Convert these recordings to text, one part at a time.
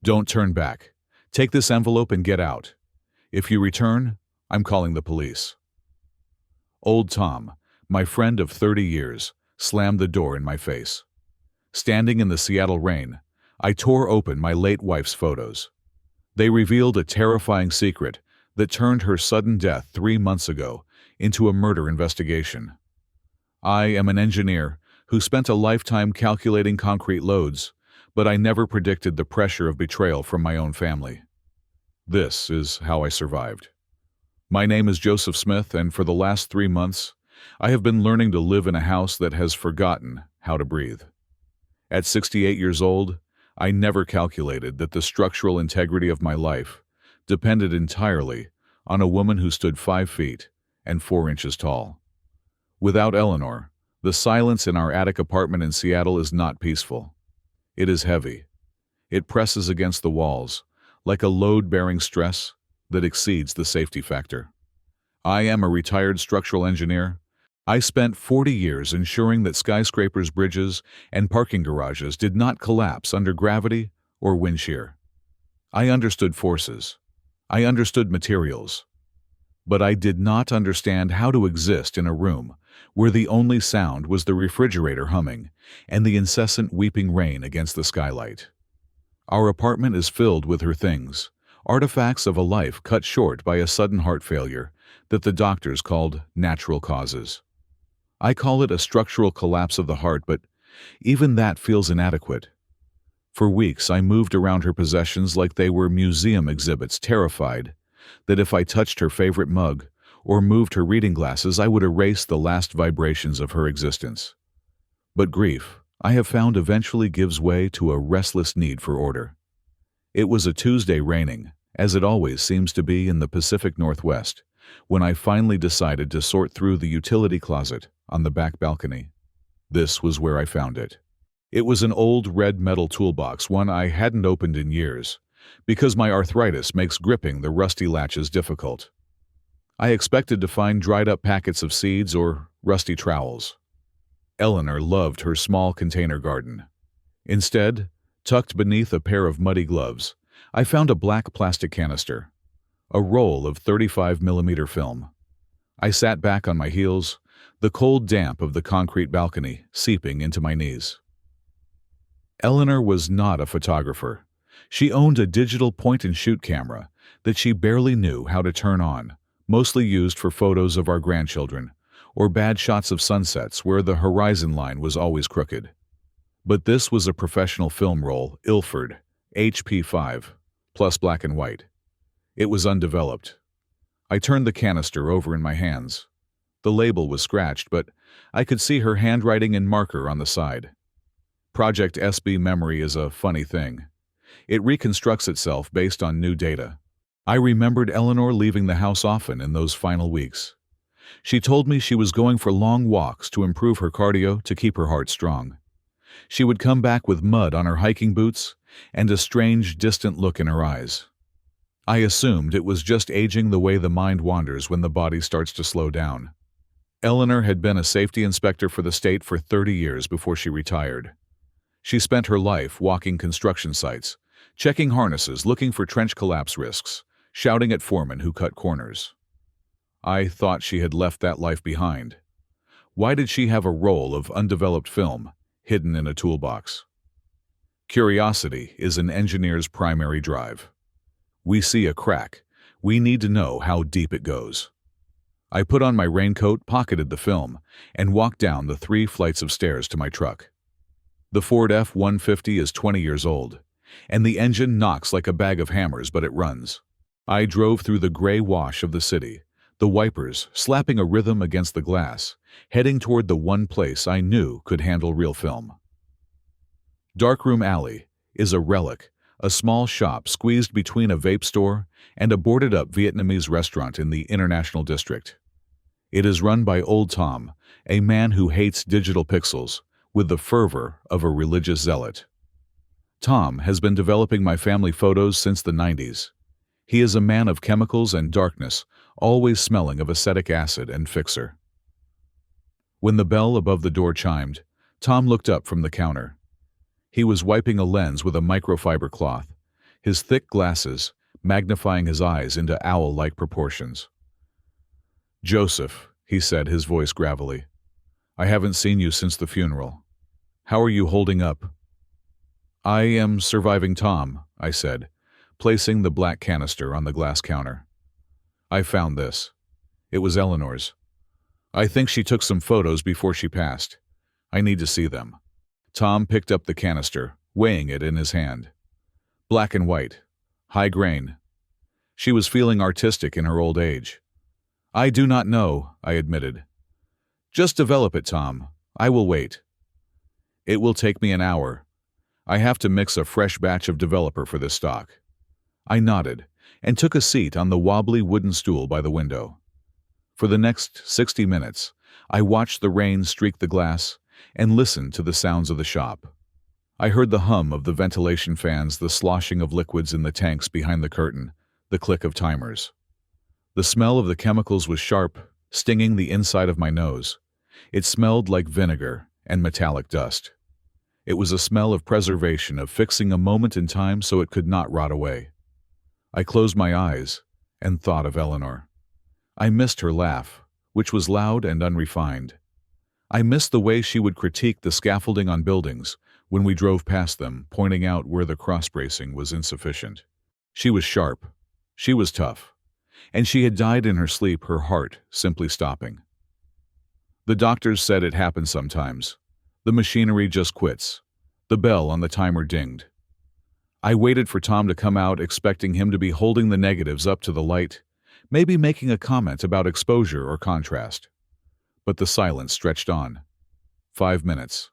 Don't turn back. Take this envelope and get out. If you return, I'm calling the police." Old Tom, my friend of 30 years, slammed the door in my face. Standing in the Seattle rain, I tore open my late wife's photos. They revealed a terrifying secret that turned her sudden death 3 months ago into a murder investigation. I am an engineer who spent a lifetime calculating concrete loads, but I never predicted the pressure of betrayal from my own family. This is how I survived. My name is Joseph Smith, and for the last 3 months, I have been learning to live in a house that has forgotten how to breathe. At 68 years old, I never calculated that the structural integrity of my life depended entirely on a woman who stood 5 feet and 4 inches tall. Without Eleanor, the silence in our attic apartment in Seattle is not peaceful. It is heavy. It presses against the walls, like a load-bearing stress that exceeds the safety factor. I am a retired structural engineer. I spent 40 years ensuring that skyscrapers, bridges, and parking garages did not collapse under gravity or wind shear. I understood forces. I understood materials. But I did not understand how to exist in a room where the only sound was the refrigerator humming and the incessant weeping rain against the skylight. Our apartment is filled with her things, artifacts of a life cut short by a sudden heart failure that the doctors called natural causes. I call it a structural collapse of the heart, but even that feels inadequate. For weeks, I moved around her possessions like they were museum exhibits, terrified that if I touched her favorite mug or moved her reading glasses, I would erase the last vibrations of her existence. But grief, I have found, eventually gives way to a restless need for order. It was a Tuesday, raining, as it always seems to be in the Pacific Northwest, when I finally decided to sort through the utility closet on the back balcony. This was where I found it. It was an old red metal toolbox, one I hadn't opened in years, because my arthritis makes gripping the rusty latches difficult. I expected to find dried-up packets of seeds or rusty trowels. Eleanor loved her small container garden. Instead, tucked beneath a pair of muddy gloves, I found a black plastic canister, a roll of 35mm film. I sat back on my heels, the cold damp of the concrete balcony seeping into my knees. Eleanor was not a photographer. She owned a digital point-and-shoot camera that she barely knew how to turn on, mostly used for photos of our grandchildren, or bad shots of sunsets where the horizon line was always crooked. But this was a professional film roll, Ilford, HP5, plus black and white. It was undeveloped. I turned the canister over in my hands. The label was scratched, but I could see her handwriting in marker on the side. Project SB memory is a funny thing. It reconstructs itself based on new data. I remembered Eleanor leaving the house often in those final weeks. She told me she was going for long walks to improve her cardio to keep her heart strong. She would come back with mud on her hiking boots and a strange, distant look in her eyes. I assumed it was just aging the way the mind wanders when the body starts to slow down. Eleanor had been a safety inspector for the state for 30 years before she retired. She spent her life walking construction sites, checking harnesses, looking for trench collapse risks, shouting at foremen who cut corners. I thought she had left that life behind. Why did she have a roll of undeveloped film hidden in a toolbox? Curiosity is an engineer's primary drive. We see a crack. We need to know how deep it goes. I put on my raincoat, pocketed the film, and walked down the 3 flights of stairs to my truck. The Ford F-150 is 20 years old, and the engine knocks like a bag of hammers, but it runs. I drove through the gray wash of the city, the wipers slapping a rhythm against the glass, heading toward the one place I knew could handle real film. Darkroom Alley is a relic, a small shop squeezed between a vape store and a boarded-up Vietnamese restaurant in the International District. It is run by Old Tom, a man who hates digital pixels with the fervor of a religious zealot. Tom has been developing my family photos since the 90s. He is a man of chemicals and darkness, always smelling of acetic acid and fixer. When the bell above the door chimed, Tom looked up from the counter. He was wiping a lens with a microfiber cloth, his thick glasses magnifying his eyes into owl-like proportions. "Joseph," he said, his voice gravelly, "I haven't seen you since the funeral. How are you holding up?" "I am surviving, Tom," I said, placing the black canister on the glass counter. "I found this. It was Eleanor's. I think she took some photos before she passed. I need to see them." Tom picked up the canister, weighing it in his hand. Black and white, high grain. She was feeling artistic in her old age. "I do not know," I admitted. "Just develop it, Tom. I will wait." "It will take me an hour. I have to mix a fresh batch of developer for this stock." I nodded and took a seat on the wobbly wooden stool by the window. For the next 60 minutes, I watched the rain streak the glass and listened to the sounds of the shop. I heard the hum of the ventilation fans, the sloshing of liquids in the tanks behind the curtain, the click of timers. The smell of the chemicals was sharp, stinging the inside of my nose. It smelled like vinegar and metallic dust. It was a smell of preservation, of fixing a moment in time so it could not rot away. I closed my eyes and thought of Eleanor. I missed her laugh, which was loud and unrefined. I missed the way she would critique the scaffolding on buildings when we drove past them, pointing out where the cross-bracing was insufficient. She was sharp. She was tough. And she had died in her sleep, her heart simply stopping. The doctors said it happens sometimes. The machinery just quits. The bell on the timer dinged. I waited for Tom to come out, expecting him to be holding the negatives up to the light, maybe making a comment about exposure or contrast. But the silence stretched on. 5 minutes.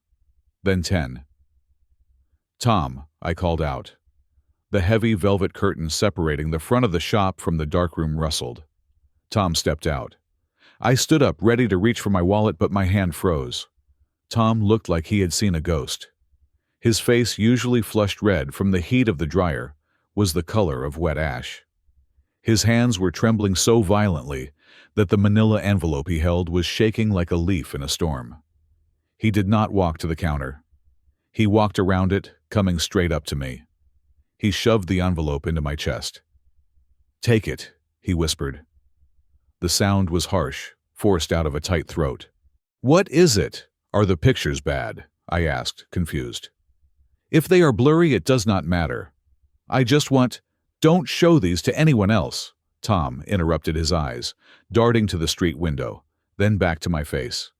Then 10. "Tom," I called out. The heavy velvet curtain separating the front of the shop from the darkroom rustled. Tom stepped out. I stood up, ready to reach for my wallet, but my hand froze. Tom looked like he had seen a ghost. His face, usually flushed red from the heat of the dryer, was the color of wet ash. His hands were trembling so violently that the manila envelope he held was shaking like a leaf in a storm. He did not walk to the counter. He walked around it, coming straight up to me. He shoved the envelope into my chest. "Take it," he whispered. The sound was harsh, forced out of a tight throat. "What is it? Are the pictures bad?" I asked, confused. "If they are blurry, it does not matter. I just want—" "Don't show these to anyone else," Tom interrupted, his eyes darting to the street window, then back to my face.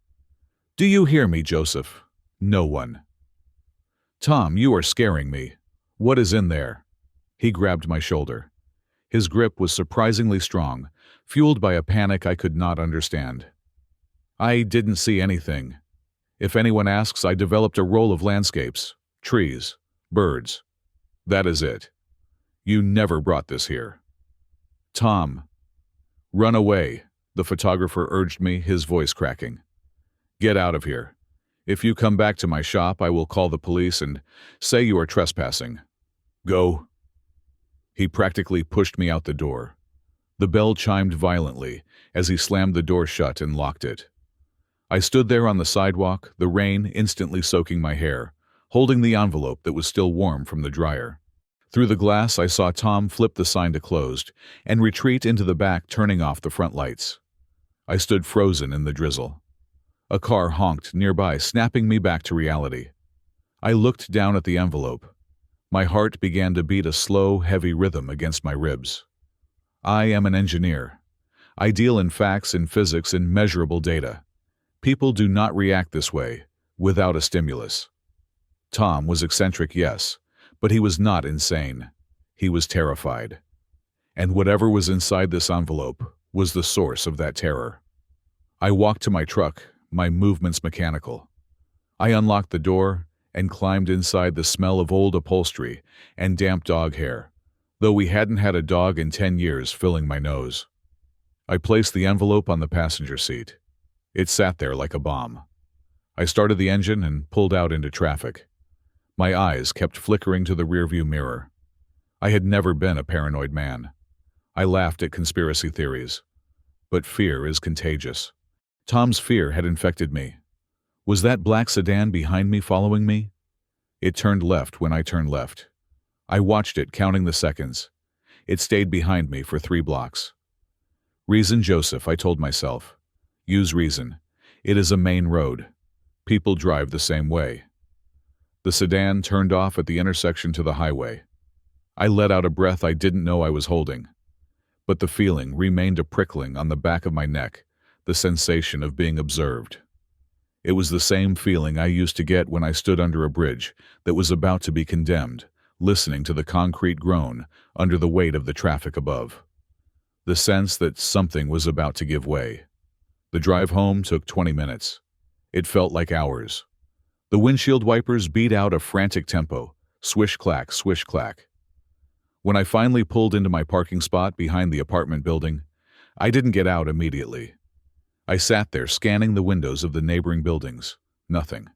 "Do you hear me, Joseph? No one." "Tom, you are scaring me. What is in there?" He grabbed my shoulder. His grip was surprisingly strong, fueled by a panic I could not understand. "I didn't see anything. If anyone asks, I developed a roll of landscapes, trees, birds. That is it. You never brought this here." "Tom." "Run away," the photographer urged me, his voice cracking. "Get out of here. If you come back to my shop, I will call the police and say you are trespassing. Go." He practically pushed me out the door. The bell chimed violently as he slammed the door shut and locked it. I stood there on the sidewalk, the rain instantly soaking my hair, holding the envelope that was still warm from the dryer. Through the glass, I saw Tom flip the sign to closed and retreat into the back, turning off the front lights. I stood frozen in the drizzle. A car honked nearby, snapping me back to reality. I looked down at the envelope. My heart began to beat a slow, heavy rhythm against my ribs. I am an engineer. I deal in facts, in physics, in measurable data. People do not react this way, without a stimulus. Tom was eccentric, yes, but he was not insane. He was terrified. And whatever was inside this envelope was the source of that terror. I walked to my truck, my movements mechanical. I unlocked the door and climbed inside, the smell of old upholstery and damp dog hair, though we hadn't had a dog in 10 years, filling my nose. I placed the envelope on the passenger seat. It sat there like a bomb. I started the engine and pulled out into traffic. My eyes kept flickering to the rearview mirror. I had never been a paranoid man. I laughed at conspiracy theories. But fear is contagious. Tom's fear had infected me. Was that black sedan behind me following me? It turned left when I turned left. I watched it, counting the seconds. It stayed behind me for 3 blocks. Reason, Joseph, I told myself. Use reason. It is a main road. People drive the same way. The sedan turned off at the intersection to the highway. I let out a breath I didn't know I was holding. But the feeling remained a prickling on the back of my neck, the sensation of being observed. It was the same feeling I used to get when I stood under a bridge that was about to be condemned, listening to the concrete groan under the weight of the traffic above. The sense that something was about to give way. The drive home took 20 minutes. It felt like hours. The windshield wipers beat out a frantic tempo, swish-clack, swish-clack. When I finally pulled into my parking spot behind the apartment building, I didn't get out immediately. I sat there scanning the windows of the neighboring buildings. Nothing.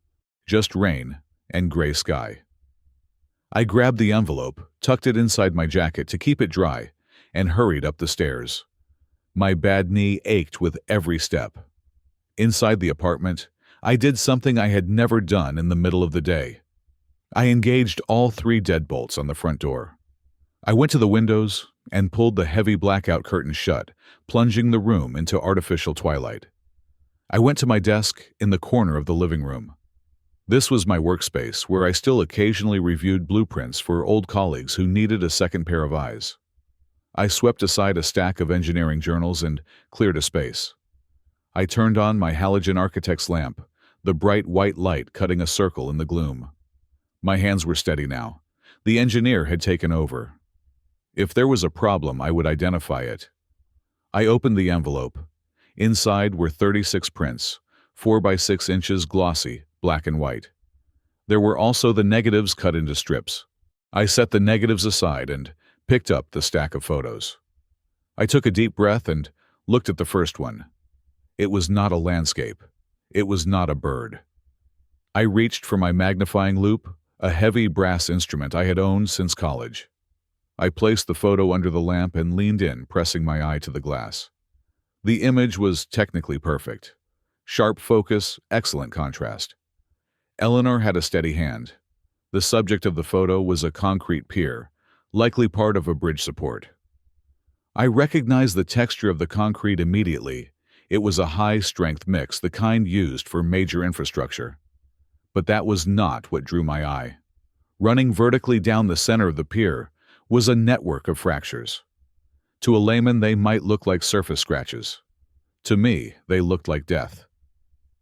Just rain and gray sky. I grabbed the envelope, tucked it inside my jacket to keep it dry, and hurried up the stairs. My bad knee ached with every step. Inside the apartment, I did something I had never done in the middle of the day. I engaged all 3 deadbolts on the front door. I went to the windows and pulled the heavy blackout curtains shut, plunging the room into artificial twilight. I went to my desk in the corner of the living room. This was my workspace, where I still occasionally reviewed blueprints for old colleagues who needed a second pair of eyes. I swept aside a stack of engineering journals and cleared a space. I turned on my halogen architect's lamp, the bright white light cutting a circle in the gloom. My hands were steady now. The engineer had taken over. If there was a problem, I would identify it. I opened the envelope. Inside were 36 prints, 4 by 6 inches glossy, black and white. There were also the negatives cut into strips. I set the negatives aside and picked up the stack of photos. I took a deep breath and looked at the first one. It was not a landscape. It was not a bird. I reached for my magnifying loupe, a heavy brass instrument I had owned since college. I placed the photo under the lamp and leaned in, pressing my eye to the glass. The image was technically perfect. Sharp focus, excellent contrast. Eleanor had a steady hand. The subject of the photo was a concrete pier, likely part of a bridge support. I recognized the texture of the concrete immediately. It was a high-strength mix, the kind used for major infrastructure. But that was not what drew my eye. Running vertically down the center of the pier was a network of fractures. To a layman, they might look like surface scratches. To me, they looked like death.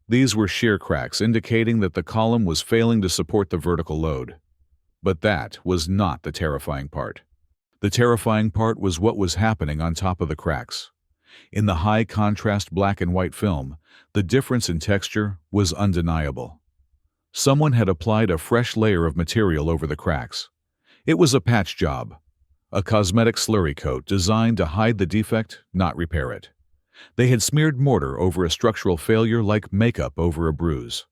These were shear cracks, indicating that the column was failing to support the vertical load. But that was not the terrifying part. The terrifying part was what was happening on top of the cracks. In the high-contrast black and white film, the difference in texture was undeniable. Someone had applied a fresh layer of material over the cracks. It was a patch job, a cosmetic slurry coat designed to hide the defect, not repair it. They had smeared mortar over a structural failure like makeup over a bruise.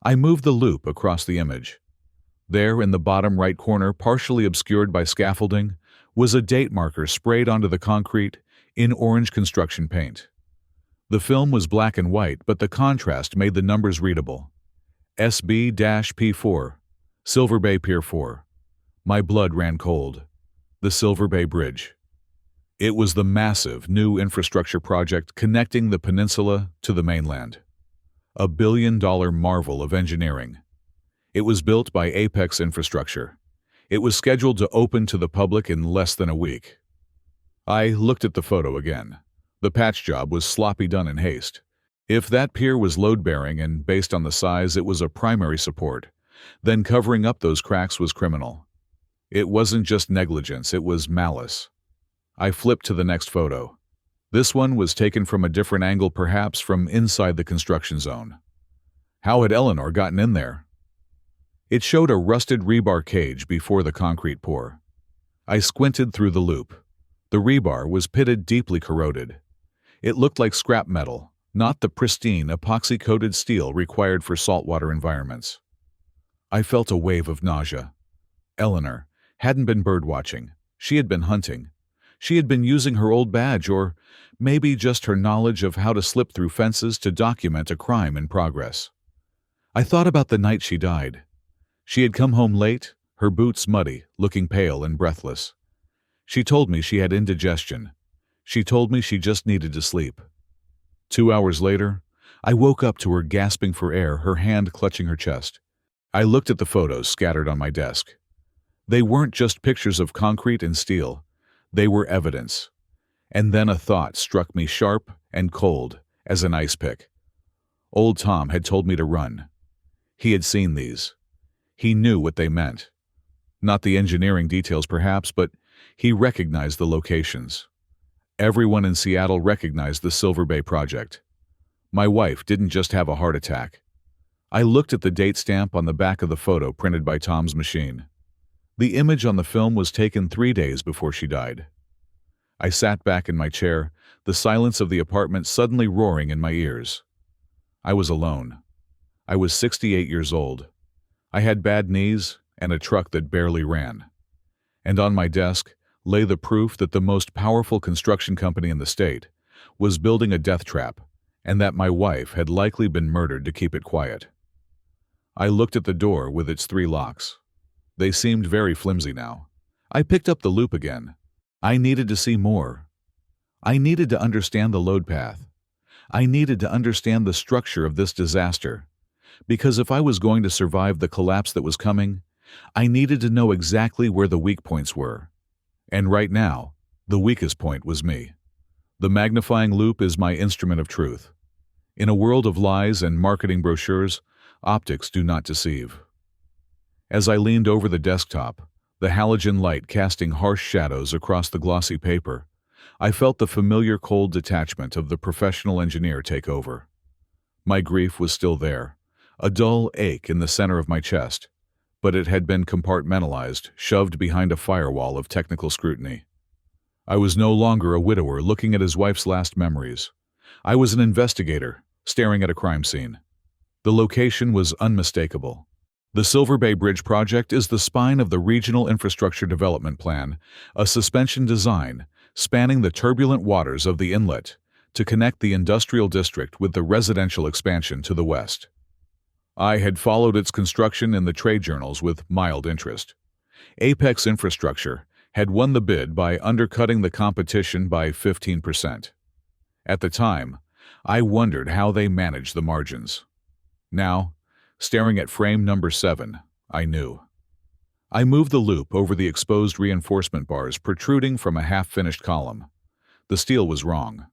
I moved the loupe across the image. There, in the bottom right corner, partially obscured by scaffolding, was a date marker sprayed onto the concrete in orange construction paint. The film was black and white, but the contrast made the numbers readable. SB-P4, Silver Bay Pier 4. My blood ran cold. The Silver Bay Bridge. It was the massive new infrastructure project connecting the peninsula to the mainland. A billion-dollar marvel of engineering. It was built by Apex Infrastructure. It was scheduled to open to the public in less than a week. I looked at the photo again. The patch job was sloppy, done in haste. If that pier was load-bearing and based on the size it was a primary support, then covering up those cracks was criminal. It wasn't just negligence, it was malice. I flipped to the next photo. This one was taken from a different angle, perhaps from inside the construction zone. How had Eleanor gotten in there? It showed a rusted rebar cage before the concrete pour. I squinted through the loupe. The rebar was pitted, deeply corroded. It looked like scrap metal, not the pristine epoxy-coated steel required for saltwater environments. I felt a wave of nausea. Eleanor hadn't been birdwatching. She had been hunting. She had been using her old badge, or maybe just her knowledge of how to slip through fences to document a crime in progress. I thought about the night she died. She had come home late, her boots muddy, looking pale and breathless. She told me she had indigestion. She told me she just needed to sleep. 2 hours later, I woke up to her gasping for air, her hand clutching her chest. I looked at the photos scattered on my desk. They weren't just pictures of concrete and steel. They were evidence. And then a thought struck me sharp and cold as an ice pick. Old Tom had told me to run. He had seen these. He knew what they meant. Not the engineering details perhaps, but he recognized the locations. Everyone in Seattle recognized the Silver Bay project. My wife didn't just have a heart attack. I looked at the date stamp on the back of the photo printed by Tom's machine. The image on the film was taken 3 days before she died. I sat back in my chair, the silence of the apartment suddenly roaring in my ears. I was alone. I was 68 years old. I had bad knees and a truck that barely ran. And on my desk lay the proof that the most powerful construction company in the state was building a death trap, and that my wife had likely been murdered to keep it quiet. I looked at the door with its 3 locks. They seemed very flimsy now. I picked up the loop again. I needed to see more. I needed to understand the load path. I needed to understand the structure of this disaster. Because if I was going to survive the collapse that was coming, I needed to know exactly where the weak points were. And right now, the weakest point was me. The magnifying loop is my instrument of truth. In a world of lies and marketing brochures, optics do not deceive. As I leaned over the desktop, the halogen light casting harsh shadows across the glossy paper, I felt the familiar cold detachment of the professional engineer take over. My grief was still there, a dull ache in the center of my chest, but it had been compartmentalized, shoved behind a firewall of technical scrutiny. I was no longer a widower looking at his wife's last memories. I was an investigator, staring at a crime scene. The location was unmistakable. The Silver Bay Bridge project is the spine of the Regional Infrastructure Development Plan, a suspension design spanning the turbulent waters of the inlet to connect the industrial district with the residential expansion to the west. I had followed its construction in the trade journals with mild interest. Apex Infrastructure had won the bid by undercutting the competition by 15%. At the time, I wondered how they managed the margins. Now, staring at frame number 7, I knew. I moved the loop over the exposed reinforcement bars protruding from a half-finished column. The steel was wrong.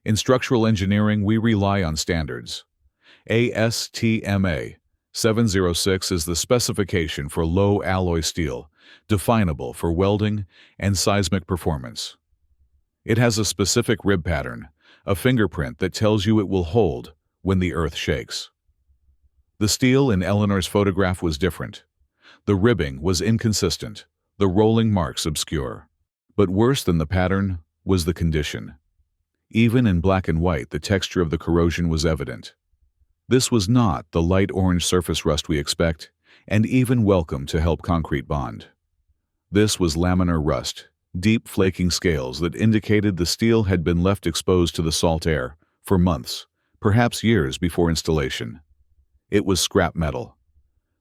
In structural engineering, we rely on standards. ASTMA 706 is the specification for low alloy steel, definable for welding and seismic performance. It has a specific rib pattern, a fingerprint that tells you it will hold when the earth shakes. The steel in Eleanor's photograph was different. The ribbing was inconsistent, the rolling marks obscure. But worse than the pattern was the condition. Even in black and white, the texture of the corrosion was evident. This was not the light orange surface rust we expect, and even welcome to help concrete bond. This was laminar rust, deep flaking scales that indicated the steel had been left exposed to the salt air for months, perhaps years before installation. It was scrap metal.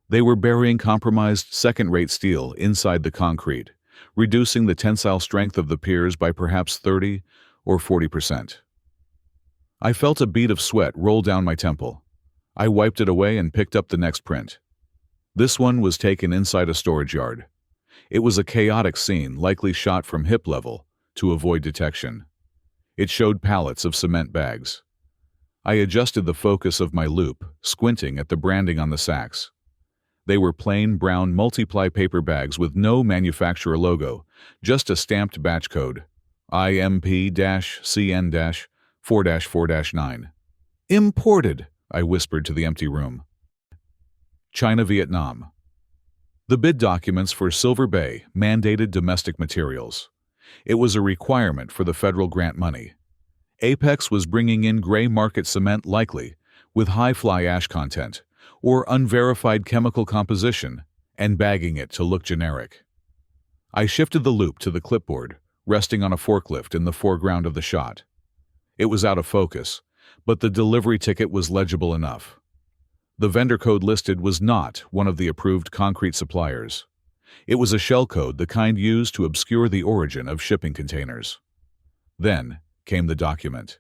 They were burying compromised second-rate steel inside the concrete, reducing the tensile strength of the piers by perhaps 30 or 40%. I felt a bead of sweat roll down my temple. I wiped it away and picked up the next print. This one was taken inside a storage yard. It was a chaotic scene, likely shot from hip level to avoid detection. It showed pallets of cement bags. I adjusted the focus of my loop, squinting at the branding on the sacks. They were plain brown multiply paper bags with no manufacturer logo, just a stamped batch code, IMP-CN-4-4-9. Imported, I whispered to the empty room. China, Vietnam. The bid documents for Silver Bay mandated domestic materials. It was a requirement for the federal grant money. Apex was bringing in gray market cement, likely with high fly ash content or unverified chemical composition, and bagging it to look generic. I shifted the loop to the clipboard, resting on a forklift in the foreground of the shot. It was out of focus, but the delivery ticket was legible enough. The vendor code listed was not one of the approved concrete suppliers. It was a shell code, the kind used to obscure the origin of shipping containers. Then came the document.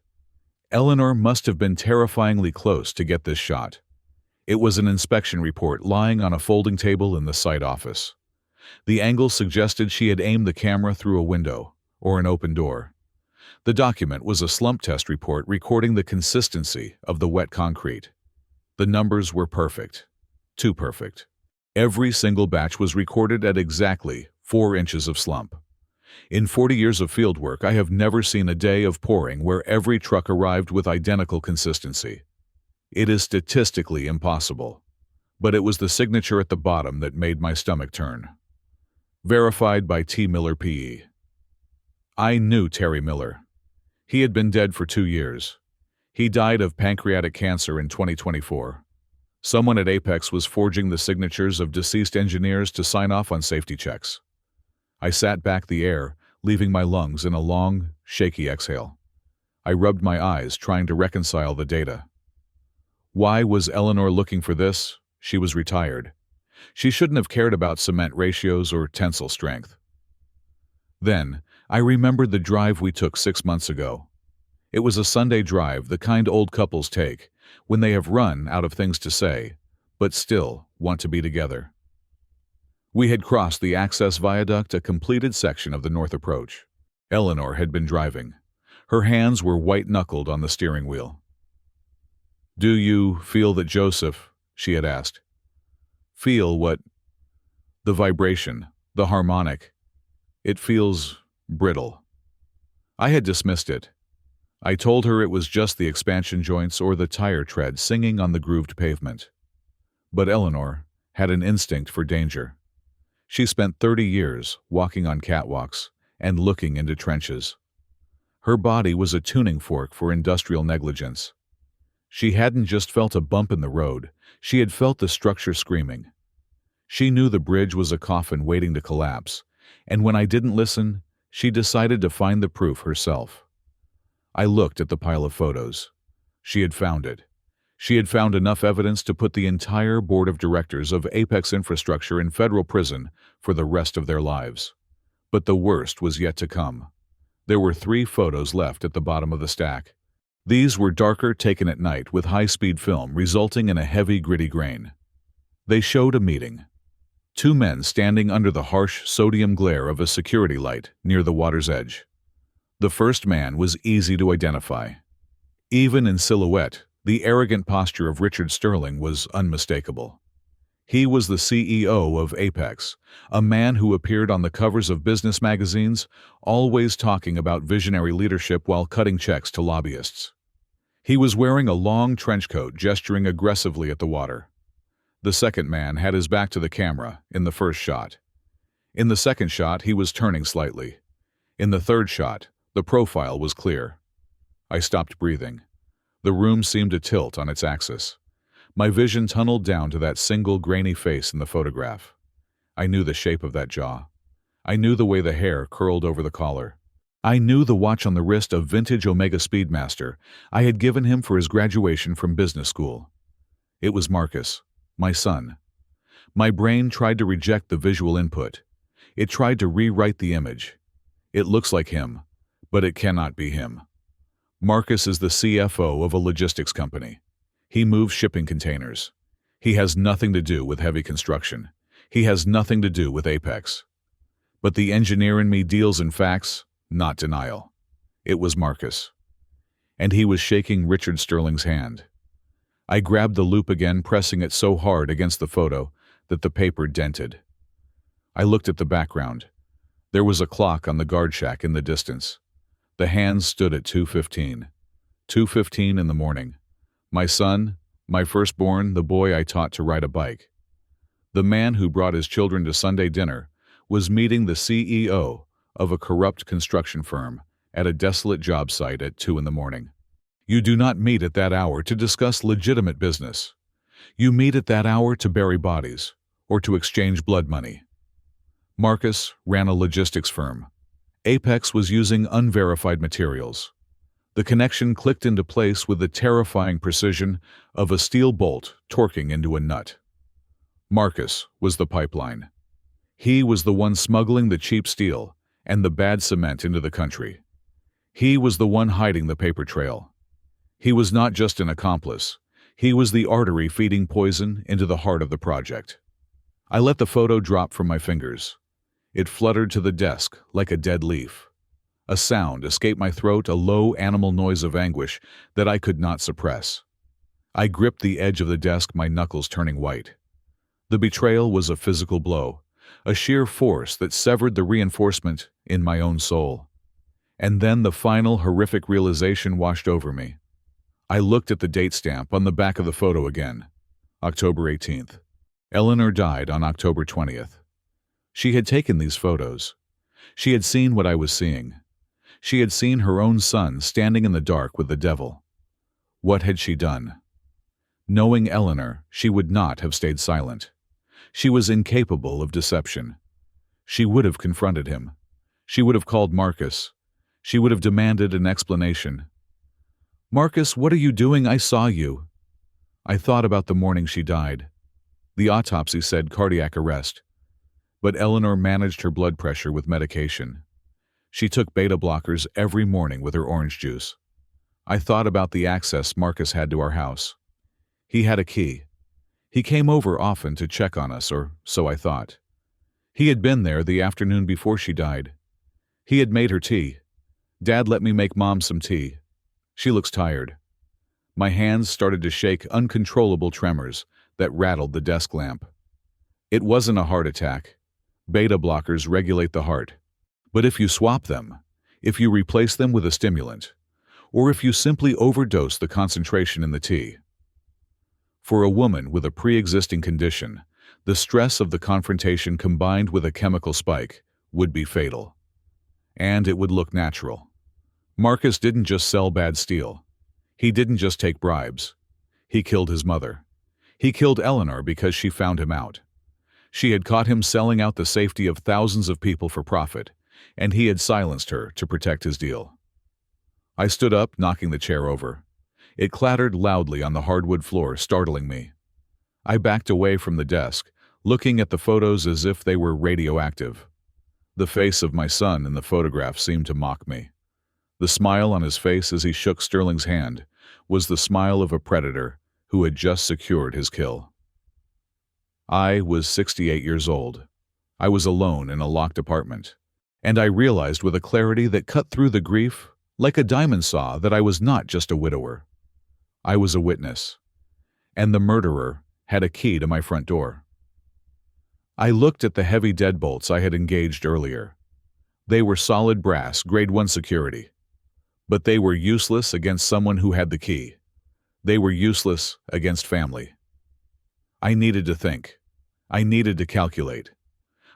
Eleanor must have been terrifyingly close to get this shot. It was an inspection report lying on a folding table in the site office. The angle suggested she had aimed the camera through a window or an open door. The document was a slump test report recording the consistency of the wet concrete. The numbers were perfect. Too perfect. Every single batch was recorded at exactly 4 inches of slump. In 40 years of fieldwork, I have never seen a day of pouring where every truck arrived with identical consistency. It is statistically impossible. But it was the signature at the bottom that made my stomach turn. Verified by T. Miller P.E. I knew Terry Miller. He had been dead for 2 years. He died of pancreatic cancer in 2024. Someone at Apex was forging the signatures of deceased engineers to sign off on safety checks. I sat back the air, leaving my lungs in a long, shaky exhale. I rubbed my eyes, trying to reconcile the data. Why was Eleanor looking for this? She was retired. She shouldn't have cared about cement ratios or tensile strength. Then, I remembered the drive we took 6 months ago. It was a Sunday drive, the kind old couples take when they have run out of things to say, but still want to be together. We had crossed the access viaduct, a completed section of the north approach. Eleanor had been driving. Her hands were white-knuckled on the steering wheel. "Do you feel that Joseph," she had asked. "Feel what?" "The vibration, the harmonic. It feels brittle." I had dismissed it. I told her it was just the expansion joints or the tire tread singing on the grooved pavement. But Eleanor had an instinct for danger. She spent 30 years walking on catwalks and looking into trenches. Her body was a tuning fork for industrial negligence. She hadn't just felt a bump in the road, she had felt the structure screaming. She knew the bridge was a coffin waiting to collapse, and when I didn't listen, she decided to find the proof herself. I looked at the pile of photos. She had found it. She had found enough evidence to put the entire board of directors of Apex Infrastructure in federal prison for the rest of their lives. But the worst was yet to come. There were 3 photos left at the bottom of the stack. These were darker, taken at night with high-speed film, resulting in a heavy, gritty grain. They showed a meeting. 2 men standing under the harsh sodium glare of a security light near the water's edge. The first man was easy to identify. Even in silhouette, the arrogant posture of Richard Sterling was unmistakable. He was the CEO of Apex, a man who appeared on the covers of business magazines, always talking about visionary leadership while cutting checks to lobbyists. He was wearing a long trench coat, gesturing aggressively at the water. The second man had his back to the camera in the first shot. In the second shot, he was turning slightly. In the third shot, the profile was clear. I stopped breathing. The room seemed to tilt on its axis. My vision tunneled down to that single grainy face in the photograph. I knew the shape of that jaw. I knew the way the hair curled over the collar. I knew the watch on the wrist of vintage Omega Speedmaster I had given him for his graduation from business school. It was Marcus, my son. My brain tried to reject the visual input. It tried to rewrite the image. It looks like him, but it cannot be him. Marcus is the CFO of a logistics company. He moves shipping containers. He has nothing to do with heavy construction. He has nothing to do with Apex. But the engineer in me deals in facts, not denial. It was Marcus. And he was shaking Richard Sterling's hand. I grabbed the loop again, pressing it so hard against the photo that the paper dented. I looked at the background. There was a clock on the guard shack in the distance. The hands stood at 2:15. 2:15 in the morning. My son, my firstborn, the boy I taught to ride a bike. The man who brought his children to Sunday dinner was meeting the CEO of a corrupt construction firm at a desolate job site at 2 in the morning. You do not meet at that hour to discuss legitimate business. You meet at that hour to bury bodies or to exchange blood money. Marcus ran a logistics firm. Apex was using unverified materials. The connection clicked into place with the terrifying precision of a steel bolt torquing into a nut. Marcus was the pipeline. He was the one smuggling the cheap steel and the bad cement into the country. He was the one hiding the paper trail. He was not just an accomplice. He was the artery feeding poison into the heart of the project. I let the photo drop from my fingers. It fluttered to the desk like a dead leaf. A sound escaped my throat, a low animal noise of anguish that I could not suppress. I gripped the edge of the desk, my knuckles turning white. The betrayal was a physical blow, a sheer force that severed the reinforcement in my own soul. And then the final horrific realization washed over me. I looked at the date stamp on the back of the photo again. October 18th. Eleanor died on October 20th. She had taken these photos. She had seen what I was seeing. She had seen her own son standing in the dark with the devil. What had she done? Knowing Eleanor, she would not have stayed silent. She was incapable of deception. She would have confronted him. She would have called Marcus. She would have demanded an explanation. "Marcus, what are you doing? I saw you." I thought about the morning she died. The autopsy said cardiac arrest. But Eleanor managed her blood pressure with medication. She took beta blockers every morning with her orange juice. I thought about the access Marcus had to our house. He had a key. He came over often to check on us, or so I thought. He had been there the afternoon before she died. He had made her tea. "Dad, let me make Mom some tea. She looks tired." My hands started to shake, uncontrollable tremors that rattled the desk lamp. It wasn't a heart attack. Beta blockers regulate the heart. But if you swap them, if you replace them with a stimulant, or if you simply overdose the concentration in the tea. For a woman with a pre-existing condition, the stress of the confrontation combined with a chemical spike would be fatal. And it would look natural. Marcus didn't just sell bad steel. He didn't just take bribes. He killed his mother. He killed Eleanor because she found him out. She had caught him selling out the safety of thousands of people for profit, and he had silenced her to protect his deal. I stood up, knocking the chair over. It clattered loudly on the hardwood floor, startling me. I backed away from the desk, looking at the photos as if they were radioactive. The face of my son in the photograph seemed to mock me. The smile on his face as he shook Sterling's hand was the smile of a predator who had just secured his kill. I was 68 years old. I was alone in a locked apartment, and I realized with a clarity that cut through the grief like a diamond saw that I was not just a widower. I was a witness, and the murderer had a key to my front door. I looked at the heavy deadbolts I had engaged earlier. They were solid brass, grade 1 security. But they were useless against someone who had the key. They were useless against family. I needed to think. I needed to calculate.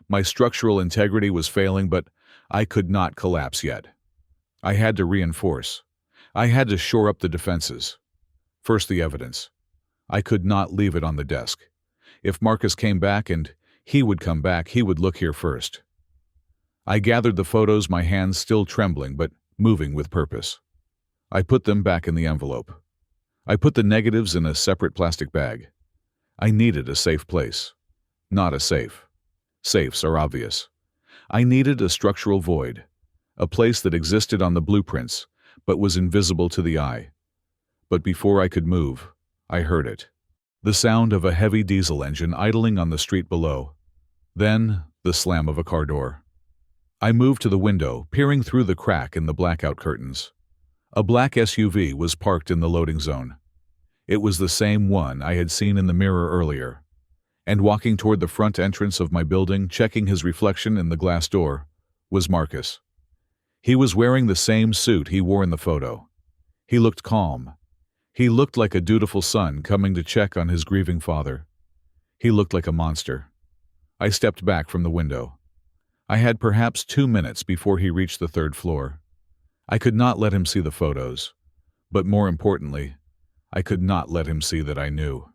My structural integrity was failing, but I could not collapse yet. I had to reinforce. I had to shore up the defenses. First, the evidence. I could not leave it on the desk. If Marcus came back, and he would come back, he would look here first. I gathered the photos, my hands still trembling, but moving with purpose. I put them back in the envelope. I put the negatives in a separate plastic bag. I needed a safe place. Not a safe. Safes are obvious. I needed a structural void, a place that existed on the blueprints, but was invisible to the eye. But before I could move, I heard it. The sound of a heavy diesel engine idling on the street below. Then, the slam of a car door. I moved to the window, peering through the crack in the blackout curtains. A black SUV was parked in the loading zone. It was the same one I had seen in the mirror earlier. And walking toward the front entrance of my building, checking his reflection in the glass door, was Marcus. He was wearing the same suit he wore in the photo. He looked calm. He looked like a dutiful son coming to check on his grieving father. He looked like a monster. I stepped back from the window. I had perhaps 2 minutes before he reached the 3rd floor. I could not let him see the photos. But more importantly, I could not let him see that I knew.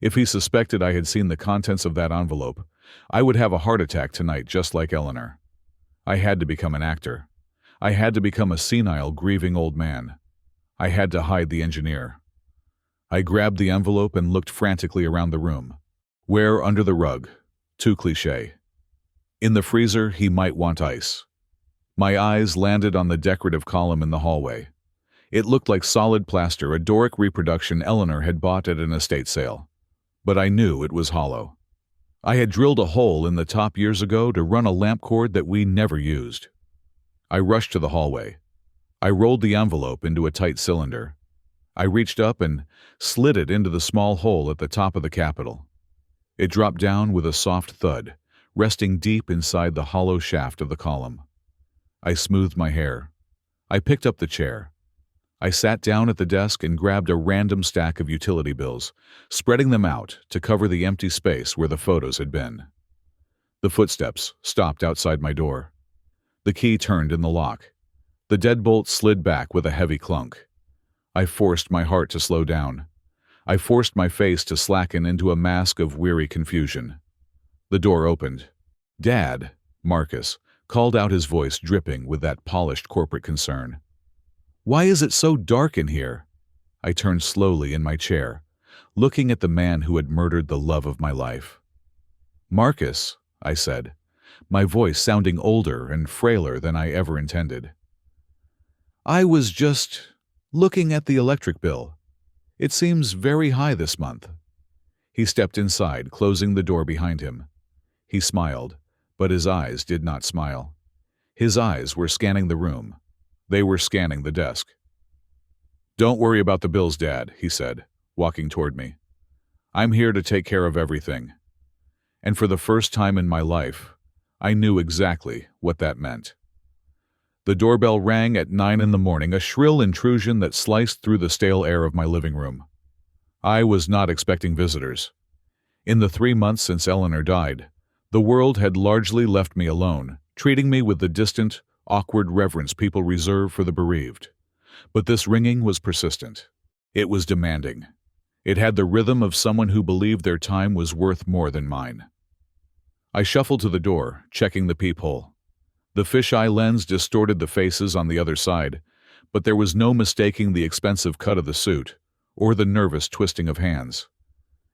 If he suspected I had seen the contents of that envelope, I would have a heart attack tonight just like Eleanor. I had to become an actor. I had to become a senile, grieving old man. I had to hide the engineer. I grabbed the envelope and looked frantically around the room. Where under the rug? Too cliché. In the freezer, he might want ice. My eyes landed on the decorative column in the hallway. It looked like solid plaster, a Doric reproduction Eleanor had bought at an estate sale. But I knew it was hollow. I had drilled a hole in the top years ago to run a lamp cord that we never used. I rushed to the hallway. I rolled the envelope into a tight cylinder. I reached up and slid it into the small hole at the top of the capital. It dropped down with a soft thud, resting deep inside the hollow shaft of the column. I smoothed my hair. I picked up the chair. I sat down at the desk and grabbed a random stack of utility bills, spreading them out to cover the empty space where the photos had been. The footsteps stopped outside my door. The key turned in the lock. The deadbolt slid back with a heavy clunk. I forced my heart to slow down. I forced my face to slacken into a mask of weary confusion. The door opened. "Dad," Marcus called out, his voice dripping with that polished corporate concern. "Why is it so dark in here?" I turned slowly in my chair, looking at the man who had murdered the love of my life. "Marcus," I said, my voice sounding older and frailer than I ever intended. "I was just looking at the electric bill. It seems very high this month." He stepped inside, closing the door behind him. He smiled, but his eyes did not smile. His eyes were scanning the room. They were scanning the desk. "Don't worry about the bills, Dad," he said, walking toward me. "I'm here to take care of everything." And for the first time in my life, I knew exactly what that meant. The doorbell rang at 9 in the morning, a shrill intrusion that sliced through the stale air of my living room. I was not expecting visitors. In the 3 months since Eleanor died, the world had largely left me alone, treating me with the distant, awkward reverence people reserve for the bereaved. But this ringing was persistent. It was demanding. It had the rhythm of someone who believed their time was worth more than mine. I shuffled to the door, checking the peephole. The fisheye lens distorted the faces on the other side, but there was no mistaking the expensive cut of the suit or the nervous twisting of hands.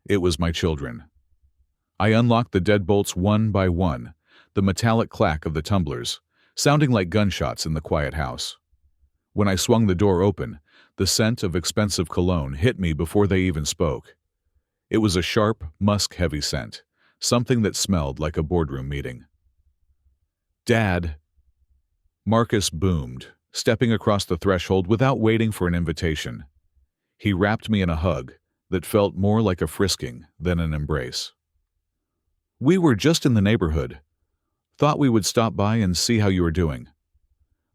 It was my children. I unlocked the deadbolts one by one, the metallic clack of the tumblers, sounding like gunshots in the quiet house. When I swung the door open, the scent of expensive cologne hit me before they even spoke. It was a sharp, musk-heavy scent, something that smelled like a boardroom meeting. "Dad," Marcus boomed, stepping across the threshold without waiting for an invitation. He wrapped me in a hug that felt more like a frisking than an embrace. "We were just in the neighborhood. Thought we would stop by and see how you were doing."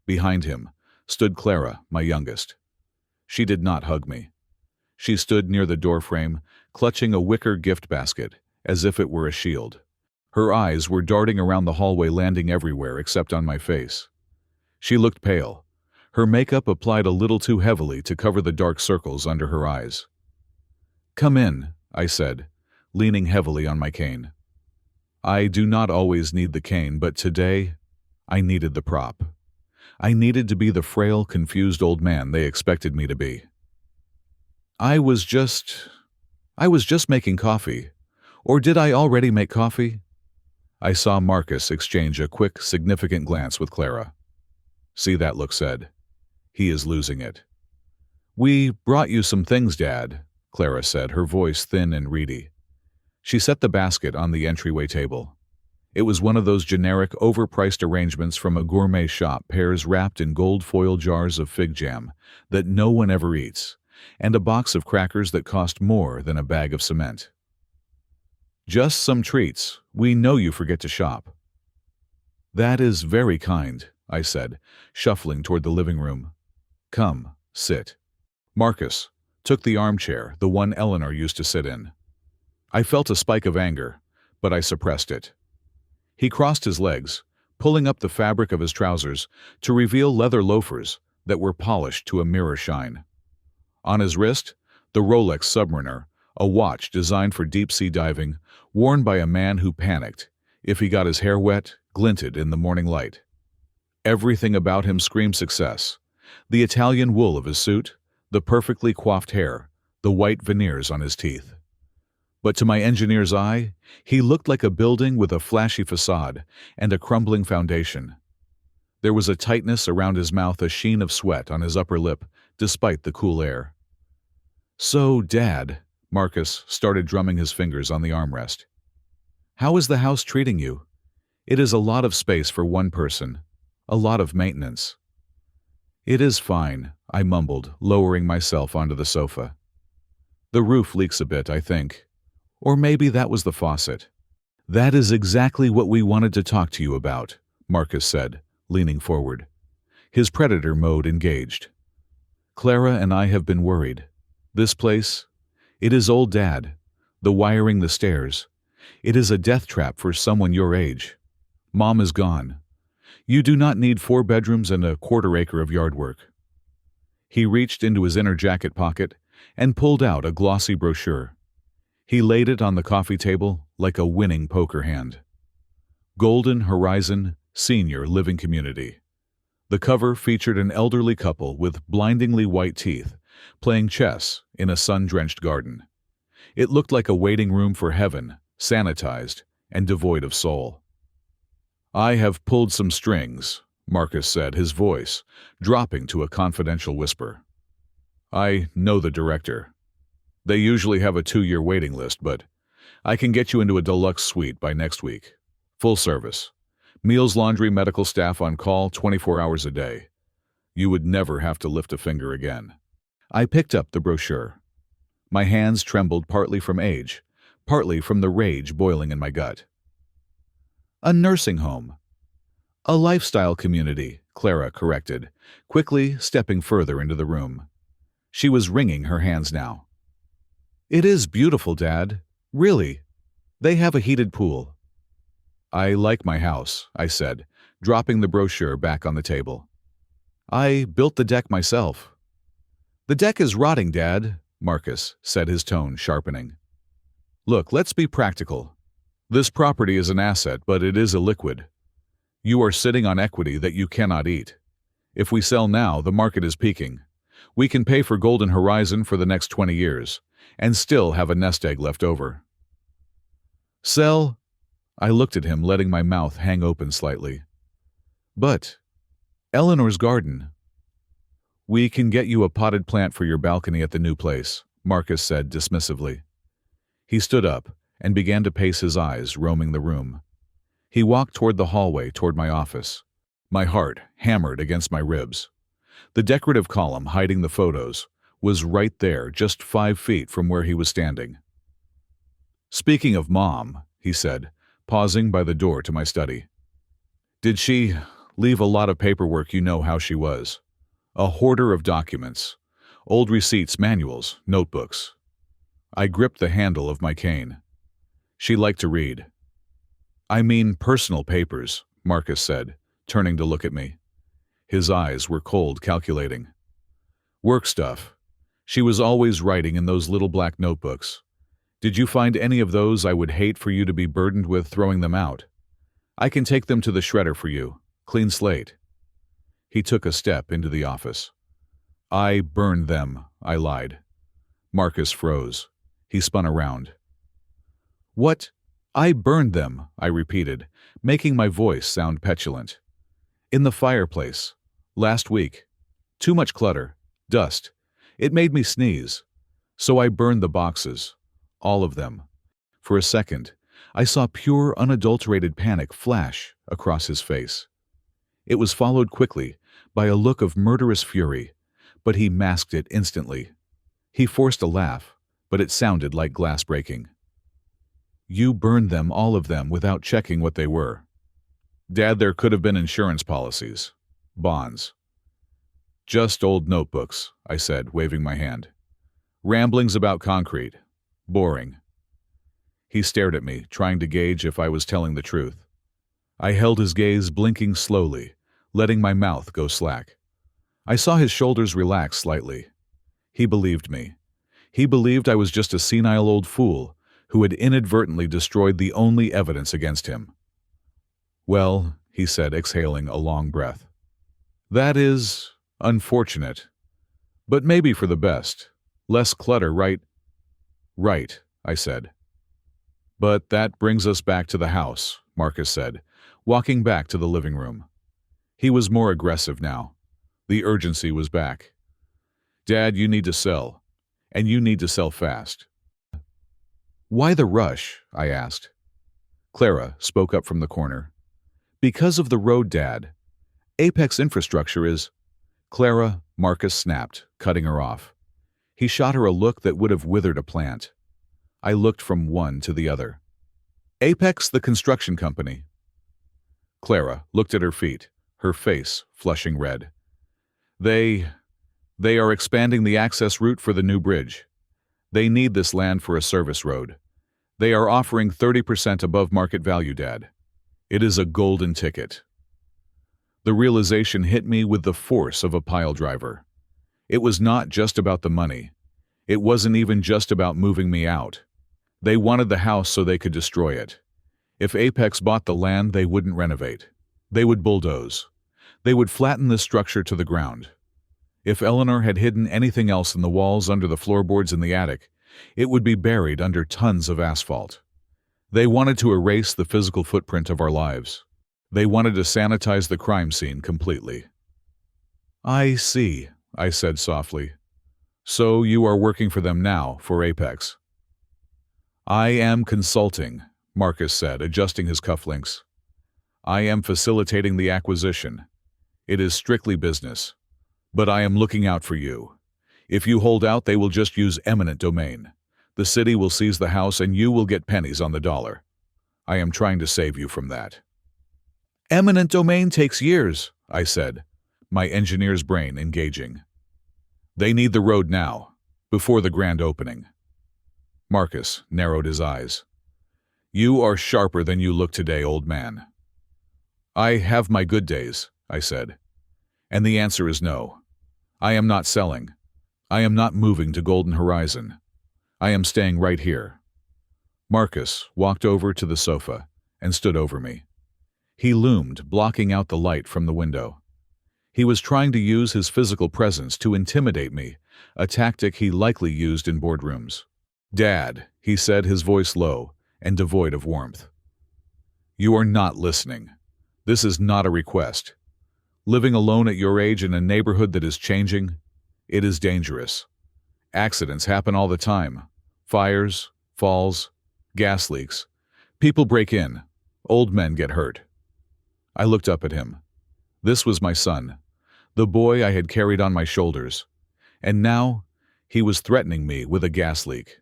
Behind him stood Clara, my youngest. She did not hug me. She stood near the doorframe, clutching a wicker gift basket, as if it were a shield. Her eyes were darting around the hallway, landing everywhere except on my face. She looked pale, her makeup applied a little too heavily to cover the dark circles under her eyes. "Come in," I said, leaning heavily on my cane. I do not always need the cane, but today I needed the prop. I needed to be the frail, confused old man they expected me to be. I was just making coffee. Or did I already make coffee?" I saw Marcus exchange a quick, significant glance with Clara. "See that look," said. "He is losing it." "We brought you some things, Dad," Clara said, her voice thin and reedy. She set the basket on the entryway table. It was one of those generic, overpriced arrangements from a gourmet shop, pears wrapped in gold foil jars of fig jam that no one ever eats, and a box of crackers that cost more than a bag of cement. "Just some treats. We know you forget to shop." "That is very kind," I said, shuffling toward the living room. "Come, sit." Marcus took the armchair, the one Eleanor used to sit in. I felt a spike of anger, but I suppressed it. He crossed his legs, pulling up the fabric of his trousers to reveal leather loafers that were polished to a mirror shine. On his wrist, the Rolex Submariner, a watch designed for deep-sea diving, worn by a man who panicked if he got his hair wet, glinted in the morning light. Everything about him screamed success. The Italian wool of his suit, the perfectly coiffed hair, the white veneers on his teeth. But to my engineer's eye, he looked like a building with a flashy facade and a crumbling foundation. There was a tightness around his mouth, a sheen of sweat on his upper lip, despite the cool air. "So, Dad," Marcus started drumming his fingers on the armrest. "How is the house treating you? It is a lot of space for one person, a lot of maintenance." "It is fine," I mumbled, lowering myself onto the sofa. "The roof leaks a bit, I think. Or maybe that was the faucet." "That is exactly what we wanted to talk to you about," Marcus said, leaning forward. His predator mode engaged. "Clara and I have been worried. This place, it is old Dad. The wiring, the stairs. It is a death trap for someone your age. Mom is gone. You do not need 4 bedrooms and a quarter-acre of yard work." He reached into his inner jacket pocket and pulled out a glossy brochure. He laid it on the coffee table like a winning poker hand. Golden Horizon Senior Living Community. The cover featured an elderly couple with blindingly white teeth playing chess in a sun-drenched garden. It looked like a waiting room for heaven, sanitized and devoid of soul. "I have pulled some strings," Marcus said, his voice dropping to a confidential whisper. "I know the director. They usually have a 2-year waiting list, but I can get you into a deluxe suite by next week. Full service. Meals, laundry, medical staff on call 24 hours a day. You would never have to lift a finger again." I picked up the brochure. My hands trembled, partly from age, partly from the rage boiling in my gut. "A nursing home." "A lifestyle community," Clara corrected, quickly stepping further into the room. She was wringing her hands now. "It is beautiful, Dad. Really. They have a heated pool." "I like my house," I said, dropping the brochure back on the table. "I built the deck myself." "The deck is rotting, Dad," Marcus said, his tone sharpening. "Look, let's be practical. This property is an asset, but it is illiquid. You are sitting on equity that you cannot eat. If we sell now, the market is peaking. We can pay for Golden Horizon for the next 20 years, and still have a nest egg left over." "Sell?" I looked at him, letting my mouth hang open slightly. "But Eleanor's garden." "We can get you a potted plant for your balcony at the new place," Marcus said dismissively. He stood up and began to pace, his eyes roaming the room. He walked toward the hallway, toward my office. My heart hammered against my ribs. The decorative column hiding the photos was right there, just 5 feet from where he was standing. "Speaking of Mom," he said, pausing by the door to my study. "Did she leave a lot of paperwork? You know how she was. A hoarder of documents, old receipts, manuals, notebooks." I gripped the handle of my cane. "She liked to read." "I mean personal papers," Marcus said, turning to look at me. His eyes were cold, calculating. "Work stuff. She was always writing in those little black notebooks. Did you find any of those? I would hate for you to be burdened with throwing them out. I can take them to the shredder for you. Clean slate." He took a step into the office. "I burned them," I lied. Marcus froze. He spun around. "What? I burned them," I repeated, making my voice sound petulant. "In the fireplace. Last week. Too much clutter. Dust. It made me sneeze. So I burned the boxes. All of them." For a second, I saw pure, unadulterated panic flash across his face. It was followed quickly by a look of murderous fury, but he masked it instantly. He forced a laugh, but it sounded like glass breaking. "You burned them, all of them, without checking what they were." "Dad, there could have been insurance policies. Bonds." "Just old notebooks," I said, waving my hand. "Ramblings about concrete. Boring." He stared at me, trying to gauge if I was telling the truth. I held his gaze, blinking slowly, letting my mouth go slack. I saw his shoulders relax slightly. He believed me. He believed I was just a senile old fool who had inadvertently destroyed the only evidence against him. "Well," he said, exhaling a long breath. "That is unfortunate. But maybe for the best. Less clutter, right?" "Right," I said. But that brings us back to the house, Marcus said, walking back to the living room. He was more aggressive now. The urgency was back. Dad, you need to sell. And you need to sell fast. Why the rush? I asked. Clara spoke up from the corner. Because of the road, Dad. Apex infrastructure is... Clara, Marcus snapped, cutting her off. He shot her a look that would have withered a plant. I looked from one to the other. Apex, the construction company. Clara looked at her feet, her face flushing red. They are expanding the access route for the new bridge. They need this land for a service road. They are offering 30% above market value, Dad. It is a golden ticket. The realization hit me with the force of a pile driver. It was not just about the money. It wasn't even just about moving me out. They wanted the house so they could destroy it. If Apex bought the land, they wouldn't renovate. They would bulldoze. They would flatten the structure to the ground. If Eleanor had hidden anything else in the walls under the floorboards in the attic, it would be buried under tons of asphalt. They wanted to erase the physical footprint of our lives. They wanted to sanitize the crime scene completely. I see, I said softly. So you are working for them now, for Apex. I am consulting, Marcus said, adjusting his cufflinks. I am facilitating the acquisition. It is strictly business. But I am looking out for you. If you hold out, they will just use eminent domain. The city will seize the house and you will get pennies on the dollar. I am trying to save you from that. Eminent domain takes years, I said, my engineer's brain engaging. They need the road now, before the grand opening. Marcus narrowed his eyes. You are sharper than you look today, old man. I have my good days, I said. And the answer is no. I am not selling. I am not moving to Golden Horizon. I am staying right here. Marcus walked over to the sofa and stood over me. He loomed, blocking out the light from the window. He was trying to use his physical presence to intimidate me, a tactic he likely used in boardrooms. Dad, he said, his voice low and devoid of warmth. You are not listening. This is not a request. Living alone at your age in a neighborhood that is changing, it is dangerous. Accidents happen all the time. Fires, falls, gas leaks. People break in. Old men get hurt. I looked up at him. This was my son, the boy I had carried on my shoulders. And now, he was threatening me with a gas leak.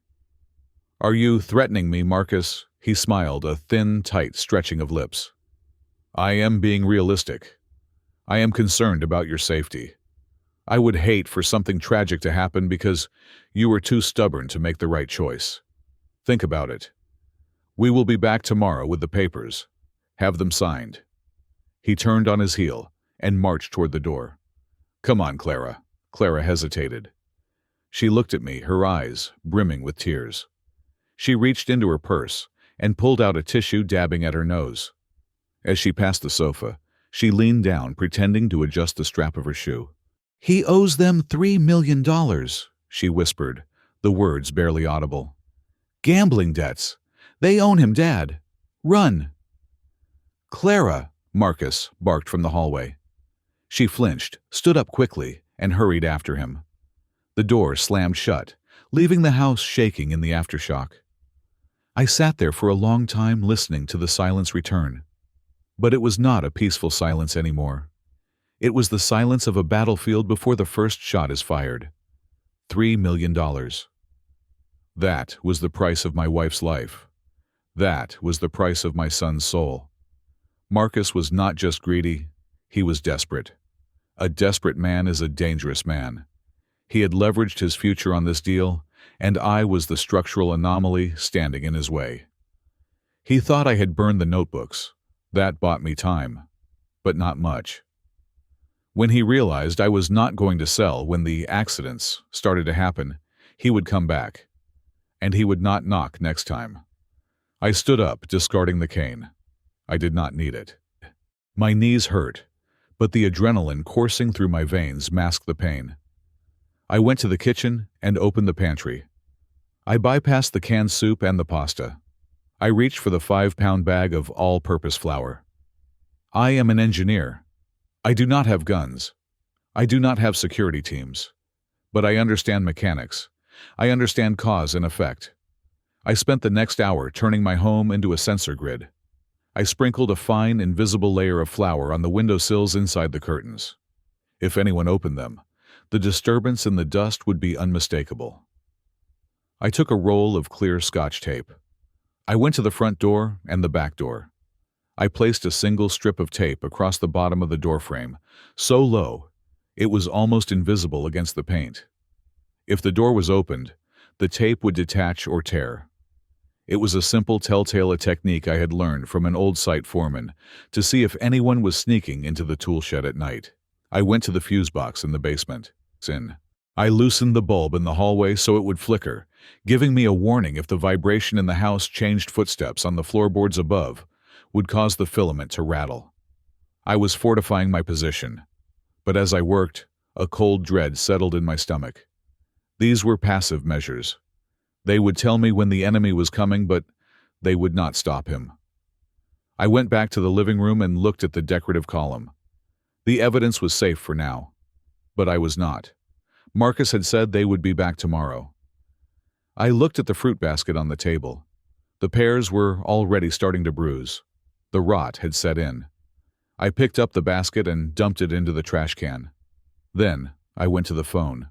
Are you threatening me, Marcus? He smiled, a thin, tight stretching of lips. I am being realistic. I am concerned about your safety. I would hate for something tragic to happen because you were too stubborn to make the right choice. Think about it. We will be back tomorrow with the papers. Have them signed. He turned on his heel and marched toward the door. Come on, Clara. Clara hesitated. She looked at me, her eyes brimming with tears. She reached into her purse and pulled out a tissue, dabbing at her nose. As she passed the sofa, she leaned down, pretending to adjust the strap of her shoe. He owes them $3 million, she whispered, the words barely audible. Gambling debts. They own him, Dad. Run. Clara, Marcus barked from the hallway. She flinched, stood up quickly, and hurried after him. The door slammed shut, leaving the house shaking in the aftershock. I sat there for a long time listening to the silence return. But it was not a peaceful silence anymore. It was the silence of a battlefield before the first shot is fired. $3 million. That was the price of my wife's life. That was the price of my son's soul. Marcus was not just greedy, he was desperate. A desperate man is a dangerous man. He had leveraged his future on this deal, and I was the structural anomaly standing in his way. He thought I had burned the notebooks. That bought me time, but not much. When he realized I was not going to sell when the accidents started to happen, he would come back. And he would not knock next time. I stood up, discarding the cane. I did not need it. My knees hurt, but the adrenaline coursing through my veins masked the pain. I went to the kitchen and opened the pantry. I bypassed the canned soup and the pasta. I reached for the 5-pound bag of all-purpose flour. I am an engineer. I do not have guns. I do not have security teams. But I understand mechanics. I understand cause and effect. I spent the next hour turning my home into a sensor grid. I sprinkled a fine, invisible layer of flour on the windowsills inside the curtains. If anyone opened them, the disturbance in the dust would be unmistakable. I took a roll of clear Scotch tape. I went to the front door and the back door. I placed a single strip of tape across the bottom of the doorframe, so low it was almost invisible against the paint. If the door was opened, the tape would detach or tear. It was a simple telltale technique I had learned from an old site foreman to see if anyone was sneaking into the tool shed at night. I went to the fuse box in the basement. I loosened the bulb in the hallway so it would flicker, giving me a warning if the vibration in the house changed footsteps on the floorboards above would cause the filament to rattle. I was fortifying my position, but as I worked, a cold dread settled in my stomach. These were passive measures. They would tell me when the enemy was coming, but they would not stop him. I went back to the living room and looked at the decorative column. The evidence was safe for now, but I was not. Marcus had said they would be back tomorrow. I looked at the fruit basket on the table. The pears were already starting to bruise. The rot had set in. I picked up the basket and dumped it into the trash can. Then I went to the phone.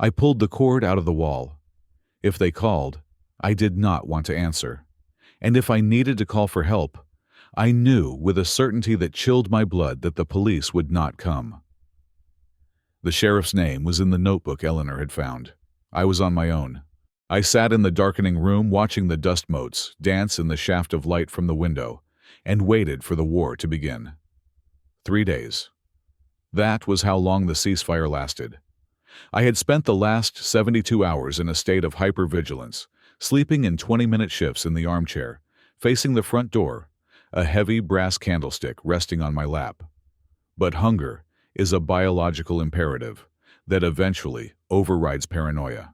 I pulled the cord out of the wall. If they called, I did not want to answer. And if I needed to call for help, I knew with a certainty that chilled my blood that the police would not come. The sheriff's name was in the notebook Eleanor had found. I was on my own. I sat in the darkening room watching the dust motes dance in the shaft of light from the window and waited for the war to begin. 3 days. That was how long the ceasefire lasted. I had spent the last 72 hours in a state of hypervigilance, sleeping in 20-minute shifts in the armchair, facing the front door, a heavy brass candlestick resting on my lap. But hunger is a biological imperative that eventually overrides paranoia.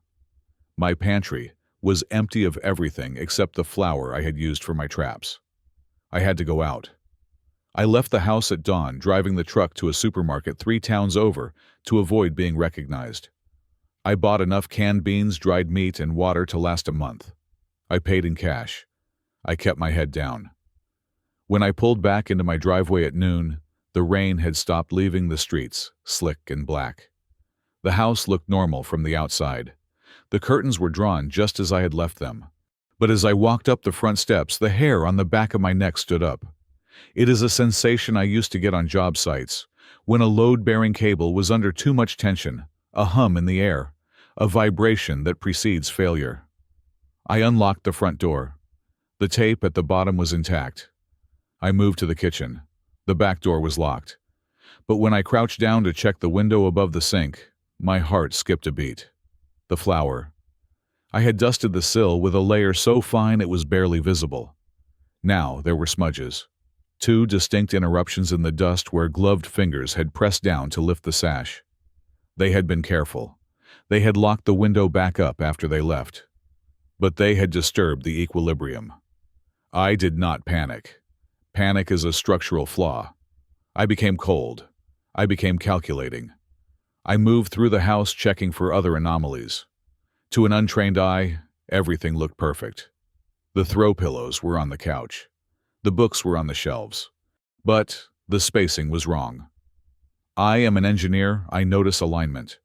My pantry was empty of everything except the flour I had used for my traps. I had to go out. I left the house at dawn, driving the truck to a supermarket 3 towns over to avoid being recognized. I bought enough canned beans, dried meat, and water to last a month. I paid in cash. I kept my head down. When I pulled back into my driveway at noon, the rain had stopped leaving the streets, slick and black. The house looked normal from the outside. The curtains were drawn just as I had left them. But as I walked up the front steps, the hair on the back of my neck stood up. It is a sensation I used to get on job sites, when a load-bearing cable was under too much tension, a hum in the air, a vibration that precedes failure. I unlocked the front door. The tape at the bottom was intact. I moved to the kitchen. The back door was locked. But when I crouched down to check the window above the sink, my heart skipped a beat. The flour. I had dusted the sill with a layer so fine it was barely visible. Now there were smudges. 2 distinct interruptions in the dust where gloved fingers had pressed down to lift the sash. They had been careful. They had locked the window back up after they left. But they had disturbed the equilibrium. I did not panic. Panic is a structural flaw. I became cold. I became calculating. I moved through the house checking for other anomalies. To an untrained eye, everything looked perfect. The throw pillows were on the couch. The books were on the shelves. But the spacing was wrong. I am an engineer, I notice alignment.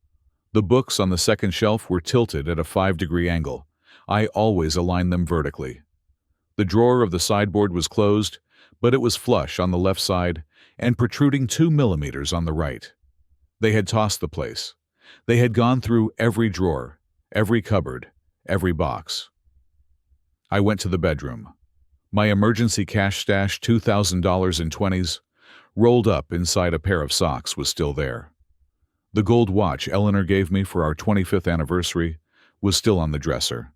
The books on the second shelf were tilted at a 5-degree angle. I always align them vertically. The drawer of the sideboard was closed, but it was flush on the left side and protruding 2 millimeters on the right. They had tossed the place. They had gone through every drawer, every cupboard, every box. I went to the bedroom. My emergency cash stash, $2,000 in 20s, rolled up inside a pair of socks, was still there. The gold watch Eleanor gave me for our 25th anniversary was still on the dresser.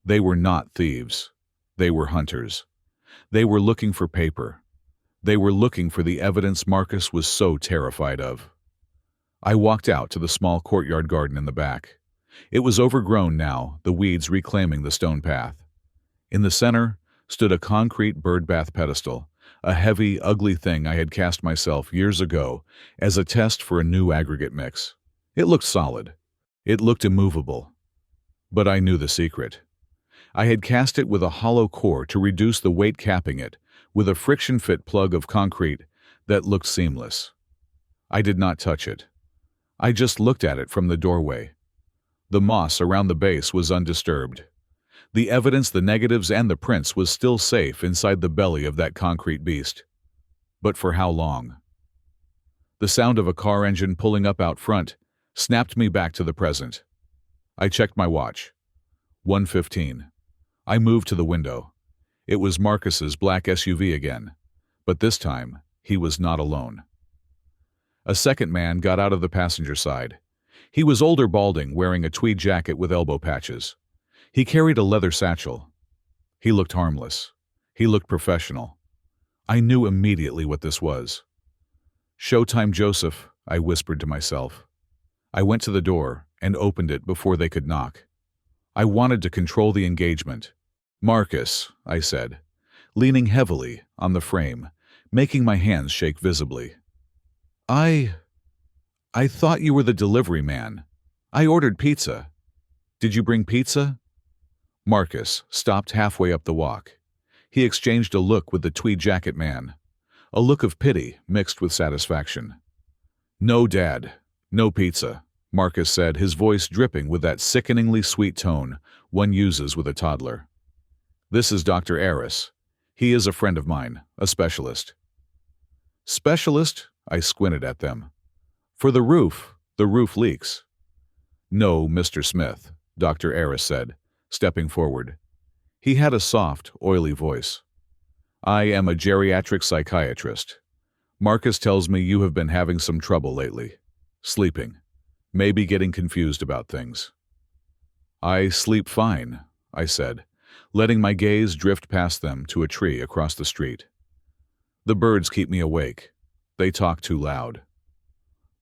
They were not thieves. They were hunters. They were looking for paper. They were looking for the evidence Marcus was so terrified of. I walked out to the small courtyard garden in the back. It was overgrown now, the weeds reclaiming the stone path. In the center, stood a concrete birdbath pedestal, a heavy, ugly thing I had cast myself years ago as a test for a new aggregate mix. It looked solid. It looked immovable. But I knew the secret. I had cast it with a hollow core to reduce the weight, capping it with a friction-fit plug of concrete that looked seamless. I did not touch it. I just looked at it from the doorway. The moss around the base was undisturbed. The evidence, the negatives, and the prints was still safe inside the belly of that concrete beast. But for how long? The sound of a car engine pulling up out front snapped me back to the present. I checked my watch. 1:15. I moved to the window. It was Marcus's black SUV again, but this time he was not alone. A second man got out of the passenger side. He was older, balding, wearing a tweed jacket with elbow patches. He carried a leather satchel. He looked harmless. He looked professional. I knew immediately what this was. "Showtime, Joseph," I whispered to myself. I went to the door and opened it before they could knock. I wanted to control the engagement. "Marcus," I said, leaning heavily on the frame, making my hands shake visibly. I thought you were the delivery man. I ordered pizza. Did you bring pizza?" Marcus stopped halfway up the walk. He exchanged a look with the tweed jacket man, a look of pity mixed with satisfaction. "No, Dad, no pizza," Marcus said, his voice dripping with that sickeningly sweet tone one uses with a toddler. "This is Dr. Aris. He is a friend of mine, a specialist." "Specialist?" I squinted at them. "For the roof leaks." "No, Mr. Smith," Dr. Aris said, stepping forward. He had a soft, oily voice. "I am a geriatric psychiatrist. Marcus tells me you have been having some trouble lately. Sleeping. Maybe getting confused about things." "I sleep fine," I said, letting my gaze drift past them to a tree across the street. "The birds keep me awake. They talk too loud."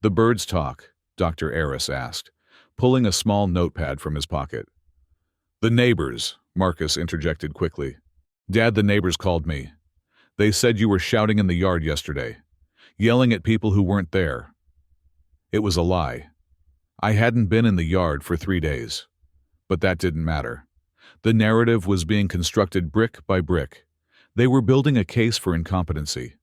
"The birds talk?" Dr. Aris asked, pulling a small notepad from his pocket. "The neighbors," Marcus interjected quickly. "Dad, the neighbors called me. They said you were shouting in the yard yesterday, yelling at people who weren't there." It was a lie. I hadn't been in the yard for 3 days. But that didn't matter. The narrative was being constructed brick by brick. They were building a case for incompetency.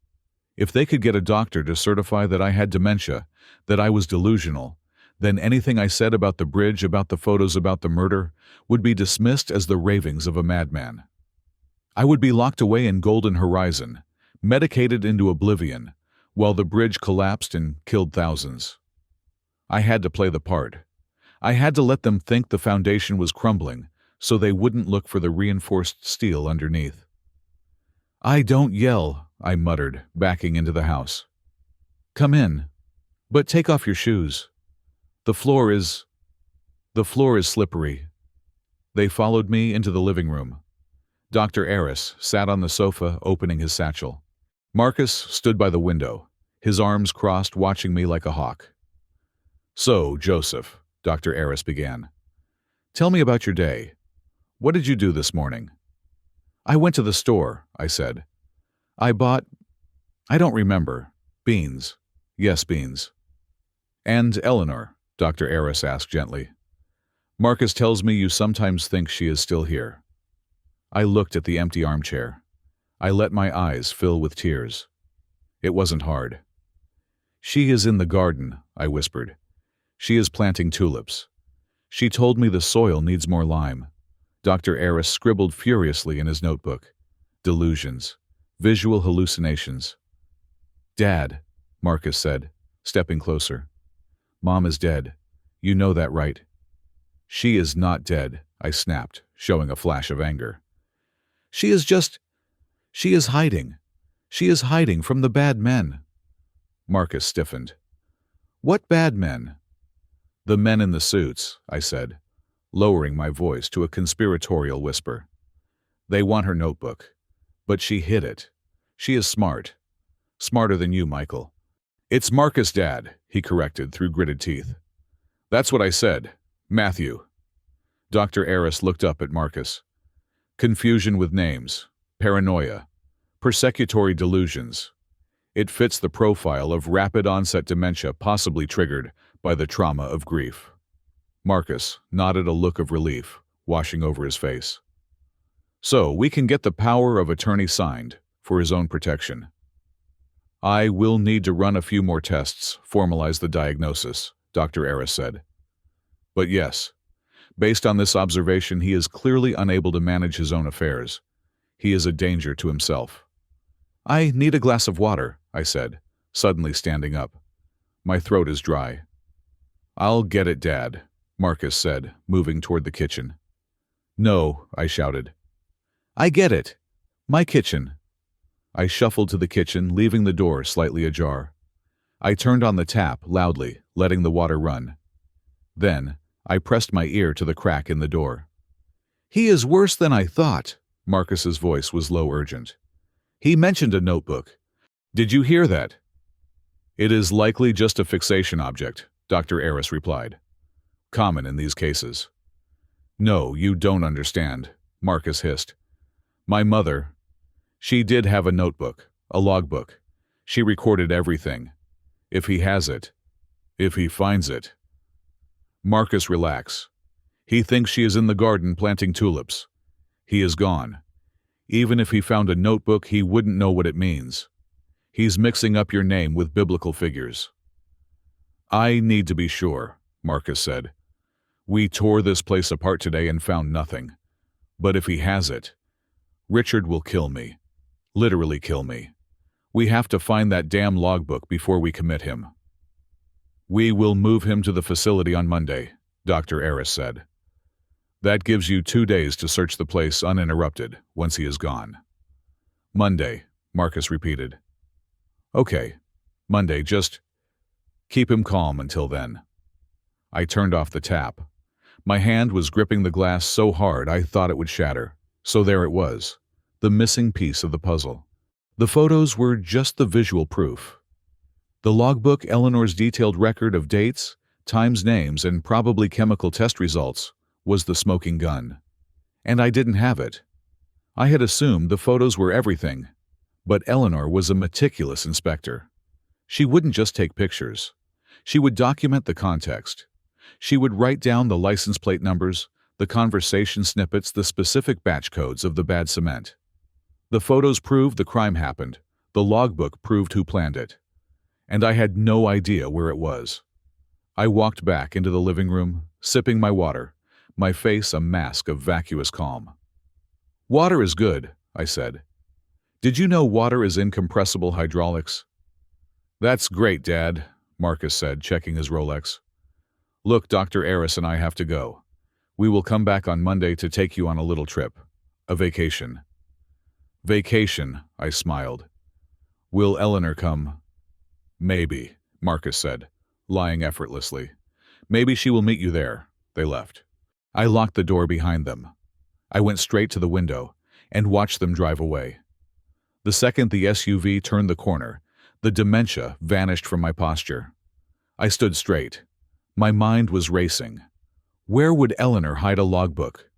If they could get a doctor to certify that I had dementia, that I was delusional, then anything I said about the bridge, about the photos, about the murder, would be dismissed as the ravings of a madman. I would be locked away in Golden Horizon, medicated into oblivion, while the bridge collapsed and killed thousands. I had to play the part. I had to let them think the foundation was crumbling, so they wouldn't look for the reinforced steel underneath. "I don't yell," I muttered, backing into the house. "Come in. But take off your shoes. The floor is slippery." They followed me into the living room. Dr. Aris sat on the sofa, opening his satchel. Marcus stood by the window, his arms crossed, watching me like a hawk. "So, Joseph," Dr. Aris began, "tell me about your day. What did you do this morning?" "I went to the store," I said. "I don't remember. Beans. Yes, beans." "And Eleanor?" Dr. Aris asked gently. "Marcus tells me you sometimes think she is still here." I looked at the empty armchair. I let my eyes fill with tears. It wasn't hard. "She is in the garden," I whispered. "She is planting tulips. She told me the soil needs more lime." Dr. Aris scribbled furiously in his notebook. "Delusions. Visual hallucinations." "Dad," Marcus said, stepping closer. "Mom is dead. You know that, right?" "She is not dead," I snapped, showing a flash of anger. She is hiding. She is hiding from the bad men." Marcus stiffened. "What bad men?" "The men in the suits," I said, lowering my voice to a conspiratorial whisper. "They want her notebook. But she hid it. She is smart. Smarter than you, Michael." "It's Marcus, Dad," he corrected through gritted teeth. "That's what I said. Matthew." Dr. Aris looked up at Marcus. "Confusion with names. Paranoia. Persecutory delusions. It fits the profile of rapid-onset dementia possibly triggered by the trauma of grief. Marcus nodded, a look of relief washing over his face. So, we can get the power of attorney signed for his own protection. I will need to run a few more tests, formalize the diagnosis, Dr. Aris said. But yes, based on this observation, he is clearly unable to manage his own affairs. He is a danger to himself. I need a glass of water, I said, suddenly standing up. My throat is dry. I'll get it, Dad, Marcus said, moving toward the kitchen. No, I shouted. I get it. My kitchen. I shuffled to the kitchen, leaving the door slightly ajar. I turned on the tap loudly, letting the water run. Then, I pressed my ear to the crack in the door. He is worse than I thought, Marcus's voice was low, urgent. He mentioned a notebook. Did you hear that? It is likely just a fixation object, Dr. Aris replied. Common in these cases. No, you don't understand, Marcus hissed. My mother, she did have a notebook, a logbook. She recorded everything. If he has it, if he finds it. Marcus, relax. He thinks she is in the garden planting tulips. He is gone. Even if he found a notebook, he wouldn't know what it means. He's mixing up your name with biblical figures. I need to be sure, Marcus said. We tore this place apart today and found nothing. But if he has it, Richard will kill me. Literally kill me. We have to find that damn logbook before we commit him. We will move him to the facility on Monday, Dr. Aris said. That gives you 2 days to search the place uninterrupted once he is gone. Monday, Marcus repeated. Okay, Monday, just keep him calm until then. I turned off the tap. My hand was gripping the glass so hard I thought it would shatter. So there it was, the missing piece of the puzzle. The photos were just the visual proof. The logbook, Eleanor's detailed record of dates, times, names, and probably chemical test results, was the smoking gun. And I didn't have it. I had assumed the photos were everything, but Eleanor was a meticulous inspector. She wouldn't just take pictures. She would document the context. She would write down the license plate numbers, the conversation snippets, the specific batch codes of the bad cement. The photos proved the crime happened. The logbook proved who planned it. And I had no idea where it was. I walked back into the living room, sipping my water, my face a mask of vacuous calm. Water is good, I said. Did you know water is incompressible hydraulics? That's great, Dad, Marcus said, checking his Rolex. Look, Dr. Aris and I have to go. We will come back on Monday to take you on a little trip. A vacation. Vacation, I smiled. Will Eleanor come? Maybe, Marcus said, lying effortlessly. Maybe she will meet you there. They left. I locked the door behind them. I went straight to the window and watched them drive away. The second the SUV turned the corner, the dementia vanished from my posture. I stood straight. My mind was racing. Where would Eleanor hide a logbook?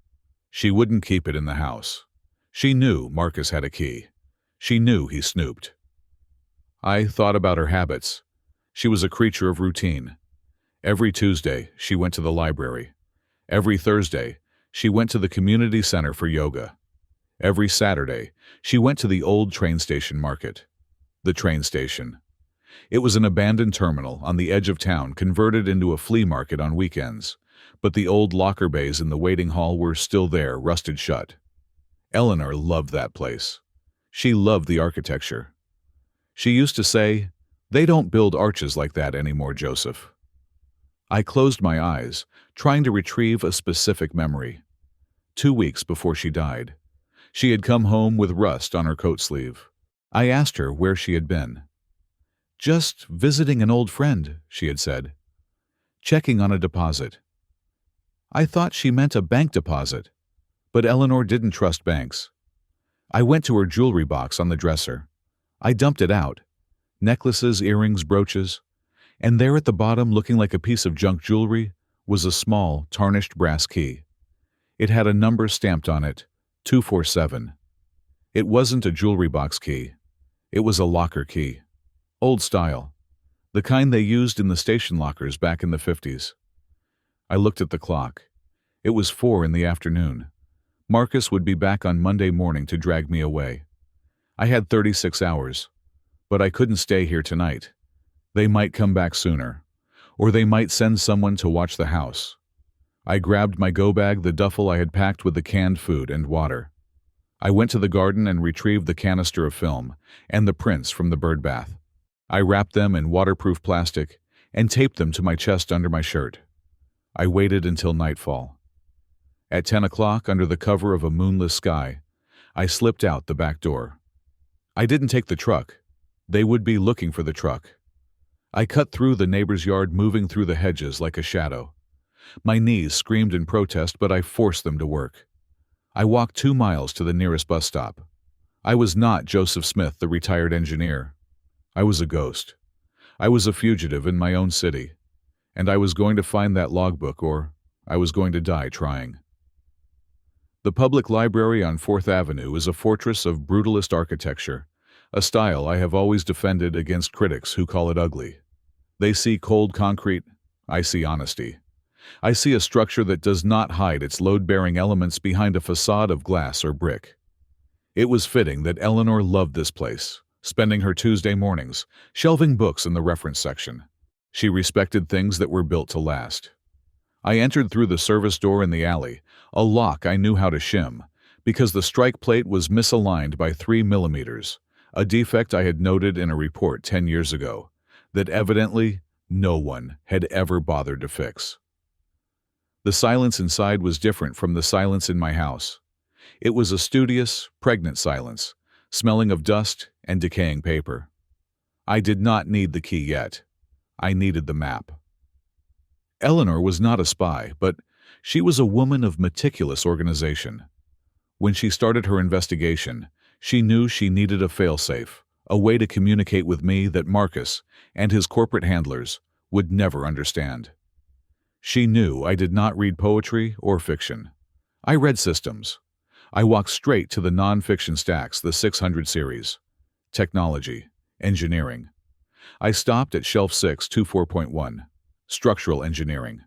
She wouldn't keep it in the house. She knew Marcus had a key. She knew he snooped. I thought about her habits. She was a creature of routine. Every Tuesday, she went to the library. Every Thursday, she went to the community center for yoga. Every Saturday, she went to the old train station market. The train station. It was an abandoned terminal on the edge of town converted into a flea market on weekends, but the old locker bays in the waiting hall were still there, rusted shut. Eleanor loved that place. She loved the architecture. She used to say, "They don't build arches like that anymore, Joseph." I closed my eyes, trying to retrieve a specific memory. 2 weeks before she died, she had come home with rust on her coat sleeve. I asked her where she had been. "Just visiting an old friend," she had said. "Checking on a deposit." I thought she meant a bank deposit, but Eleanor didn't trust banks. I went to her jewelry box on the dresser. I dumped it out. Necklaces, earrings, brooches. And there at the bottom, looking like a piece of junk jewelry, was a small, tarnished brass key. It had a number stamped on it, 247. It wasn't a jewelry box key. It was a locker key. Old style. The kind they used in the station lockers back in the 50s. I looked at the clock. It was 4 in the afternoon. Marcus would be back on Monday morning to drag me away. I had 36 hours. But I couldn't stay here tonight. They might come back sooner. Or they might send someone to watch the house. I grabbed my go-bag, the duffel I had packed with the canned food and water. I went to the garden and retrieved the canister of film and the prints from the bird bath. I wrapped them in waterproof plastic and taped them to my chest under my shirt. I waited until nightfall. At 10 o'clock, under the cover of a moonless sky, I slipped out the back door. I didn't take the truck. They would be looking for the truck. I cut through the neighbor's yard, moving through the hedges like a shadow. My knees screamed in protest, but I forced them to work. I walked 2 miles to the nearest bus stop. I was not Joseph Smith, the retired engineer. I was a ghost. I was a fugitive in my own city, and I was going to find that logbook, or I was going to die trying. The public library on 4th Avenue is a fortress of brutalist architecture, a style I have always defended against critics who call it ugly. They see cold concrete, I see honesty. I see a structure that does not hide its load-bearing elements behind a facade of glass or brick. It was fitting that Eleanor loved this place, spending her Tuesday mornings shelving books in the reference section. She respected things that were built to last. I entered through the service door in the alley, a lock I knew how to shim, because the strike plate was misaligned by 3 millimeters, a defect I had noted in a report 10 years ago, that evidently no one had ever bothered to fix. The silence inside was different from the silence in my house. It was a studious, pregnant silence, smelling of dust and decaying paper. I did not need the key yet. I needed the map. Eleanor was not a spy, but she was a woman of meticulous organization. When she started her investigation, she knew she needed a failsafe, a way to communicate with me that Marcus and his corporate handlers would never understand. She knew I did not read poetry or fiction. I read systems. I walked straight to the non-fiction stacks, the 600 series. Technology, engineering. I stopped at shelf 624.1, structural engineering.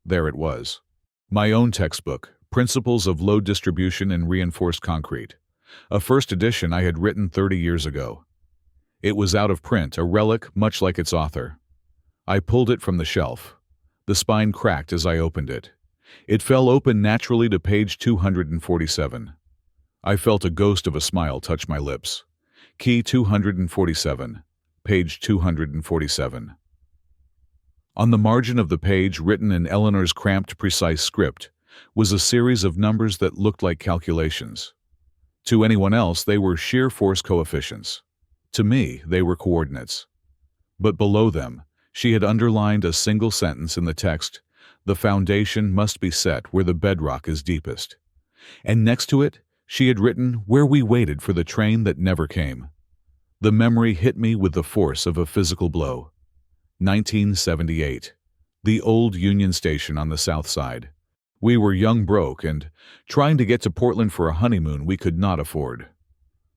There it was. My own textbook, Principles of Load Distribution in Reinforced Concrete, a first edition I had written 30 years ago. It was out of print, a relic much like its author. I pulled it from the shelf. The spine cracked as I opened it. It fell open naturally to page 247. I felt a ghost of a smile touch my lips. Key 247, page 247. On the margin of the page, written in Eleanor's cramped, precise script, was a series of numbers that looked like calculations. To anyone else, they were shear force coefficients. To me, they were coordinates. But below them, she had underlined a single sentence in the text: "The foundation must be set where the bedrock is deepest." And next to it, she had written, "Where we waited for the train that never came." The memory hit me with the force of a physical blow. 1978. The old Union Station on the south side. We were young, broke, and trying to get to Portland for a honeymoon we could not afford.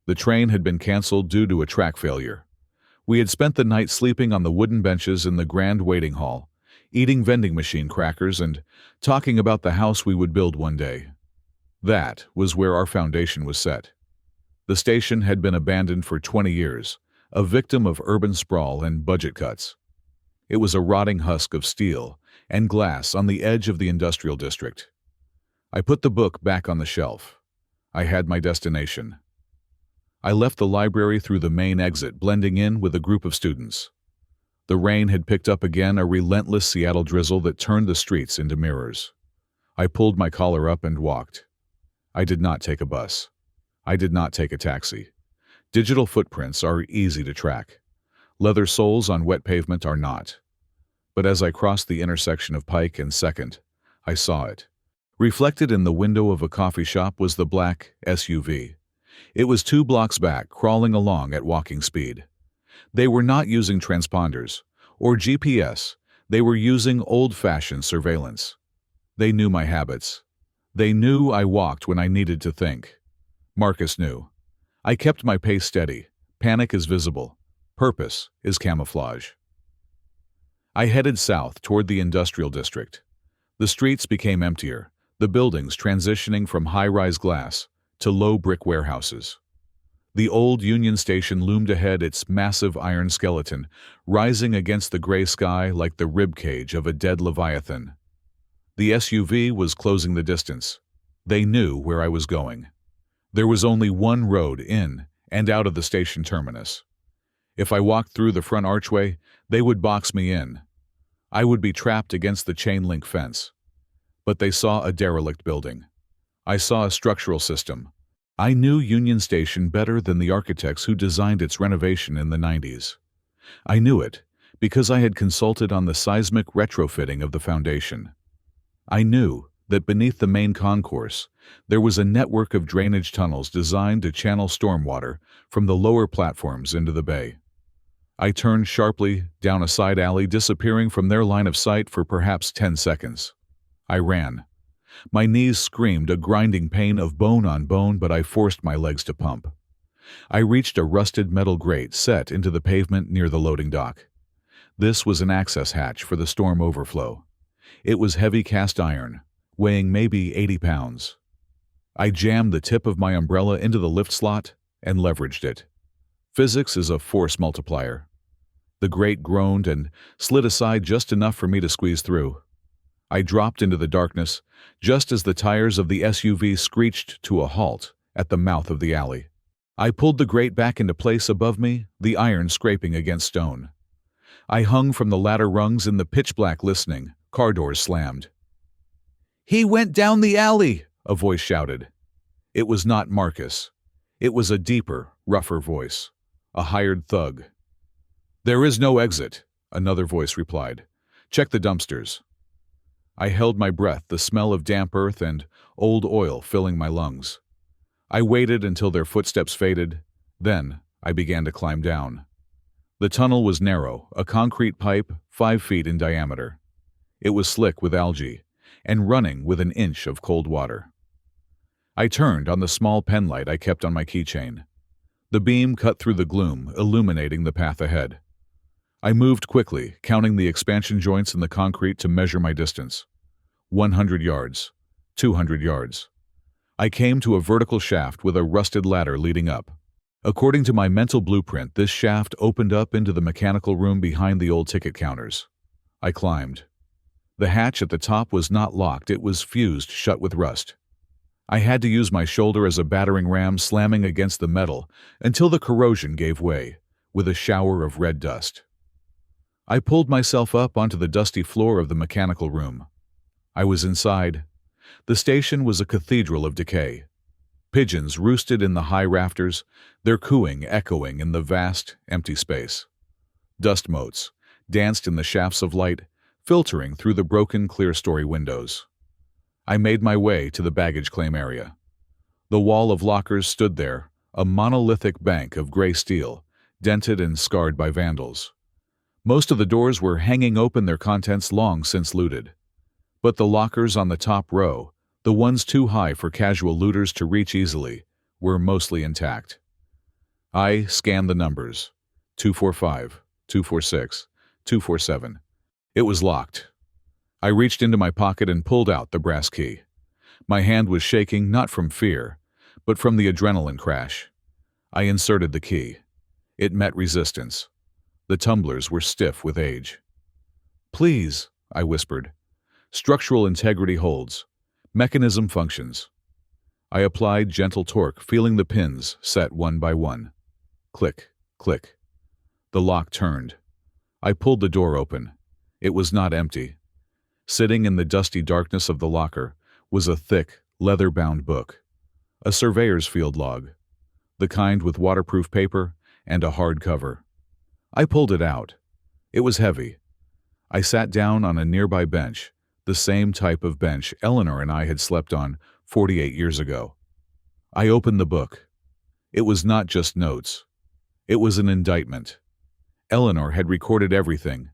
The train had been canceled due to a track failure. We had spent the night sleeping on the wooden benches in the grand waiting hall, eating vending machine crackers and talking about the house we would build one day. That was where our foundation was set. The station had been abandoned for 20 years, a victim of urban sprawl and budget cuts. It was a rotting husk of steel and glass on the edge of the industrial district. I put the book back on the shelf. I had my destination. I left the library through the main exit, blending in with a group of students. The rain had picked up again, a relentless Seattle drizzle that turned the streets into mirrors. I pulled my collar up and walked. I did not take a bus. I did not take a taxi. Digital footprints are easy to track. Leather soles on wet pavement are not. But as I crossed the intersection of Pike and 2nd, I saw it. Reflected in the window of a coffee shop was the black SUV. It was 2 blocks back, crawling along at walking speed. They were not using transponders or GPS. They were using old-fashioned surveillance. They knew my habits. They knew I walked when I needed to think. Marcus knew. I kept my pace steady. Panic is visible. Purpose is camouflage. I headed south toward the industrial district. The streets became emptier, the buildings transitioning from high-rise glass to low brick warehouses. The old Union Station loomed ahead, its massive iron skeleton rising against the gray sky like the ribcage of a dead leviathan. The SUV was closing the distance. They knew where I was going. There was only one road in and out of the station terminus. If I walked through the front archway, they would box me in. I would be trapped against the chain-link fence. But they saw a derelict building. I saw a structural system. I knew Union Station better than the architects who designed its renovation in the 90s. I knew it because I had consulted on the seismic retrofitting of the foundation. I knew that beneath the main concourse, there was a network of drainage tunnels designed to channel stormwater from the lower platforms into the bay. I turned sharply down a side alley, disappearing from their line of sight for perhaps 10 seconds. I ran. My knees screamed a grinding pain of bone on bone, but I forced my legs to pump. I reached a rusted metal grate set into the pavement near the loading dock. This was an access hatch for the storm overflow. It was heavy cast iron, weighing maybe 80 pounds. I jammed the tip of my umbrella into the lift slot and leveraged it. Physics is a force multiplier. The grate groaned and slid aside just enough for me to squeeze through. I dropped into the darkness just as the tires of the SUV screeched to a halt at the mouth of the alley. I pulled the grate back into place above me, the iron scraping against stone. I hung from the ladder rungs in the pitch black, listening. Car doors slammed. "He went down the alley!" a voice shouted. It was not Marcus. It was a deeper, rougher voice. A hired thug. "There is no exit," another voice replied. "Check the dumpsters." I held my breath, the smell of damp earth and old oil filling my lungs. I waited until their footsteps faded. Then I began to climb down. The tunnel was narrow, a concrete pipe 5 feet in diameter. It was slick with algae and running with an inch of cold water. I turned on the small pen light I kept on my keychain. The beam cut through the gloom, illuminating the path ahead. I moved quickly, counting the expansion joints in the concrete to measure my distance. 100 yards. 200 yards. I came to a vertical shaft with a rusted ladder leading up. According to my mental blueprint, this shaft opened up into the mechanical room behind the old ticket counters. I climbed. The hatch at the top was not locked, it was fused shut with rust. I had to use my shoulder as a battering ram, slamming against the metal until the corrosion gave way, with a shower of red dust. I pulled myself up onto the dusty floor of the mechanical room. I was inside. The station was a cathedral of decay. Pigeons roosted in the high rafters, their cooing echoing in the vast, empty space. Dust motes danced in the shafts of light, filtering through the broken clear-story windows. I made my way to the baggage claim area. The wall of lockers stood there, a monolithic bank of gray steel, dented and scarred by vandals. Most of the doors were hanging open, their contents long since looted. But the lockers on the top row, the ones too high for casual looters to reach easily, were mostly intact. I scanned the numbers. 245, 246, 247. It was locked. I reached into my pocket and pulled out the brass key. My hand was shaking, not from fear, but from the adrenaline crash. I inserted the key. It met resistance. The tumblers were stiff with age. "Please," I whispered. "Structural integrity holds. Mechanism functions." I applied gentle torque, feeling the pins set one by one. Click, click. The lock turned. I pulled the door open. It was not empty. Sitting in the dusty darkness of the locker was a thick, leather-bound book. A surveyor's field log. The kind with waterproof paper and a hard cover. I pulled it out. It was heavy. I sat down on a nearby bench, the same type of bench Eleanor and I had slept on 48 years ago. I opened the book. It was not just notes. It was an indictment. Eleanor had recorded everything,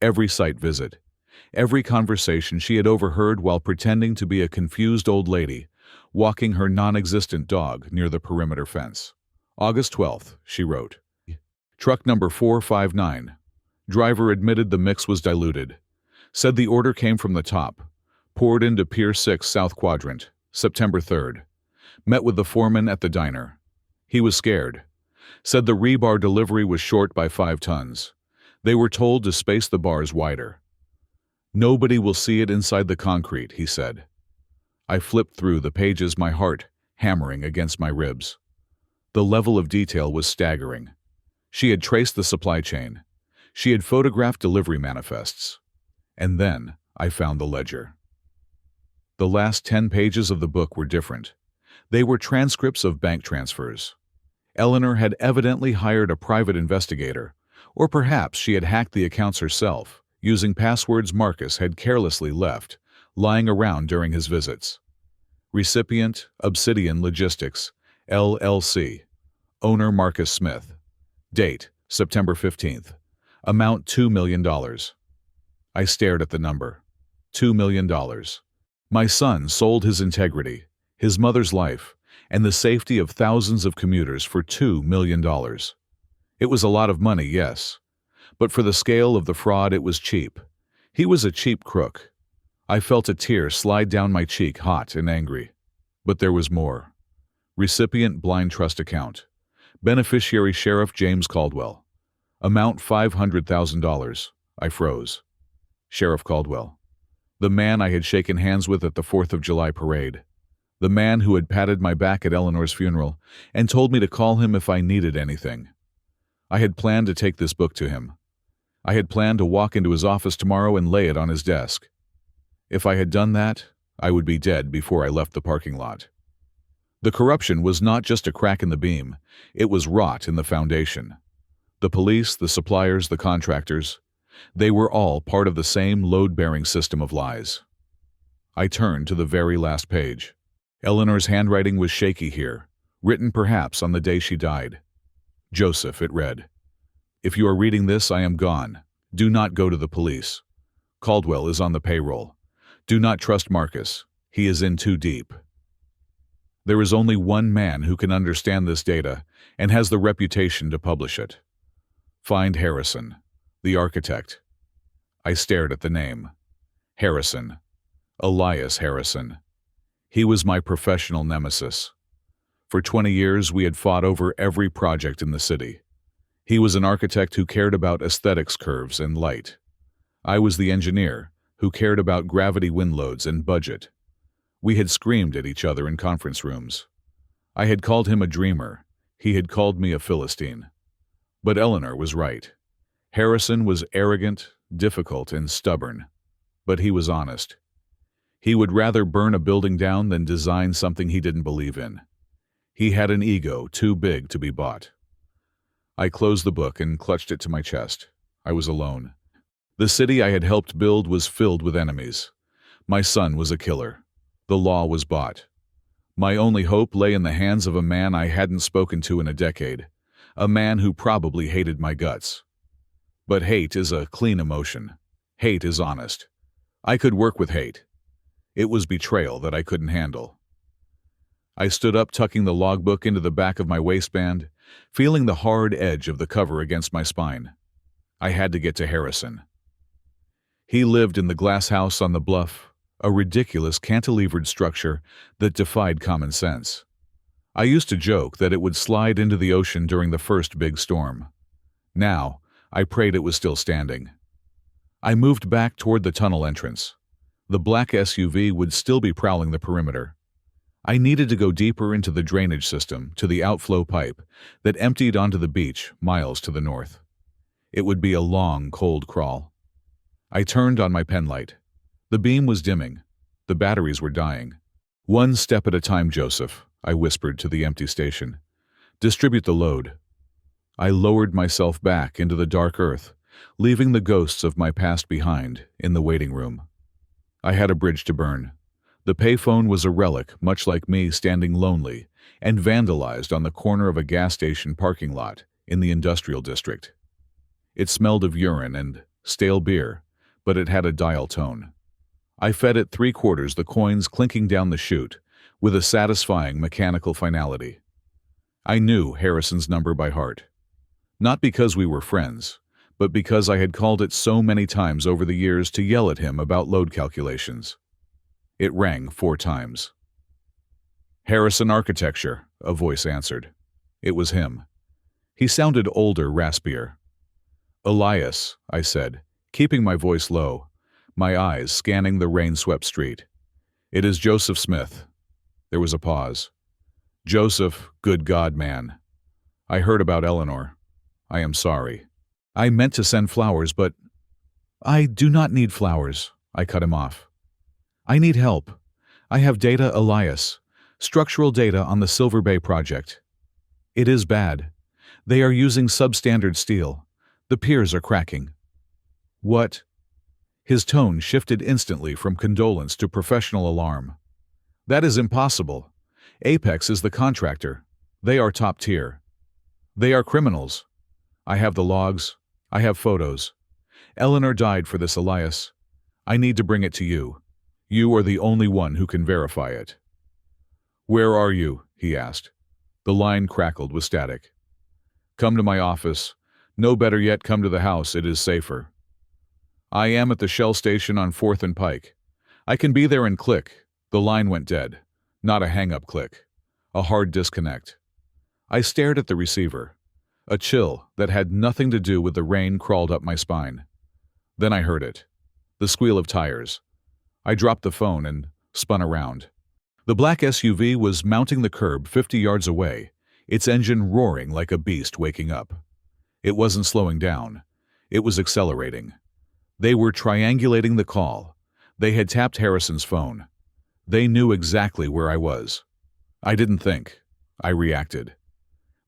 every site visit, every conversation she had overheard while pretending to be a confused old lady, walking her non-existent dog near the perimeter fence. August 12th, she wrote. Truck number 459. Driver admitted the mix was diluted. Said the order came from the top. Poured into Pier 6 South Quadrant, September 3rd. Met with the foreman at the diner. He was scared. Said the rebar delivery was short by 5 tons. They were told to space the bars wider. Nobody will see it inside the concrete, he said. I flipped through the pages, my heart hammering against my ribs. The level of detail was staggering. She had traced the supply chain. She had photographed delivery manifests. And then I found the ledger. The last 10 pages of the book were different. They were transcripts of bank transfers. Eleanor had evidently hired a private investigator, or perhaps she had hacked the accounts herself, using passwords Marcus had carelessly left, lying around during his visits. Recipient, Obsidian Logistics, LLC. Owner Marcus Smith. Date, September 15th. Amount $2 million. I stared at the number. $2 million. My son sold his integrity, his mother's life, and the safety of thousands of commuters for $2 million. It was a lot of money, yes. But for the scale of the fraud, it was cheap. He was a cheap crook. I felt a tear slide down my cheek, hot and angry. But there was more. Recipient blind trust account. Beneficiary Sheriff James Caldwell. Amount $500,000. I froze. Sheriff Caldwell. The man I had shaken hands with at the 4th of July parade. The man who had patted my back at Eleanor's funeral and told me to call him if I needed anything. I had planned to take this book to him. I had planned to walk into his office tomorrow and lay it on his desk. If I had done that, I would be dead before I left the parking lot. The corruption was not just a crack in the beam, it was rot in the foundation. The police, the suppliers, the contractors, they were all part of the same load-bearing system of lies. I turned to the very last page. Eleanor's handwriting was shaky here, written perhaps on the day she died. Joseph, it read. If you are reading this, I am gone. Do not go to the police. Caldwell is on the payroll. Do not trust Marcus. He is in too deep. There is only one man who can understand this data and has the reputation to publish it. Find Harrison, the architect. I stared at the name. Harrison. Elias Harrison. He was my professional nemesis. For 20 years, we had fought over every project in the city. He was an architect who cared about aesthetics, curves, and light. I was the engineer who cared about gravity, wind loads, and budget. We had screamed at each other in conference rooms. I had called him a dreamer. He had called me a Philistine. But Eleanor was right. Harrison was arrogant, difficult, and stubborn. But he was honest. He would rather burn a building down than design something he didn't believe in. He had an ego too big to be bought. I closed the book and clutched it to my chest. I was alone. The city I had helped build was filled with enemies. My son was a killer. The law was bought. My only hope lay in the hands of a man I hadn't spoken to in a decade, a man who probably hated my guts. But hate is a clean emotion. Hate is honest. I could work with hate. It was betrayal that I couldn't handle. I stood up, tucking the logbook into the back of my waistband, feeling the hard edge of the cover against my spine. I had to get to Harrison. He lived in the glass house on the bluff, a ridiculous cantilevered structure that defied common sense. I used to joke that it would slide into the ocean during the first big storm. Now, I prayed it was still standing. I moved back toward the tunnel entrance. The black SUV would still be prowling the perimeter. I needed to go deeper into the drainage system, to the outflow pipe that emptied onto the beach miles to the north. It would be a long, cold crawl. I turned on my penlight. The beam was dimming. The batteries were dying. "One step at a time, Joseph," I whispered to the empty station. "Distribute the load." I lowered myself back into the dark earth, leaving the ghosts of my past behind in the waiting room. I had a bridge to burn. The payphone was a relic, much like me, standing lonely and vandalized on the corner of a gas station parking lot in the industrial district. It smelled of urine and stale beer, but it had a dial tone. I fed it 3/4, the coins clinking down the chute, with a satisfying mechanical finality. I knew Harrison's number by heart. Not because we were friends, but because I had called it so many times over the years to yell at him about load calculations. It rang 4 times. "Harrison Architecture," a voice answered. It was him. He sounded older, raspier. "Elias," I said, keeping my voice low, my eyes scanning the rain-swept street. "It is Joseph Smith." There was a pause. "Joseph, good God, man. I heard about Eleanor. I am sorry. I meant to send flowers, but—" "I do not need flowers," I cut him off. "I need help. I have data, Elias. Structural data on the Silver Bay project. It is bad. They are using substandard steel. The piers are cracking." "What?" His tone shifted instantly from condolence to professional alarm. "That is impossible. Apex is the contractor. They are top tier. They are criminals. I have the logs. I have photos. Eleanor died for this, Elias. I need to bring it to you. You are the only one who can verify it." "Where are you?" he asked. The line crackled with static. "Come to my office. No, better yet, come to the house. It is safer." "I am at the Shell station on 4th and Pike. I can be there and click." The line went dead. Not a hang-up click. A hard disconnect. I stared at the receiver. A chill that had nothing to do with the rain crawled up my spine. Then I heard it. The squeal of tires. I dropped the phone and spun around. The black SUV was mounting the curb 50 yards away, its engine roaring like a beast waking up. It wasn't slowing down. It was accelerating. They were triangulating the call. They had tapped Harrison's phone. They knew exactly where I was. I didn't think. I reacted.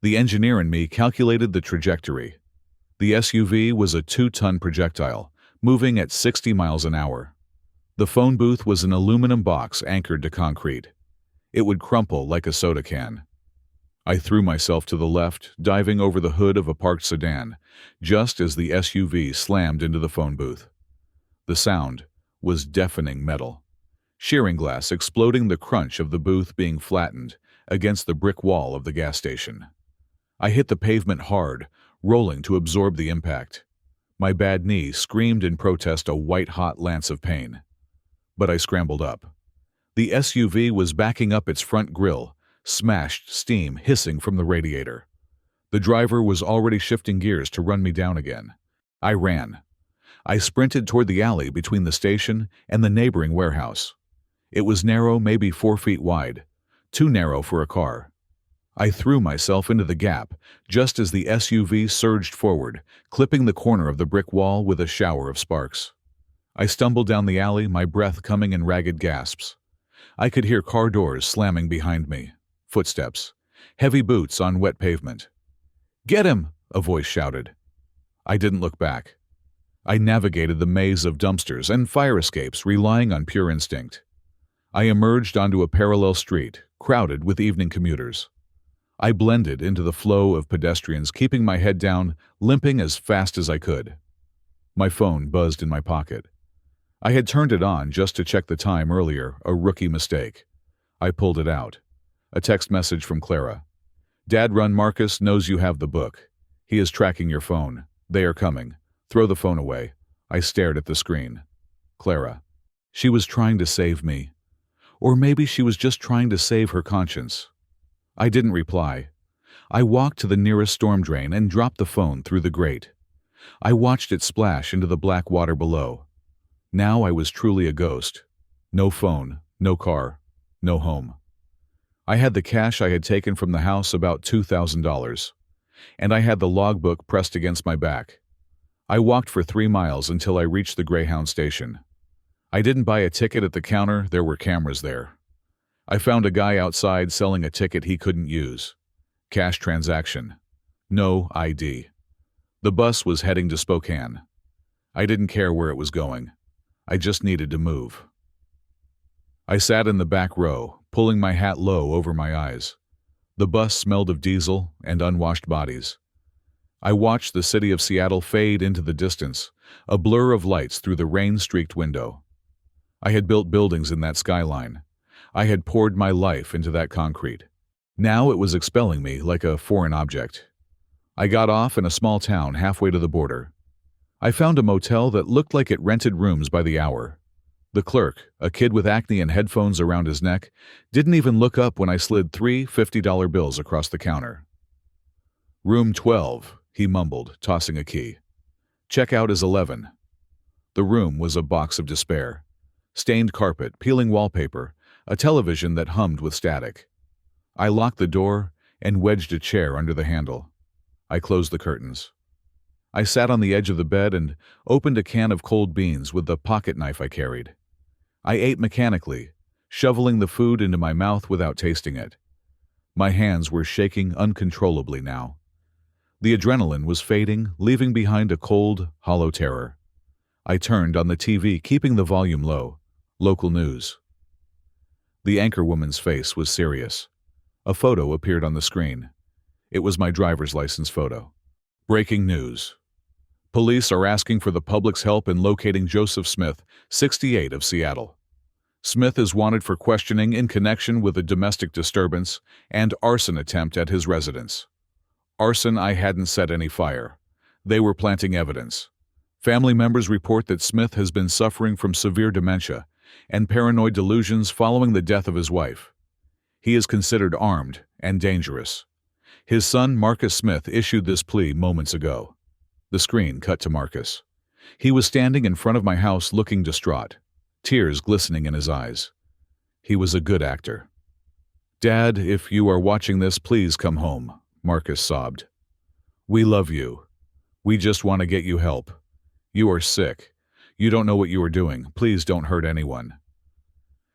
The engineer in me calculated the trajectory. The SUV was a 2-ton projectile, moving at 60 miles an hour. The phone booth was an aluminum box anchored to concrete. It would crumple like a soda can. I threw myself to the left, diving over the hood of a parked sedan, just as the SUV slammed into the phone booth. The sound was deafening metal. Shearing glass exploding, the crunch of the booth being flattened against the brick wall of the gas station. I hit the pavement hard, rolling to absorb the impact. My bad knee screamed in protest, a white-hot lance of pain. But I scrambled up. The SUV was backing up its front grille, smashed steam hissing from the radiator. The driver was already shifting gears to run me down again. I ran. I sprinted toward the alley between the station and the neighboring warehouse. It was narrow, maybe 4 feet wide, too narrow for a car. I threw myself into the gap just as the SUV surged forward, clipping the corner of the brick wall with a shower of sparks. I stumbled down the alley, my breath coming in ragged gasps. I could hear car doors slamming behind me, footsteps, heavy boots on wet pavement. "Get him!" a voice shouted. I didn't look back. I navigated the maze of dumpsters and fire escapes, relying on pure instinct. I emerged onto a parallel street, crowded with evening commuters. I blended into the flow of pedestrians, keeping my head down, limping as fast as I could. My phone buzzed in my pocket. I had turned it on just to check the time earlier, a rookie mistake. I pulled it out. A text message from Clara. "Dad, run Marcus knows you have the book. He is tracking your phone. They are coming. Throw the phone away." I stared at the screen. Clara. She was trying to save me. Or maybe she was just trying to save her conscience. I didn't reply. I walked to the nearest storm drain and dropped the phone through the grate. I watched it splash into the black water below. Now I was truly a ghost. No phone, no car, no home. I had the cash I had taken from the house, about $2,000. And I had the logbook pressed against my back. I walked for 3 miles until I reached the Greyhound station. I didn't buy a ticket at the counter, there were cameras there. I found a guy outside selling a ticket he couldn't use. Cash transaction. No ID. The bus was heading to Spokane. I didn't care where it was going. I just needed to move. I sat in the back row, pulling my hat low over my eyes. The bus smelled of diesel and unwashed bodies. I watched the city of Seattle fade into the distance, a blur of lights through the rain-streaked window. I had built buildings in that skyline. I had poured my life into that concrete. Now it was expelling me like a foreign object. I got off in a small town halfway to the border. I found a motel that looked like it rented rooms by the hour. The clerk, a kid with acne and headphones around his neck, didn't even look up when I slid three $50 bills across the counter. "Room 12, he mumbled, tossing a key. "Checkout is 11. The room was a box of despair. Stained carpet, peeling wallpaper, a television that hummed with static. I locked the door and wedged a chair under the handle. I closed the curtains. I sat on the edge of the bed and opened a can of cold beans with the pocket knife I carried. I ate mechanically, shoveling the food into my mouth without tasting it. My hands were shaking uncontrollably now. The adrenaline was fading, leaving behind a cold, hollow terror. I turned on the TV, keeping the volume low. Local news. The anchorwoman's face was serious. A photo appeared on the screen. It was my driver's license photo. Breaking news. Police are asking for the public's help in locating Joseph Smith, 68, of Seattle. Smith is wanted for questioning in connection with a domestic disturbance and arson attempt at his residence. Arson, I hadn't set any fire. They were planting evidence. Family members report that Smith has been suffering from severe dementia and paranoid delusions following the death of his wife. He is considered armed and dangerous. His son, Marcus Smith, issued this plea moments ago. The screen cut to Marcus. He was standing in front of my house looking distraught, tears glistening in his eyes. He was a good actor. "Dad, if you are watching this, please come home," Marcus sobbed. "We love you. We just want to get you help. You are sick. You don't know what you are doing. Please don't hurt anyone."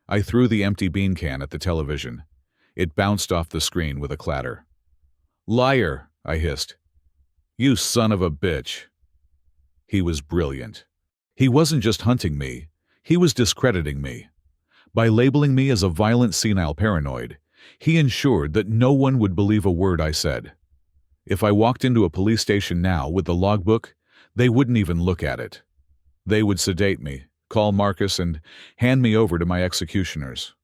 I threw the empty bean can at the television. It bounced off the screen with a clatter. "Liar," I hissed. "You son of a bitch." He was brilliant. He wasn't just hunting me. He was discrediting me. By labeling me as a violent senile paranoid, he ensured that no one would believe a word I said. If I walked into a police station now with the logbook, they wouldn't even look at it. They would sedate me, call Marcus, and hand me over to my executioners.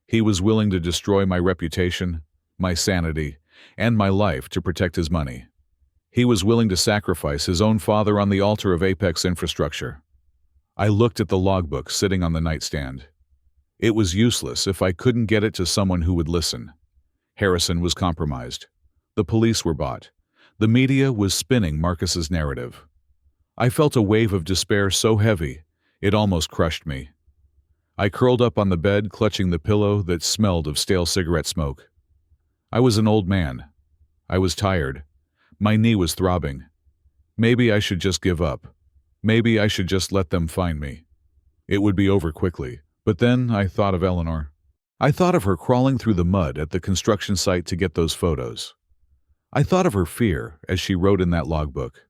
He was willing to destroy my reputation, my sanity, and my life to protect his money. He was willing to sacrifice his own father on the altar of Apex infrastructure. I looked at the logbook sitting on the nightstand. It was useless if I couldn't get it to someone who would listen. Harrison was compromised. The police were bought. The media was spinning Marcus's narrative. I felt a wave of despair so heavy, it almost crushed me. I curled up on the bed, clutching the pillow that smelled of stale cigarette smoke. I was an old man. I was tired. My knee was throbbing. Maybe I should just give up. Maybe I should just let them find me. It would be over quickly. But then I thought of Eleanor. I thought of her crawling through the mud at the construction site to get those photos. I thought of her fear as she wrote in that logbook.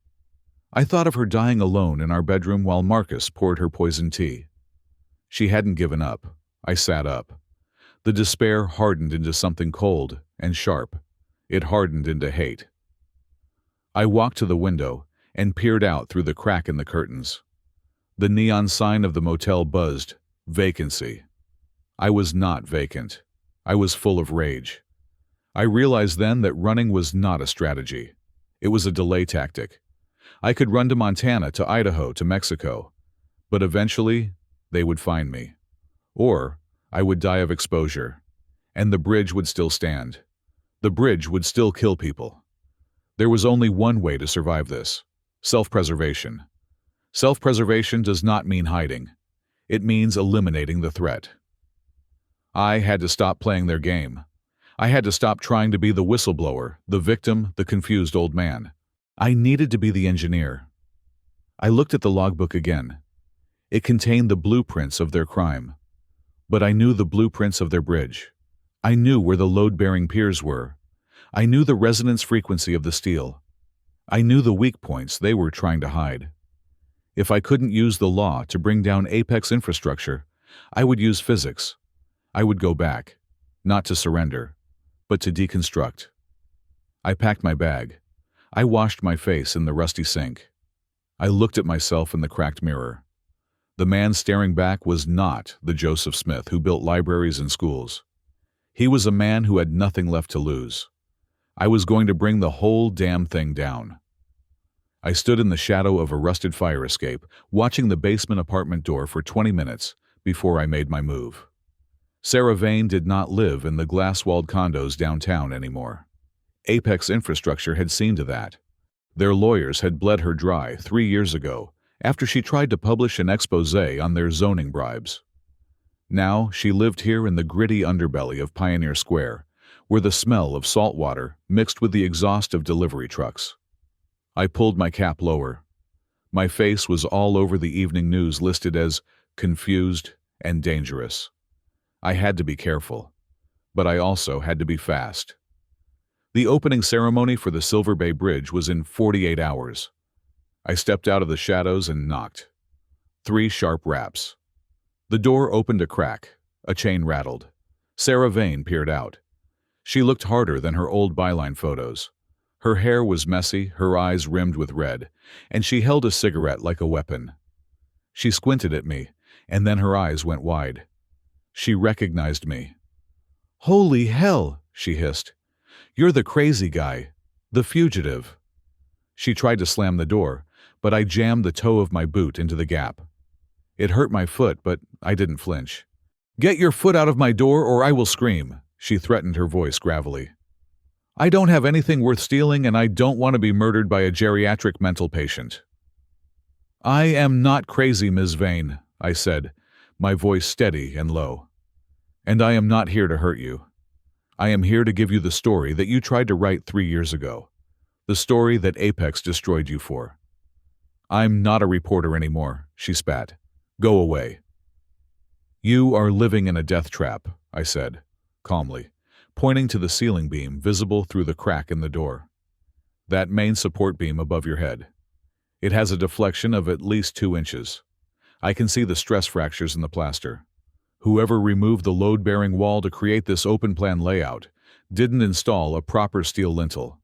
I thought of her dying alone in our bedroom while Marcus poured her poisoned tea. She hadn't given up. I sat up. The despair hardened into something cold and sharp. It hardened into hate. I walked to the window and peered out through the crack in the curtains. The neon sign of the motel buzzed. Vacancy. I was not vacant. I was full of rage. I realized then that running was not a strategy. It was a delay tactic. I could run to Montana, to Idaho, to Mexico. But eventually, they would find me. Or I would die of exposure. And the bridge would still stand. The bridge would still kill people. There was only one way to survive this. Self-preservation. Self-preservation does not mean hiding. It means eliminating the threat. I had to stop playing their game. I had to stop trying to be the whistleblower, the victim, the confused old man. I needed to be the engineer. I looked at the logbook again. It contained the blueprints of their crime. But I knew the blueprints of their bridge. I knew where the load-bearing piers were. I knew the resonance frequency of the steel. I knew the weak points they were trying to hide. If I couldn't use the law to bring down Apex infrastructure, I would use physics. I would go back, not to surrender, but to deconstruct. I packed my bag. I washed my face in the rusty sink. I looked at myself in the cracked mirror. The man staring back was not the Joseph Smith who built libraries and schools. He was a man who had nothing left to lose. I was going to bring the whole damn thing down. I stood in the shadow of a rusted fire escape, watching the basement apartment door for 20 minutes before I made my move. Sarah Vane did not live in the glass-walled condos downtown anymore. Apex Infrastructure had seen to that. Their lawyers had bled her dry 3 years ago after she tried to publish an exposé on their zoning bribes. Now she lived here in the gritty underbelly of Pioneer Square, where the smell of salt water mixed with the exhaust of delivery trucks. I pulled my cap lower. My face was all over the evening news listed as confused and dangerous. I had to be careful, but I also had to be fast. The opening ceremony for the Silver Bay Bridge was in 48 hours. I stepped out of the shadows and knocked. 3 sharp raps. The door opened a crack. A chain rattled. Sarah Vane peered out. She looked harder than her old byline photos. Her hair was messy, her eyes rimmed with red, and she held a cigarette like a weapon. She squinted at me, and then her eyes went wide. She recognized me. "Holy hell," she hissed. "You're the crazy guy. The fugitive." She tried to slam the door, but I jammed the toe of my boot into the gap. It hurt my foot, but I didn't flinch. "Get your foot out of my door or I will scream," she threatened, her voice gravelly. "I don't have anything worth stealing and I don't want to be murdered by a geriatric mental patient." "I am not crazy, Ms. Vane," I said, my voice steady and low. "And I am not here to hurt you. I am here to give you the story that you tried to write 3 years ago. The story that Apex destroyed you for." "I'm not a reporter anymore," she spat. "Go away." "You are living in a death trap," I said, calmly, pointing to the ceiling beam visible through the crack in the door. "That main support beam above your head. It has a deflection of at least 2 inches. I can see the stress fractures in the plaster. Whoever removed the load-bearing wall to create this open-plan layout didn't install a proper steel lintel.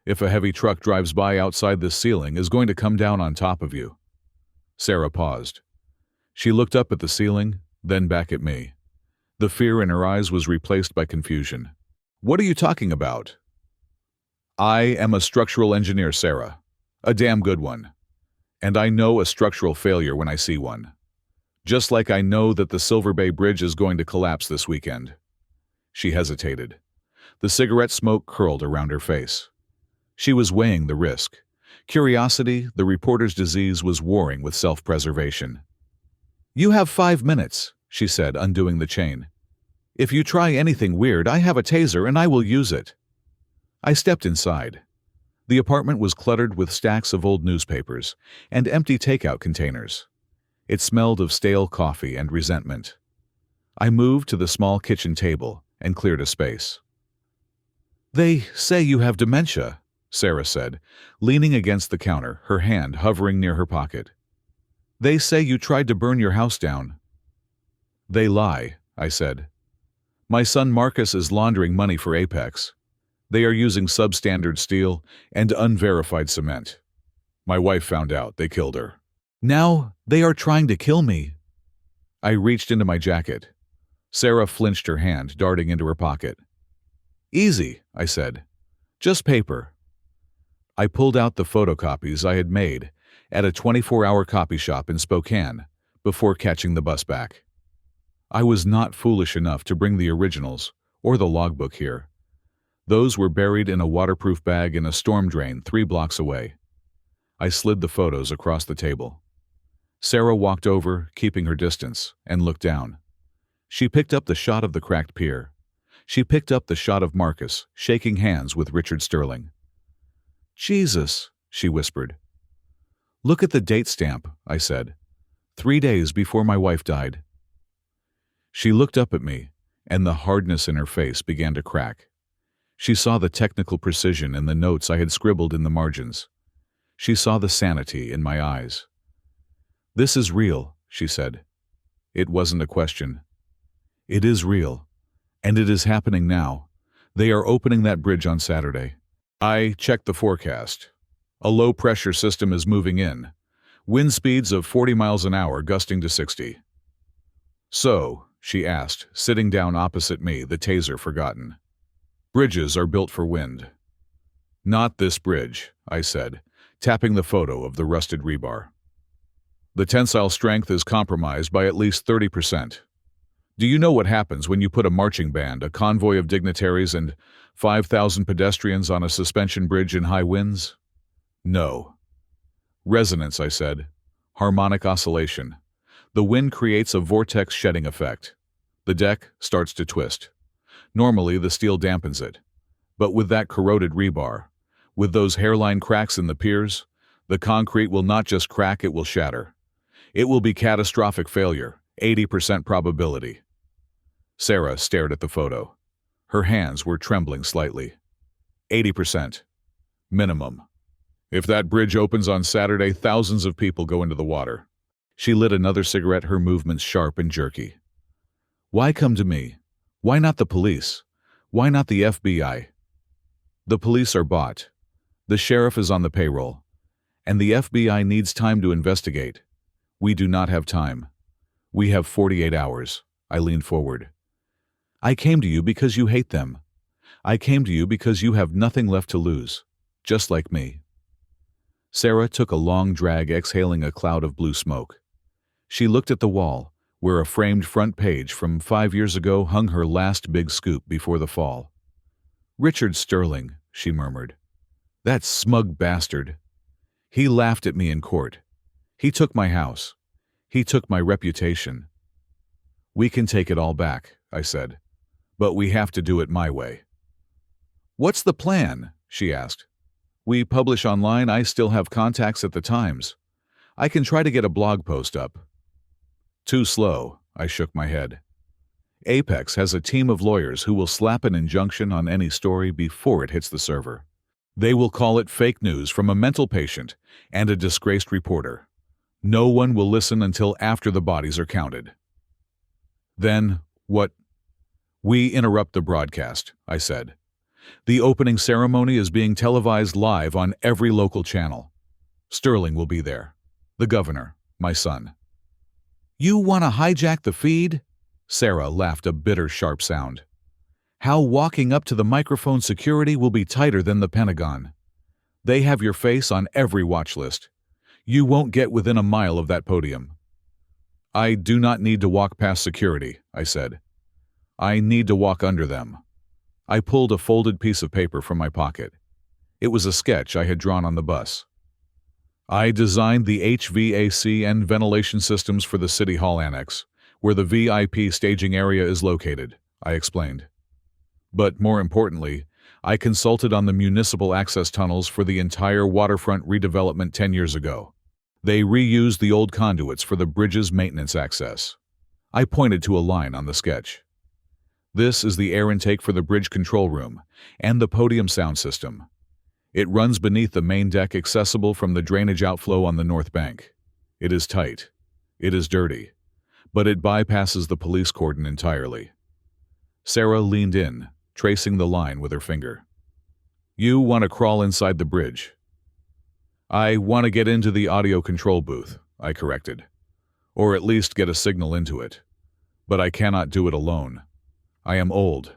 If a heavy truck drives by outside this ceiling, is going to come down on top of you." Sarah paused. She looked up at the ceiling, then back at me. The fear in her eyes was replaced by confusion. "What are you talking about?" "I am a structural engineer, Sarah. A damn good one. And I know a structural failure when I see one. Just like I know that the Silver Bay Bridge is going to collapse this weekend." She hesitated. The cigarette smoke curled around her face. She was weighing the risk. Curiosity, the reporter's disease, was warring with self-preservation. "You have 5 minutes," she said, undoing the chain. "If you try anything weird, I have a taser and I will use it." I stepped inside. The apartment was cluttered with stacks of old newspapers and empty takeout containers. It smelled of stale coffee and resentment. I moved to the small kitchen table and cleared a space. "They say you have dementia," Sarah said, leaning against the counter, her hand hovering near her pocket. "They say you tried to burn your house down." "They lie," I said. "My son Marcus is laundering money for Apex. They are using substandard steel and unverified cement. My wife found out. They killed her. Now they are trying to kill me." I reached into my jacket. Sarah flinched, her hand darting into her pocket. "Easy," I said. "Just paper." I pulled out the photocopies I had made at a 24-hour copy shop in Spokane before catching the bus back. I was not foolish enough to bring the originals or the logbook here. Those were buried in a waterproof bag in a storm drain 3 blocks away. I slid the photos across the table. Sarah walked over, keeping her distance, and looked down. She picked up the shot of the cracked pier. She picked up the shot of Marcus, shaking hands with Richard Sterling. "Jesus," she whispered. "Look at the date stamp," I said. 3 days before my wife died." She looked up at me, and the hardness in her face began to crack. She saw the technical precision in the notes I had scribbled in the margins. She saw the sanity in my eyes. "This is real," she said. It wasn't a question. "It is real, and it is happening now. They are opening that bridge on Saturday." I checked the forecast. A low-pressure system is moving in. Wind speeds of 40 miles an hour gusting to 60. "So, she asked, sitting down opposite me, the taser forgotten. Bridges are built for wind. Not this bridge, I said, tapping the photo of the rusted rebar. The tensile strength is compromised by at least 30%. Do you know what happens when you put a marching band, a convoy of dignitaries, and 5,000 pedestrians on a suspension bridge in high winds? No. Resonance, I said. Harmonic oscillation. The wind creates a vortex shedding effect. The deck starts to twist. Normally, the steel dampens it. But with that corroded rebar, with those hairline cracks in the piers, the concrete will not just crack, it will shatter. It will be catastrophic failure, 80% probability. Sarah stared at the photo. Her hands were trembling slightly. 80%. Minimum. If that bridge opens on Saturday, thousands of people go into the water. She lit another cigarette, her movements sharp and jerky. Why come to me? Why not the police? Why not the FBI? The police are bought. The sheriff is on the payroll. And the FBI needs time to investigate. We do not have time. We have 48 hours. I leaned forward. I came to you because you hate them. I came to you because you have nothing left to lose, just like me. Sarah took a long drag, exhaling a cloud of blue smoke. She looked at the wall, where a framed front page from 5 years ago hung her last big scoop before the fall. Richard Sterling, she murmured. That smug bastard. He laughed at me in court. He took my house. He took my reputation. We can take it all back, I said. But we have to do it my way. What's the plan? She asked. We publish online. I still have contacts at the Times. I can try to get a blog post up. Too slow, I shook my head. Apex has a team of lawyers who will slap an injunction on any story before it hits the server. They will call it fake news from a mental patient and a disgraced reporter. No one will listen until after the bodies are counted. Then, what? We interrupt the broadcast, I said. The opening ceremony is being televised live on every local channel. Sterling will be there. The governor, my son. You want to hijack the feed? Sarah laughed a bitter, sharp sound. How walking up to the microphone security will be tighter than the Pentagon. They have your face on every watch list. You won't get within a mile of that podium. I do not need to walk past security, I said. I need to walk under them. I pulled a folded piece of paper from my pocket. It was a sketch I had drawn on the bus. I designed the HVAC and ventilation systems for the City Hall Annex, where the VIP staging area is located, I explained. But more importantly, I consulted on the municipal access tunnels for the entire waterfront redevelopment 10 years ago. They reused the old conduits for the bridge's maintenance access. I pointed to a line on the sketch. This is the air intake for the bridge control room and the podium sound system. It runs beneath the main deck, accessible from the drainage outflow on the north bank. It is tight. It is dirty. But it bypasses the police cordon entirely. Sarah leaned in, tracing the line with her finger. You want to crawl inside the bridge. I want to get into the audio control booth, I corrected. Or at least get a signal into it. But I cannot do it alone. I am old.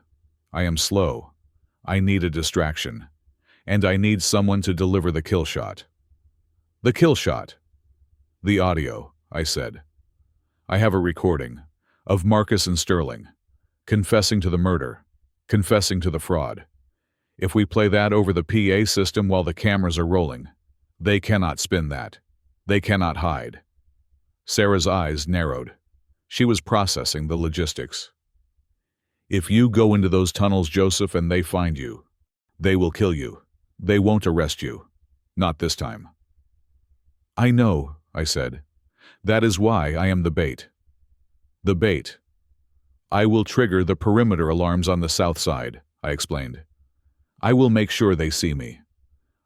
I am slow. I need a distraction. And I need someone to deliver the kill shot. The kill shot. The audio, I said. I have a recording of Marcus and Sterling confessing to the murder, confessing to the fraud. If we play that over the PA system while the cameras are rolling, they cannot spin that. They cannot hide. Sarah's eyes narrowed. She was processing the logistics. If you go into those tunnels, Joseph, and they find you, they will kill you. They won't arrest you. Not this time. I know, I said. That is why I am the bait. The bait. I will trigger the perimeter alarms on the south side, I explained. I will make sure they see me.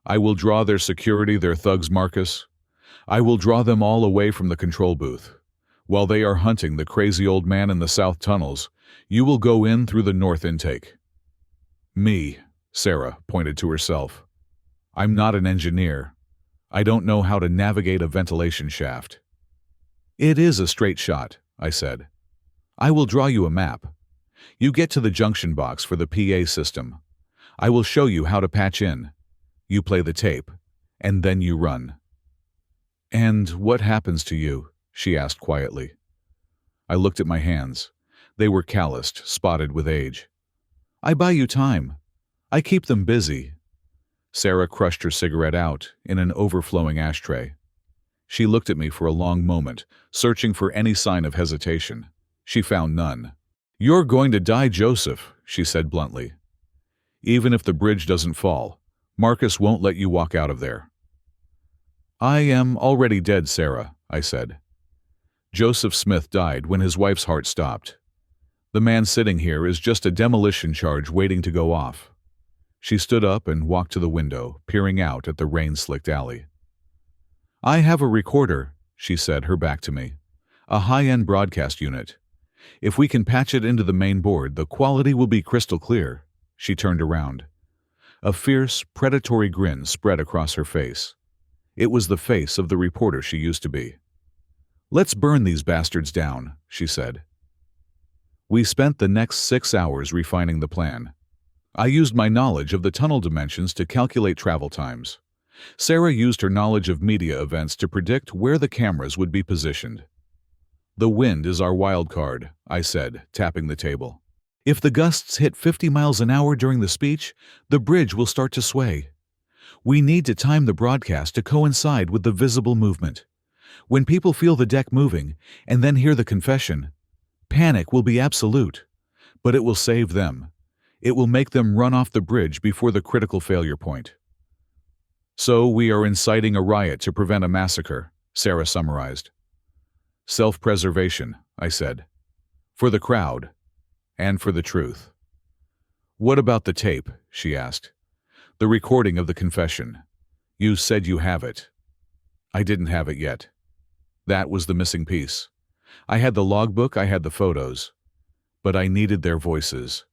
I will draw their security, their thugs, Marcus. I will draw them all away from the control booth. While they are hunting the crazy old man in the south tunnels, you will go in through the north intake. Me, Sarah pointed to herself. I'm not an engineer. I don't know how to navigate a ventilation shaft. It is a straight shot, I said. I will draw you a map. You get to the junction box for the PA system. I will show you how to patch in. You play the tape, and then you run." "And what happens to you?" she asked quietly. I looked at my hands. They were calloused, spotted with age. "I buy you time. I keep them busy." Sarah crushed her cigarette out in an overflowing ashtray. She looked at me for a long moment, searching for any sign of hesitation. She found none. "You're going to die, Joseph," she said bluntly. "Even if the bridge doesn't fall, Marcus won't let you walk out of there." "I am already dead, Sarah," I said. "Joseph Smith died when his wife's heart stopped. The man sitting here is just a demolition charge waiting to go off." She stood up and walked to the window, peering out at the rain-slicked alley. "I have a recorder," she said, her back to me. "A high-end broadcast unit. If we can patch it into the main board, the quality will be crystal clear." She turned around. A fierce, predatory grin spread across her face. It was the face of the reporter she used to be. "Let's burn these bastards down," she said. We spent the next 6 hours refining the plan. I used my knowledge of the tunnel dimensions to calculate travel times. Sarah used her knowledge of media events to predict where the cameras would be positioned. "The wind is our wild card," I said, tapping the table. "If the gusts hit 50 miles an hour during the speech, the bridge will start to sway. We need to time the broadcast to coincide with the visible movement. When people feel the deck moving and then hear the confession, panic will be absolute, but it will save them. It will make them run off the bridge before the critical failure point." "So we are inciting a riot to prevent a massacre," Sarah summarized. "Self-preservation," I said. "For the crowd, and for the truth." "What about the tape?" she asked. "The recording of the confession. You said you have it." I didn't have it yet. That was the missing piece. I had the logbook, I had the photos. But I needed their voices.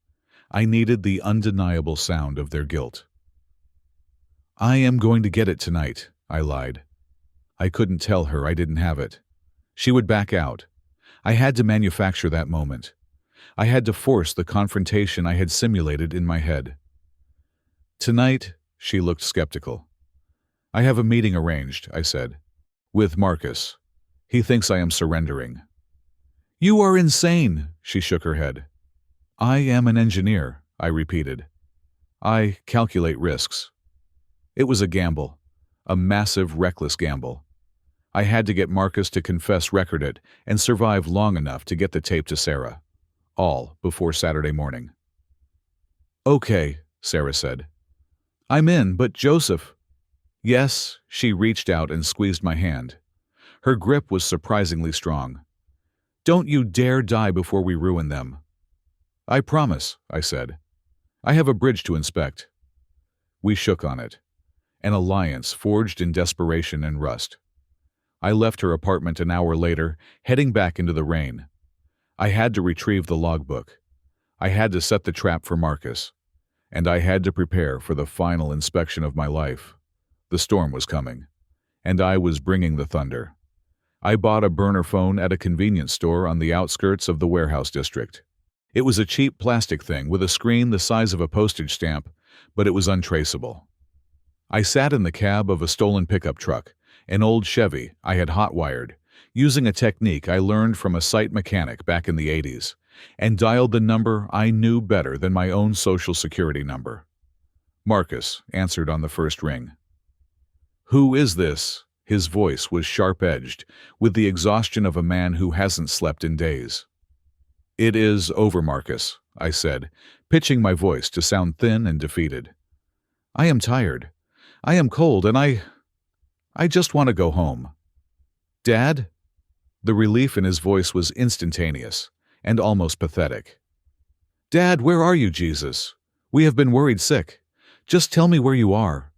I needed the undeniable sound of their guilt. "I am going to get it tonight," I lied. I couldn't tell her I didn't have it. She would back out. I had to manufacture that moment. I had to force the confrontation I had simulated in my head. "Tonight," she looked skeptical. "I have a meeting arranged," I said. "With Marcus. He thinks I am surrendering." "You are insane," she shook her head. "I am an engineer," I repeated. "I calculate risks." It was a gamble. A massive, reckless gamble. I had to get Marcus to confess, record it, and survive long enough to get the tape to Sarah. All before Saturday morning. "Okay," Sarah said. "I'm in, but Joseph—" "Yes," she reached out and squeezed my hand. Her grip was surprisingly strong. "Don't you dare die before we ruin them." "I promise," I said. "I have a bridge to inspect." We shook on it. An alliance forged in desperation and rust. I left her apartment an hour later, heading back into the rain. I had to retrieve the logbook. I had to set the trap for Marcus. And I had to prepare for the final inspection of my life. The storm was coming. And I was bringing the thunder. I bought a burner phone at a convenience store on the outskirts of the warehouse district. It was a cheap plastic thing with a screen the size of a postage stamp, but it was untraceable. I sat in the cab of a stolen pickup truck, an old Chevy I had hot-wired, using a technique I learned from a site mechanic back in the 80s, and dialed the number I knew better than my own social security number. Marcus answered on the first ring. "Who is this?" His voice was sharp-edged, with the exhaustion of a man who hasn't slept in days. "It is over, Marcus," I said, pitching my voice to sound thin and defeated. "I am tired. I am cold, and I just want to go home." "Dad?" The relief in his voice was instantaneous and almost pathetic. "Dad, where are you, Jesus? We have been worried sick. Just tell me where you are."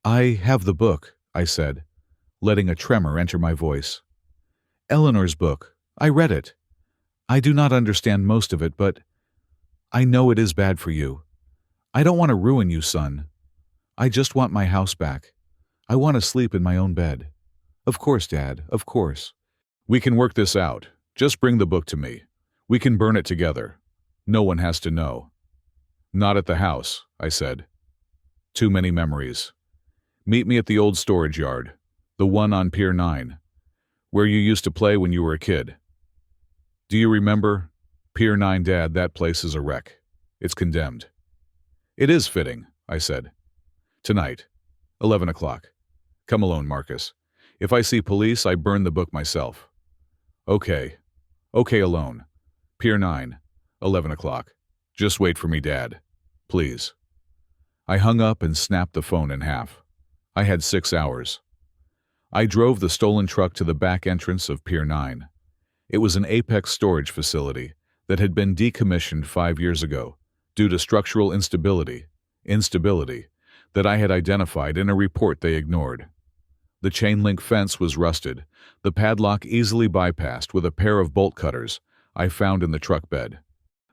"I have the book," I said, letting a tremor enter my voice. "Eleanor's book. I read it. I do not understand most of it, but I know it is bad for you. I don't want to ruin you, son. I just want my house back. I want to sleep in my own bed." "Of course, Dad, of course." "We can work this out. Just bring the book to me. We can burn it together. No one has to know. Not at the house, I said. Too many memories. Meet me at the old storage yard, the one on Pier 9, where you used to play when you were a kid. Do you remember? Pier 9, Dad, that place is a wreck. It's condemned. It is fitting, I said. Tonight, 11 o'clock. Come alone, Marcus. If I see police, I burn the book myself. Okay. Okay, alone. Pier 9, 11 o'clock. Just wait for me, Dad. Please. I hung up and snapped the phone in half. I had 6 hours. I drove the stolen truck to the back entrance of Pier 9. It was an Apex storage facility that had been decommissioned 5 years ago due to structural instability that I had identified in a report they ignored. The chain-link fence was rusted, the padlock easily bypassed with a pair of bolt cutters I found in the truck bed.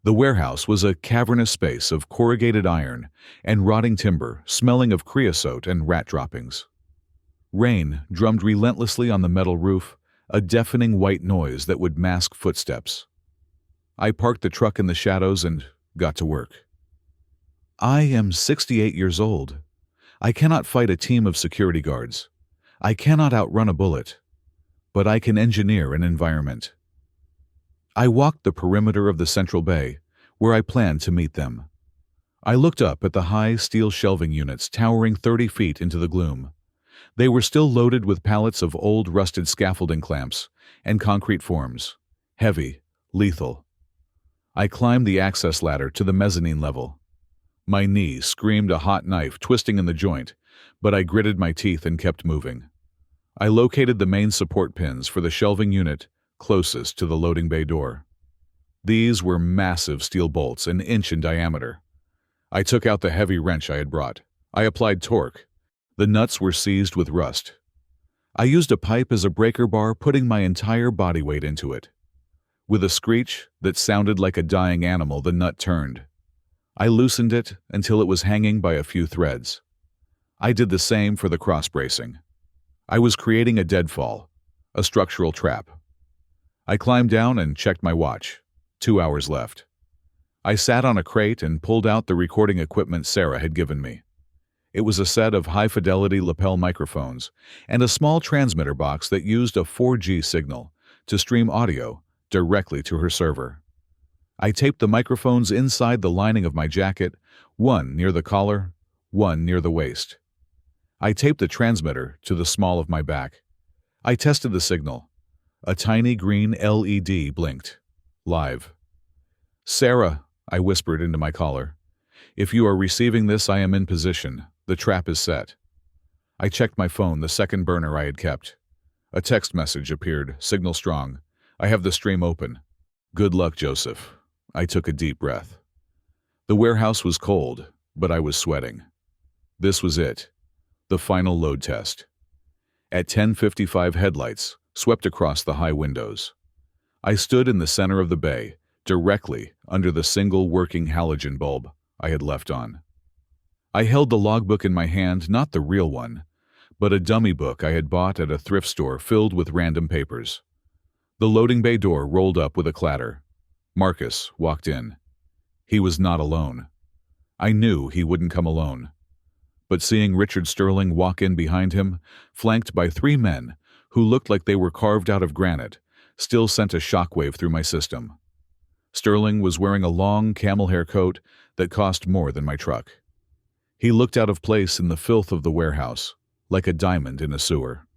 The warehouse was a cavernous space of corrugated iron and rotting timber, smelling of creosote and rat droppings. Rain drummed relentlessly on the metal roof, a deafening white noise that would mask footsteps. I parked the truck in the shadows and got to work. I am 68 years old. I cannot fight a team of security guards. I cannot outrun a bullet. But I can engineer an environment. I walked the perimeter of the central bay, where I planned to meet them. I looked up at the high steel shelving units towering 30 feet into the gloom. They were still loaded with pallets of old rusted scaffolding clamps and concrete forms, heavy, lethal. I climbed the access ladder to the mezzanine level. My knee screamed a hot knife twisting in the joint, but I gritted my teeth and kept moving. I located the main support pins for the shelving unit closest to the loading bay door. These were massive steel bolts, an inch in diameter. I took out the heavy wrench I had brought. I applied torque. The nuts were seized with rust. I used a pipe as a breaker bar, putting my entire body weight into it. With a screech that sounded like a dying animal, the nut turned. I loosened it until it was hanging by a few threads. I did the same for the cross bracing. I was creating a deadfall, a structural trap. I climbed down and checked my watch. 2 hours left. I sat on a crate and pulled out the recording equipment Sarah had given me. It was a set of high-fidelity lapel microphones and a small transmitter box that used a 4G signal to stream audio directly to her server. I taped the microphones inside the lining of my jacket, one near the collar, one near the waist. I taped the transmitter to the small of my back. I tested the signal. A tiny green LED blinked. Live. Sarah, I whispered into my collar. If you are receiving this, I am in position. The trap is set. I checked my phone, the second burner I had kept. A text message appeared, signal strong. I have the stream open. Good luck, Joseph. I took a deep breath. The warehouse was cold, but I was sweating. This was it. The final load test. At 10:55, headlights swept across the high windows. I stood in the center of the bay, directly under the single working halogen bulb I had left on. I held the logbook in my hand, not the real one, but a dummy book I had bought at a thrift store filled with random papers. The loading bay door rolled up with a clatter. Marcus walked in. He was not alone. I knew he wouldn't come alone. But seeing Richard Sterling walk in behind him, flanked by 3 men who looked like they were carved out of granite, still sent a shockwave through my system. Sterling was wearing a long camel hair coat that cost more than my truck. He looked out of place in the filth of the warehouse, like a diamond in a sewer.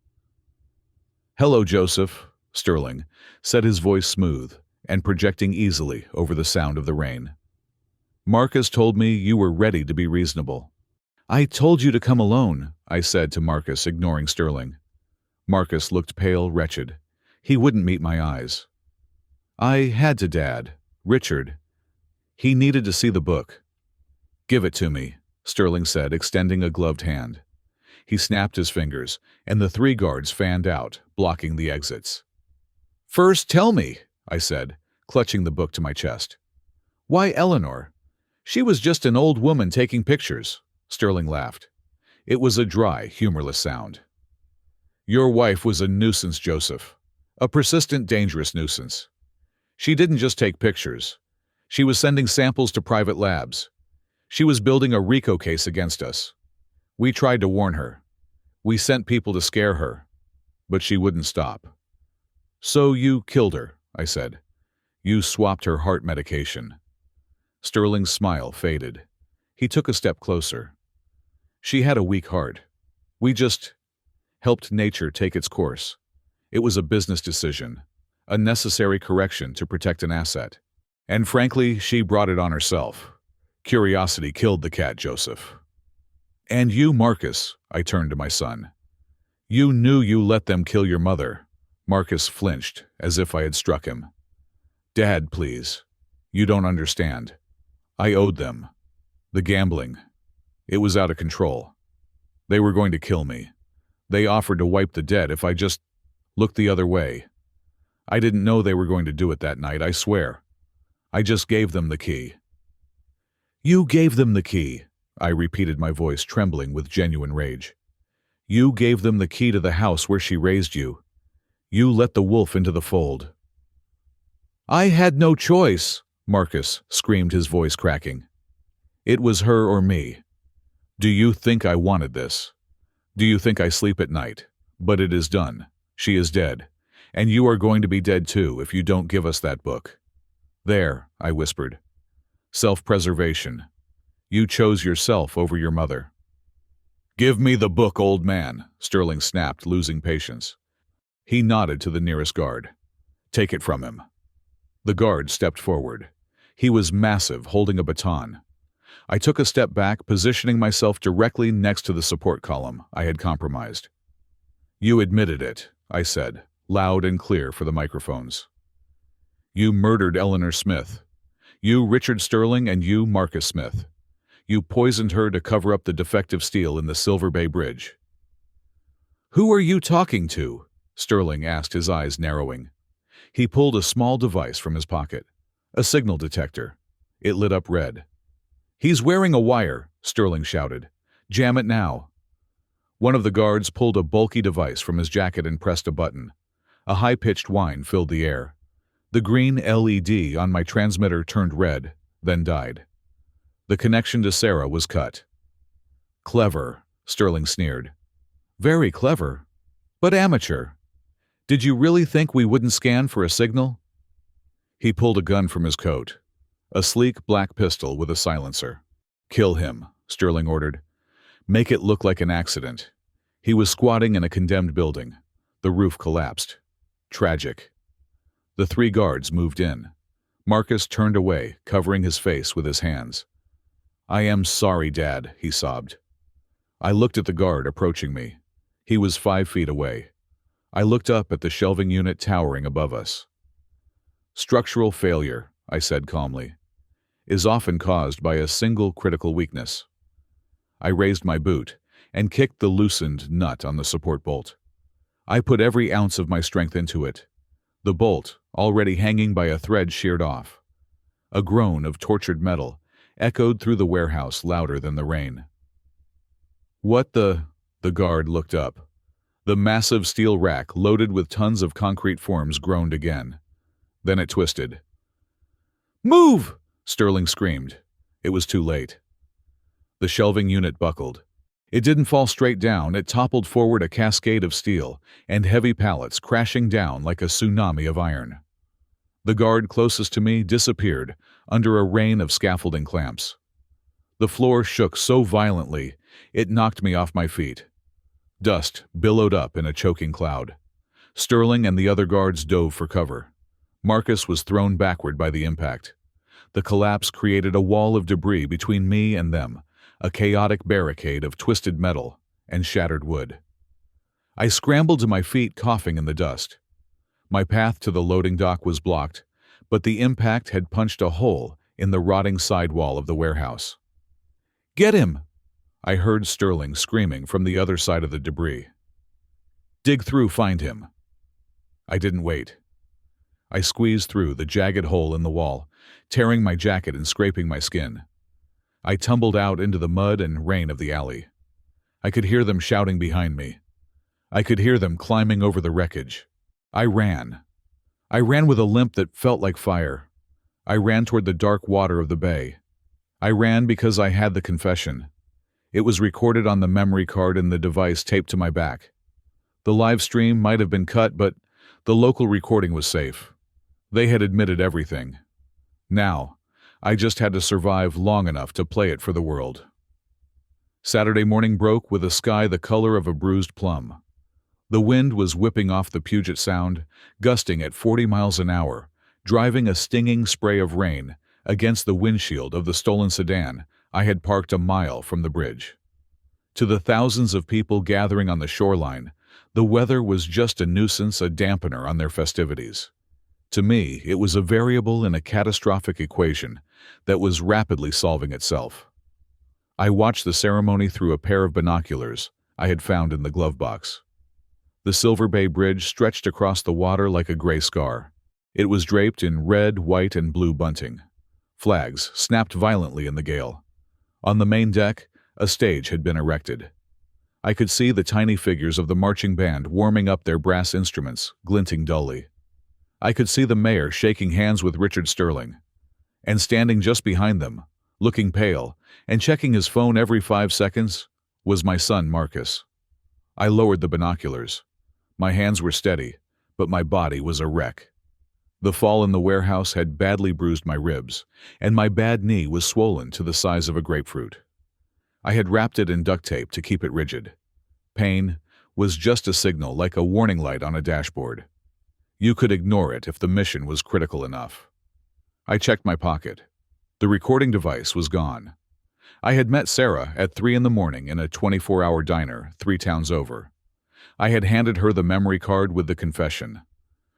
"Hello, Joseph," Sterling said, his voice smooth and projecting easily over the sound of the rain. "Marcus told me you were ready to be reasonable." "I told you to come alone," I said to Marcus, ignoring Sterling. Marcus looked pale, wretched. He wouldn't meet my eyes. "I had to, Dad. Richard. He needed to see the book." "Give it to me," Sterling said, extending a gloved hand. He snapped his fingers, and the 3 guards fanned out, blocking the exits. "First, tell me," I said, clutching the book to my chest. "Why Eleanor? She was just an old woman taking pictures," Sterling laughed. It was a dry, humorless sound. "Your wife was a nuisance, Joseph. A persistent, dangerous nuisance. She didn't just take pictures. She was sending samples to private labs. She was building a RICO case against us. We tried to warn her. We sent people to scare her. But she wouldn't stop. "So you killed her," I said. "You swapped her heart medication." Sterling's smile faded. He took a step closer. "She had a weak heart. We just helped nature take its course. It was a business decision, a necessary correction to protect an asset. And frankly, she brought it on herself. Curiosity killed the cat, Joseph." "And you, Marcus," I turned to my son. "You knew you let them kill your mother." Marcus flinched, as if I had struck him. "Dad, please. You don't understand. I owed them. The gambling. It was out of control. They were going to kill me. They offered to wipe the debt if I just looked the other way. I didn't know they were going to do it that night, I swear. I just gave them the key." "You gave them the key," I repeated, my voice trembling with genuine rage. "You gave them the key to the house where she raised you. You let the wolf into the fold." "I had no choice," Marcus screamed, his voice cracking. "It was her or me. Do you think I wanted this? Do you think I sleep at night? But it is done. She is dead. And you are going to be dead too if you don't give us that book." "There," I whispered. "Self-preservation. You chose yourself over your mother." "Give me the book, old man," Sterling snapped, losing patience. He nodded to the nearest guard. "Take it from him." The guard stepped forward. He was massive, holding a baton. I took a step back, positioning myself directly next to the support column I had compromised. "You admitted it," I said, loud and clear for the microphones. "You murdered Eleanor Smith. You, Richard Sterling, and you, Marcus Smith. You poisoned her to cover up the defective steel in the Silver Bay Bridge." "Who are you talking to?" Sterling asked, his eyes narrowing. He pulled a small device from his pocket, a signal detector. It lit up red. "He's wearing a wire," Sterling shouted. "Jam it now." One of the guards pulled a bulky device from his jacket and pressed a button. A high-pitched whine filled the air. The green LED on my transmitter turned red, then died. The connection to Sarah was cut. "Clever," Sterling sneered. "Very clever, but amateur. Did you really think we wouldn't scan for a signal?" He pulled a gun from his coat, a sleek black pistol with a silencer. "Kill him," Sterling ordered. "Make it look like an accident." He was squatting in a condemned building. The roof collapsed. Tragic. The 3 guards moved in. Marcus turned away, covering his face with his hands. "I am sorry, Dad," he sobbed. I looked at the guard approaching me. He was 5 feet away. I looked up at the shelving unit towering above us. "Structural failure," I said calmly, "is often caused by a single critical weakness." I raised my boot and kicked the loosened nut on the support bolt. I put every ounce of my strength into it. The bolt, already hanging by a thread, sheared off. A groan of tortured metal echoed through the warehouse louder than the rain. "What the—" The guard looked up. The massive steel rack loaded with tons of concrete forms groaned again. Then it twisted. "Move!" Sterling screamed. It was too late. The shelving unit buckled. It didn't fall straight down, it toppled forward, a cascade of steel and heavy pallets crashing down like a tsunami of iron. The guard closest to me disappeared under a rain of scaffolding clamps. The floor shook so violently it knocked me off my feet. Dust billowed up in a choking cloud. Sterling and the other guards dove for cover. Marcus was thrown backward by the impact. The collapse created a wall of debris between me and them, a chaotic barricade of twisted metal and shattered wood. I scrambled to my feet, coughing in the dust. My path to the loading dock was blocked, but the impact had punched a hole in the rotting sidewall of the warehouse. "Get him!" I heard Sterling screaming from the other side of the debris. "Dig through, find him." I didn't wait. I squeezed through the jagged hole in the wall, tearing my jacket and scraping my skin. I tumbled out into the mud and rain of the alley. I could hear them shouting behind me. I could hear them climbing over the wreckage. I ran. I ran with a limp that felt like fire. I ran toward the dark water of the bay. I ran because I had the confession. It was recorded on the memory card in the device taped to my back. The live stream might have been cut, but the local recording was safe. They had admitted everything. Now, I just had to survive long enough to play it for the world. Saturday morning broke with a sky the color of a bruised plum. The wind was whipping off the Puget Sound, gusting at 40 miles an hour, driving a stinging spray of rain against the windshield of the stolen sedan I had parked a mile from the bridge. To the thousands of people gathering on the shoreline, the weather was just a nuisance, a dampener on their festivities. To me, it was a variable in a catastrophic equation that was rapidly solving itself. I watched the ceremony through a pair of binoculars I had found in the glove box. The Silver Bay Bridge stretched across the water like a gray scar. It was draped in red, white, and blue bunting. Flags snapped violently in the gale. On the main deck, a stage had been erected. I could see the tiny figures of the marching band warming up their brass instruments, glinting dully. I could see the mayor shaking hands with Richard Sterling. And standing just behind them, looking pale and checking his phone every 5 seconds, was my son Marcus. I lowered the binoculars. My hands were steady, but my body was a wreck. The fall in the warehouse had badly bruised my ribs, and my bad knee was swollen to the size of a grapefruit. I had wrapped it in duct tape to keep it rigid. Pain was just a signal, like a warning light on a dashboard. You could ignore it if the mission was critical enough. I checked my pocket. The recording device was gone. I had met Sarah at 3 in the morning in a 24-hour diner 3 towns over. I had handed her the memory card with the confession.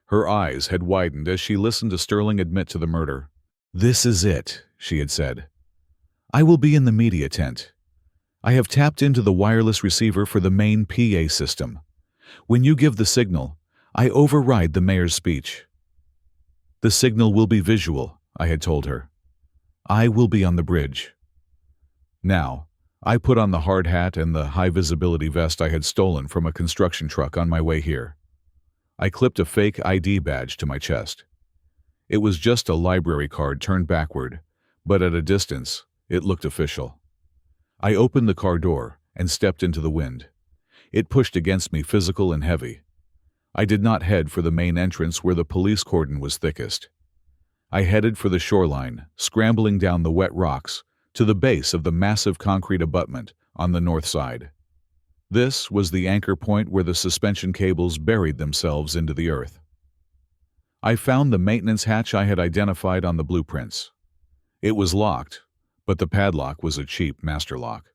Her eyes had widened as she listened to Sterling admit to the murder. "This is it," she had said. "I will be in the media tent. I have tapped into the wireless receiver for the main PA system. When you give the signal, I override the mayor's speech." "The signal will be visual," I had told her. "I will be on the bridge." Now, I put on the hard hat and the high-visibility vest I had stolen from a construction truck on my way here. I clipped a fake ID badge to my chest. It was just a library card turned backward, but at a distance, it looked official. I opened the car door and stepped into the wind. It pushed against me, physical and heavy. I did not head for the main entrance where the police cordon was thickest. I headed for the shoreline, scrambling down the wet rocks to the base of the massive concrete abutment on the north side. This was the anchor point where the suspension cables buried themselves into the earth. I found the maintenance hatch I had identified on the blueprints. It was locked, but the padlock was a cheap master lock.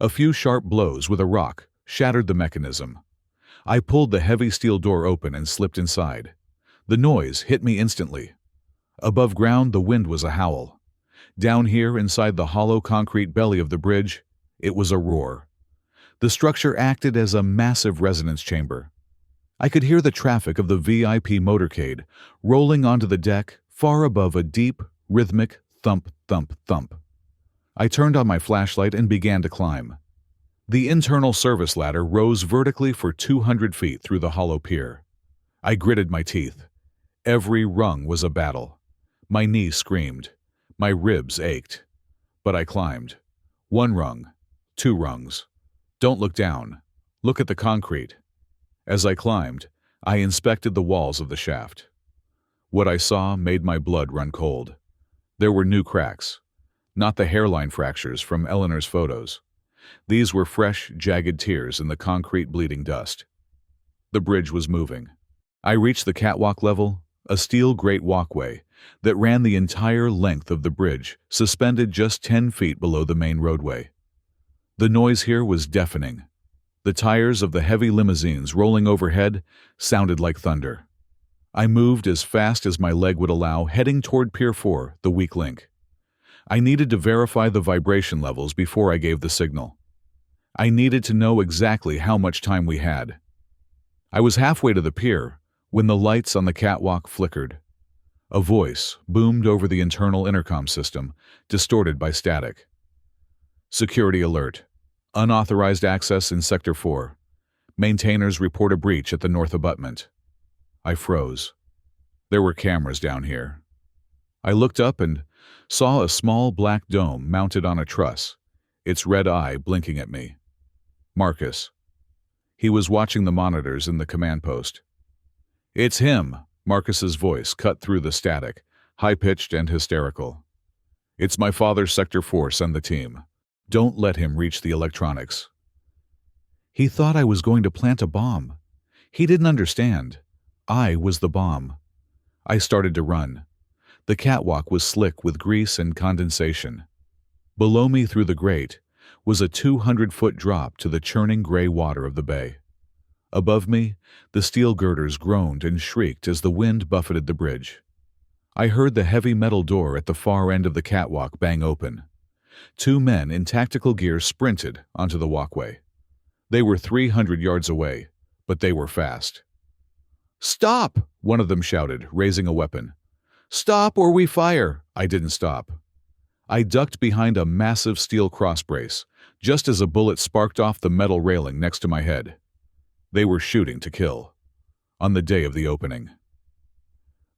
A few sharp blows with a rock shattered the mechanism. I pulled the heavy steel door open and slipped inside. The noise hit me instantly. Above ground, the wind was a howl. Down here, inside the hollow concrete belly of the bridge, it was a roar. The structure acted as a massive resonance chamber. I could hear the traffic of the VIP motorcade rolling onto the deck far above a deep, rhythmic thump, thump, thump. I turned on my flashlight and began to climb. The internal service ladder rose vertically for 200 feet through the hollow pier. I gritted my teeth. Every rung was a battle. My knees screamed. My ribs ached. But I climbed. 1 rung, 2 rungs. Don't look down. Look at the concrete. As I climbed, I inspected the walls of the shaft. What I saw made my blood run cold. There were new cracks. Not the hairline fractures from Eleanor's photos. These were fresh, jagged tears in the concrete, bleeding dust. The bridge was moving. I reached the catwalk level, a steel grate walkway that ran the entire length of the bridge, suspended just 10 feet below the main roadway. The noise here was deafening. The tires of the heavy limousines rolling overhead sounded like thunder. I moved as fast as my leg would allow, heading toward Pier 4, the weak link. I needed to verify the vibration levels before I gave the signal. I needed to know exactly how much time we had. I was halfway to the pier when the lights on the catwalk flickered. A voice boomed over the internal intercom system, distorted by static. "Security alert. Unauthorized access in Sector 4. Maintainers report a breach at the north abutment." I froze. There were cameras down here. I looked up and saw a small black dome mounted on a truss, its red eye blinking at me. Marcus. He was watching the monitors in the command post. "It's him," Marcus's voice cut through the static, high-pitched and hysterical. "It's my father's Sector Force and the team. Don't let him reach the electronics." He thought I was going to plant a bomb. He didn't understand. I was the bomb. I started to run. The catwalk was slick with grease and condensation. Below me through the grate was a 200-foot drop to the churning gray water of the bay. Above me, the steel girders groaned and shrieked as the wind buffeted the bridge. I heard the heavy metal door at the far end of the catwalk bang open. 2 men in tactical gear sprinted onto the walkway. They were 300 yards away, but they were fast. "Stop!" one of them shouted, raising a weapon. "Stop or we fire!" I didn't stop. I ducked behind a massive steel crossbrace, just as a bullet sparked off the metal railing next to my head. They were shooting to kill. On the day of the opening.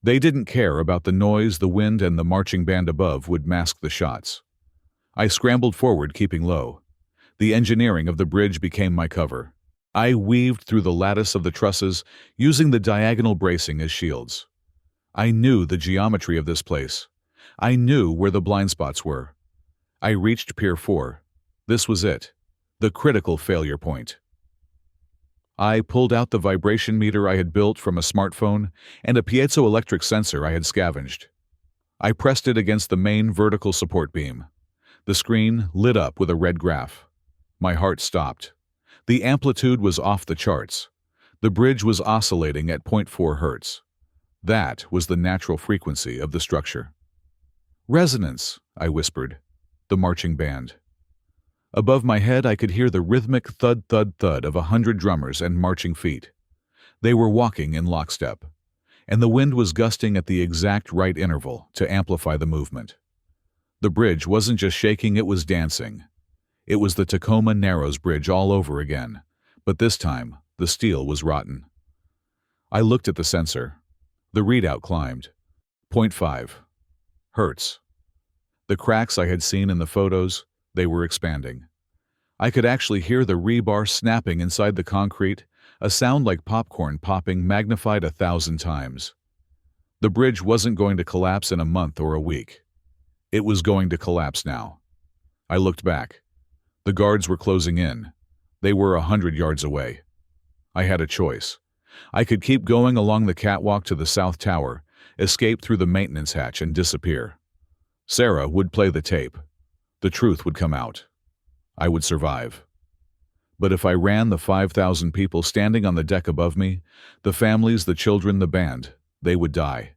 They didn't care about the noise the wind and the marching band above would mask the shots. I scrambled forward, keeping low. The engineering of the bridge became my cover. I weaved through the lattice of the trusses, using the diagonal bracing as shields. I knew the geometry of this place. I knew where the blind spots were. I reached Pier 4. This was it. The critical failure point. I pulled out the vibration meter I had built from a smartphone and a piezoelectric sensor I had scavenged. I pressed it against the main vertical support beam. The screen lit up with a red graph. My heart stopped. The amplitude was off the charts. The bridge was oscillating at 0.4 hertz. That was the natural frequency of the structure. "Resonance," I whispered. The marching band. Above my head I could hear the rhythmic thud-thud-thud of 100 drummers and marching feet. They were walking in lockstep, and the wind was gusting at the exact right interval to amplify the movement. The bridge wasn't just shaking, it was dancing. It was the Tacoma Narrows Bridge all over again, but this time the steel was rotten. I looked at the sensor. The readout climbed. 0.5 hertz. The cracks I had seen in the photos, they were expanding. I could actually hear the rebar snapping inside the concrete, a sound like popcorn popping magnified 1,000 times. The bridge wasn't going to collapse in a month or a week. It was going to collapse now. I looked back. The guards were closing in. They were 100 yards away. I had a choice. I could keep going along the catwalk to the South Tower, escape through the maintenance hatch and disappear. Sarah would play the tape. The truth would come out. I would survive. But if I ran, the 5,000 people standing on the deck above me, the families, the children, the band, they would die.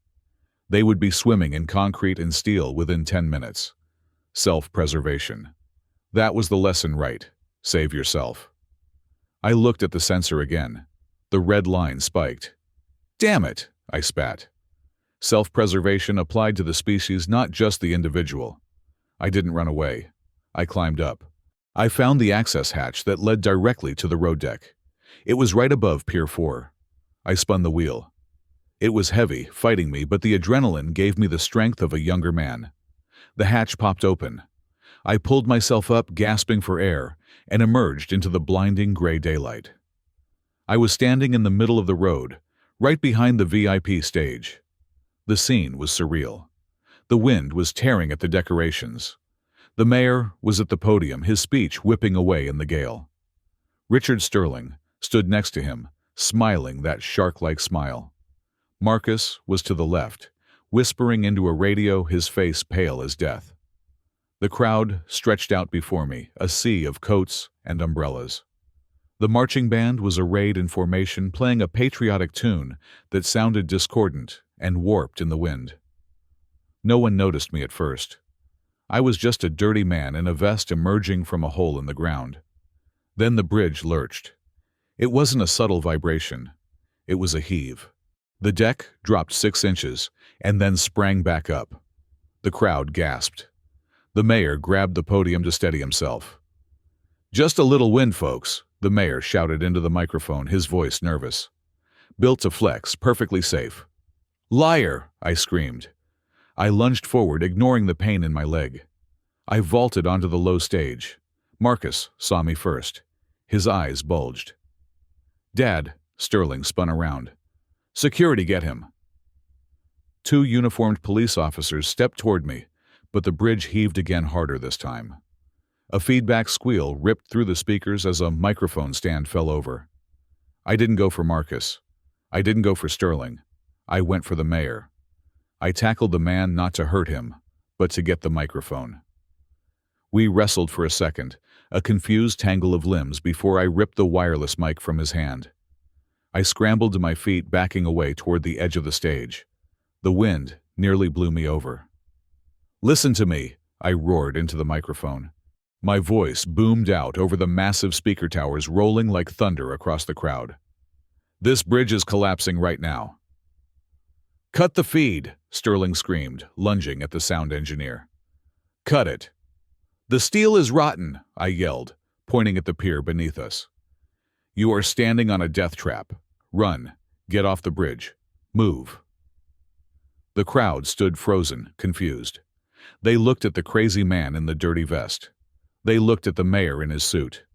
They would be swimming in concrete and steel within 10 minutes. Self-preservation. That was the lesson, right? Save yourself. I looked at the sensor again. The red line spiked. "Damn it," I spat. Self-preservation applied to the species, not just the individual. I didn't run away. I climbed up. I found the access hatch that led directly to the road deck. It was right above Pier 4. I spun the wheel. It was heavy, fighting me, but the adrenaline gave me the strength of a younger man. The hatch popped open. I pulled myself up, gasping for air, and emerged into the blinding gray daylight. I was standing in the middle of the road, right behind the VIP stage. The scene was surreal. The wind was tearing at the decorations. The mayor was at the podium, his speech whipping away in the gale. Richard Sterling stood next to him, smiling that shark-like smile. Marcus was to the left, whispering into a radio, his face pale as death. The crowd stretched out before me, a sea of coats and umbrellas. The marching band was arrayed in formation, playing a patriotic tune that sounded discordant and warped in the wind. No one noticed me at first. I was just a dirty man in a vest emerging from a hole in the ground. Then the bridge lurched. It wasn't a subtle vibration. It was a heave. The deck dropped 6 inches and then sprang back up. The crowd gasped. The mayor grabbed the podium to steady himself. "Just a little wind, folks," the mayor shouted into the microphone, his voice nervous. "Built to flex, perfectly safe." "Liar!" I screamed. I lunged forward, ignoring the pain in my leg. I vaulted onto the low stage. Marcus saw me first. His eyes bulged. "Dad," Sterling spun around. "Security, get him." Two uniformed police officers stepped toward me, but the bridge heaved again, harder this time. A feedback squeal ripped through the speakers as a microphone stand fell over. I didn't go for Marcus. I didn't go for Sterling. I went for the mayor. I tackled the man not to hurt him, but to get the microphone. We wrestled for a second, a confused tangle of limbs, before I ripped the wireless mic from his hand. I scrambled to my feet, backing away toward the edge of the stage. The wind nearly blew me over. "Listen to me," I roared into the microphone. My voice boomed out over the massive speaker towers, rolling like thunder across the crowd. "This bridge is collapsing right now." "Cut the feed," Sterling screamed, lunging at the sound engineer. "Cut it." "The steel is rotten," I yelled, pointing at the pier beneath us. "You are standing on a death trap. Run. Get off the bridge. Move." The crowd stood frozen, confused. They looked at the crazy man in the dirty vest. They looked at the mayor in his suit.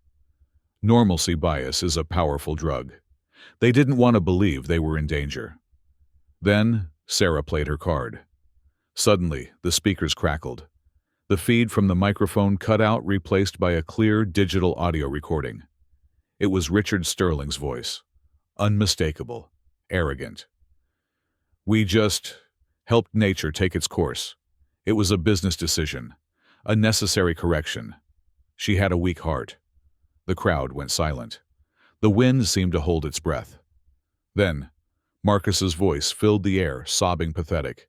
Normalcy bias is a powerful drug. They didn't want to believe they were in danger. Then Sarah played her card. Suddenly, the speakers crackled. The feed from the microphone cut out, replaced by a clear digital audio recording. It was Richard Sterling's voice. Unmistakable. Arrogant. "We just helped nature take its course. It was a business decision. A necessary correction. She had a weak heart." The crowd went silent. The wind seemed to hold its breath. Then, Marcus's voice filled the air, sobbing, pathetic.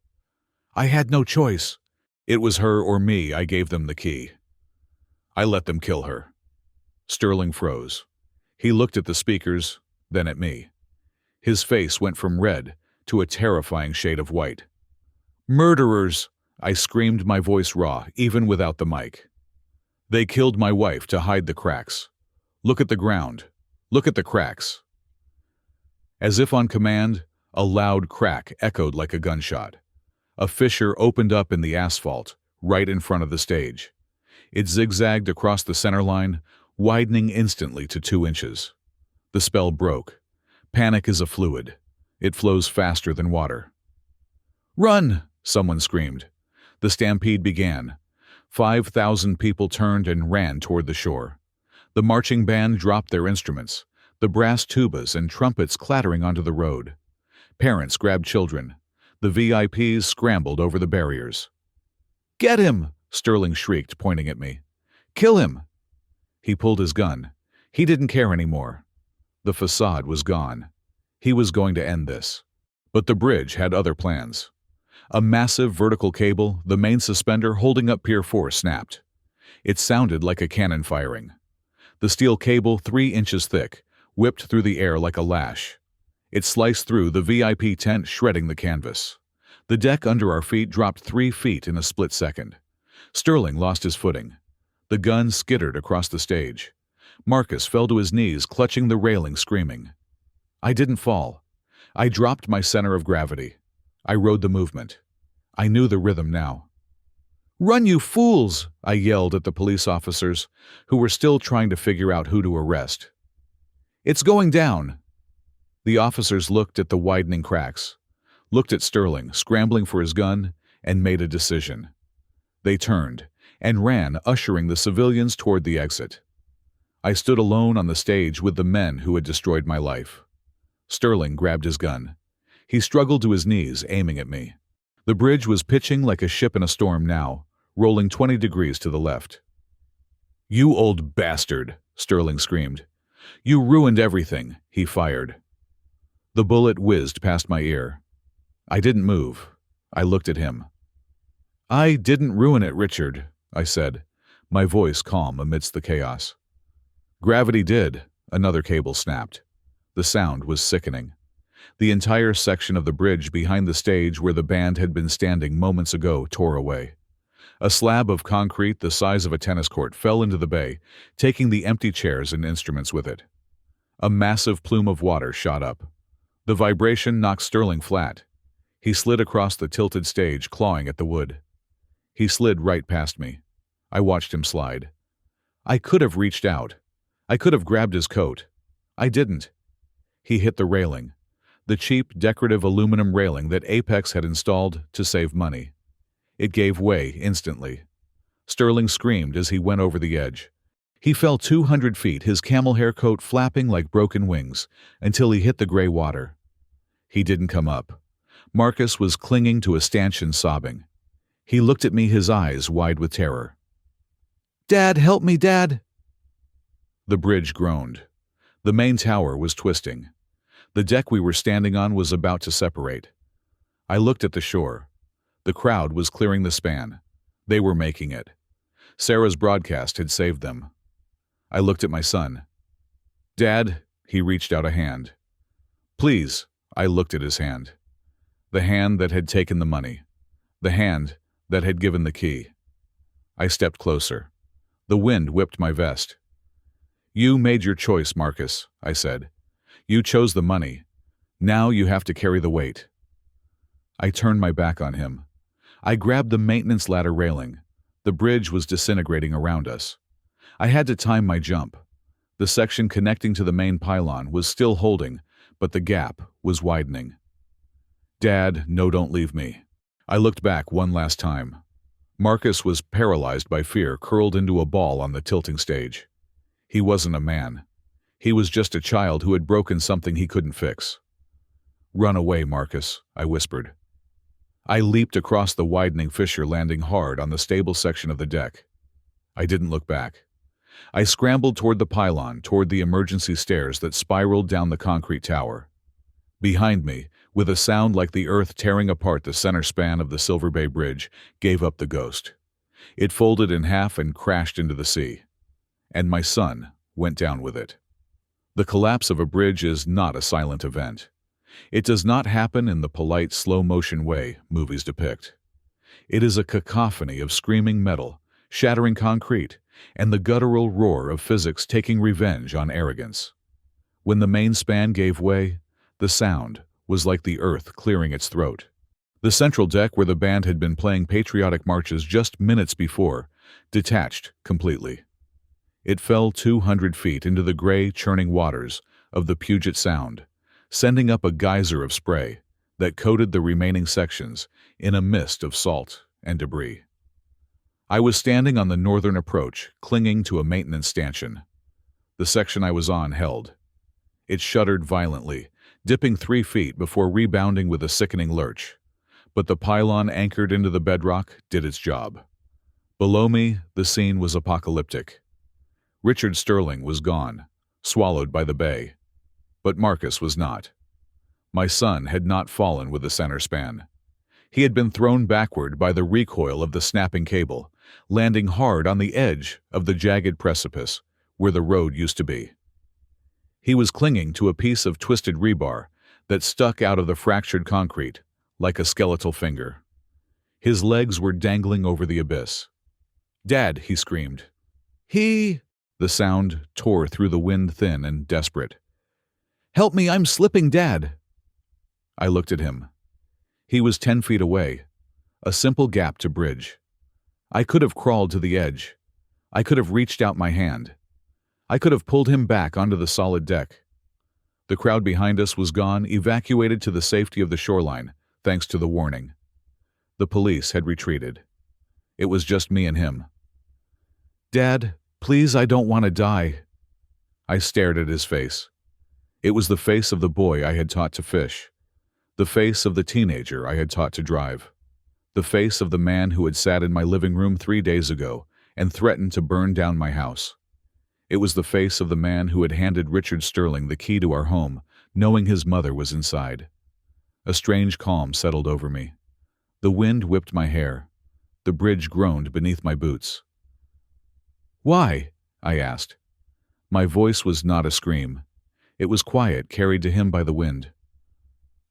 "I had no choice. It was her or me. I gave them the key. I let them kill her." Sterling froze. He looked at the speakers, then at me. His face went from red to a terrifying shade of white. "Murderers!" I screamed, my voice raw, even without the mic. "They killed my wife to hide the cracks. Look at the ground. Look at the cracks." As if on command, a loud crack echoed like a gunshot. A fissure opened up in the asphalt, right in front of the stage. It zigzagged across the center line, widening instantly to 2 inches. The spell broke. Panic is a fluid. It flows faster than water. "Run!" someone screamed. The stampede began. 5,000 people turned and ran toward the shore. The marching band dropped their instruments, the brass tubas and trumpets clattering onto the road. Parents grabbed children. The VIPs scrambled over the barriers. "Get him!" Sterling shrieked, pointing at me. "Kill him!" He pulled his gun. He didn't care anymore. The facade was gone. He was going to end this. But the bridge had other plans. A massive vertical cable, the main suspender holding up Pier 4, snapped. It sounded like a cannon firing. The steel cable, 3 inches thick, whipped through the air like a lash. It sliced through the VIP tent, shredding the canvas. The deck under our feet dropped 3 feet in a split second. Sterling lost his footing. The gun skittered across the stage. Marcus fell to his knees, clutching the railing, screaming. I didn't fall. I dropped my center of gravity. I rode the movement. I knew the rhythm now. "Run, you fools!" I yelled at the police officers, who were still trying to figure out who to arrest. "It's going down." The officers looked at the widening cracks, looked at Sterling, scrambling for his gun, and made a decision. They turned and ran, ushering the civilians toward the exit. I stood alone on the stage with the men who had destroyed my life. Sterling grabbed his gun. He struggled to his knees, aiming at me. The bridge was pitching like a ship in a storm now, rolling 20 degrees to the left. "You old bastard!" Sterling screamed. "You ruined everything," he fired. The bullet whizzed past my ear. I didn't move. I looked at him. "I didn't ruin it, Richard," I said, my voice calm amidst the chaos. "Gravity did." Another cable snapped. The sound was sickening. The entire section of the bridge behind the stage where the band had been standing moments ago tore away. A slab of concrete the size of a tennis court fell into the bay, taking the empty chairs and instruments with it. A massive plume of water shot up. The vibration knocked Sterling flat. He slid across the tilted stage, clawing at the wood. He slid right past me. I watched him slide. I could have reached out. I could have grabbed his coat. I didn't. He hit the railing, the cheap, decorative aluminum railing that Apex had installed to save money. It gave way instantly. Sterling screamed as he went over the edge. He fell 200 feet, his camel hair coat flapping like broken wings, until he hit the gray water. He didn't come up. Marcus was clinging to a stanchion, sobbing. He looked at me, his eyes wide with terror. "Dad, help me, Dad!" The bridge groaned. The main tower was twisting. The deck we were standing on was about to separate. I looked at the shore. The crowd was clearing the span. They were making it. Sarah's broadcast had saved them. I looked at my son. "Dad," he reached out a hand. "Please," I looked at his hand. The hand that had taken the money. The hand that had given the key. I stepped closer. The wind whipped my vest. "You made your choice, Marcus," I said. "You chose the money. Now you have to carry the weight." I turned my back on him. I grabbed the maintenance ladder railing. The bridge was disintegrating around us. I had to time my jump. The section connecting to the main pylon was still holding, but the gap was widening. "Dad, no, don't leave me." I looked back one last time. Marcus was paralyzed by fear, curled into a ball on the tilting stage. He wasn't a man. He was just a child who had broken something he couldn't fix. "Run away, Marcus," I whispered. I leaped across the widening fissure, landing hard on the stable section of the deck. I didn't look back. I scrambled toward the pylon, toward the emergency stairs that spiraled down the concrete tower. Behind me, with a sound like the earth tearing apart the center span of the Silver Bay Bridge, gave up the ghost. It folded in half and crashed into the sea. And my son went down with it. The collapse of a bridge is not a silent event. It does not happen in the polite, slow-motion way movies depict. It is a cacophony of screaming metal, shattering concrete, and the guttural roar of physics taking revenge on arrogance. When the main span gave way, the sound was like the earth clearing its throat. The central deck, where the band had been playing patriotic marches just minutes before, detached completely. It fell 200 feet into the gray, churning waters of the Puget Sound, sending up a geyser of spray that coated the remaining sections in a mist of salt and debris. I was standing on the northern approach, clinging to a maintenance stanchion. The section I was on held. It shuddered violently, dipping 3 feet before rebounding with a sickening lurch. But the pylon anchored into the bedrock did its job. Below me, the scene was apocalyptic. Richard Sterling was gone, swallowed by the bay. But Marcus was not. My son had not fallen with the center span. He had been thrown backward by the recoil of the snapping cable, landing hard on the edge of the jagged precipice where the road used to be. He was clinging to a piece of twisted rebar that stuck out of the fractured concrete like a skeletal finger. His legs were dangling over the abyss. "Dad," he screamed. The sound tore through the wind, thin and desperate. "Help me, I'm slipping, Dad." I looked at him. He was 10 feet away, a simple gap to bridge. I could have crawled to the edge. I could have reached out my hand. I could have pulled him back onto the solid deck. The crowd behind us was gone, evacuated to the safety of the shoreline, thanks to the warning. The police had retreated. It was just me and him. "Dad, please, I don't want to die." I stared at his face. It was the face of the boy I had taught to fish, the face of the teenager I had taught to drive, the face of the man who had sat in my living room 3 days ago and threatened to burn down my house. It was the face of the man who had handed Richard Sterling the key to our home, knowing his mother was inside. A strange calm settled over me. The wind whipped my hair. The bridge groaned beneath my boots. "Why?" I asked. My voice was not a scream. It was quiet, carried to him by the wind.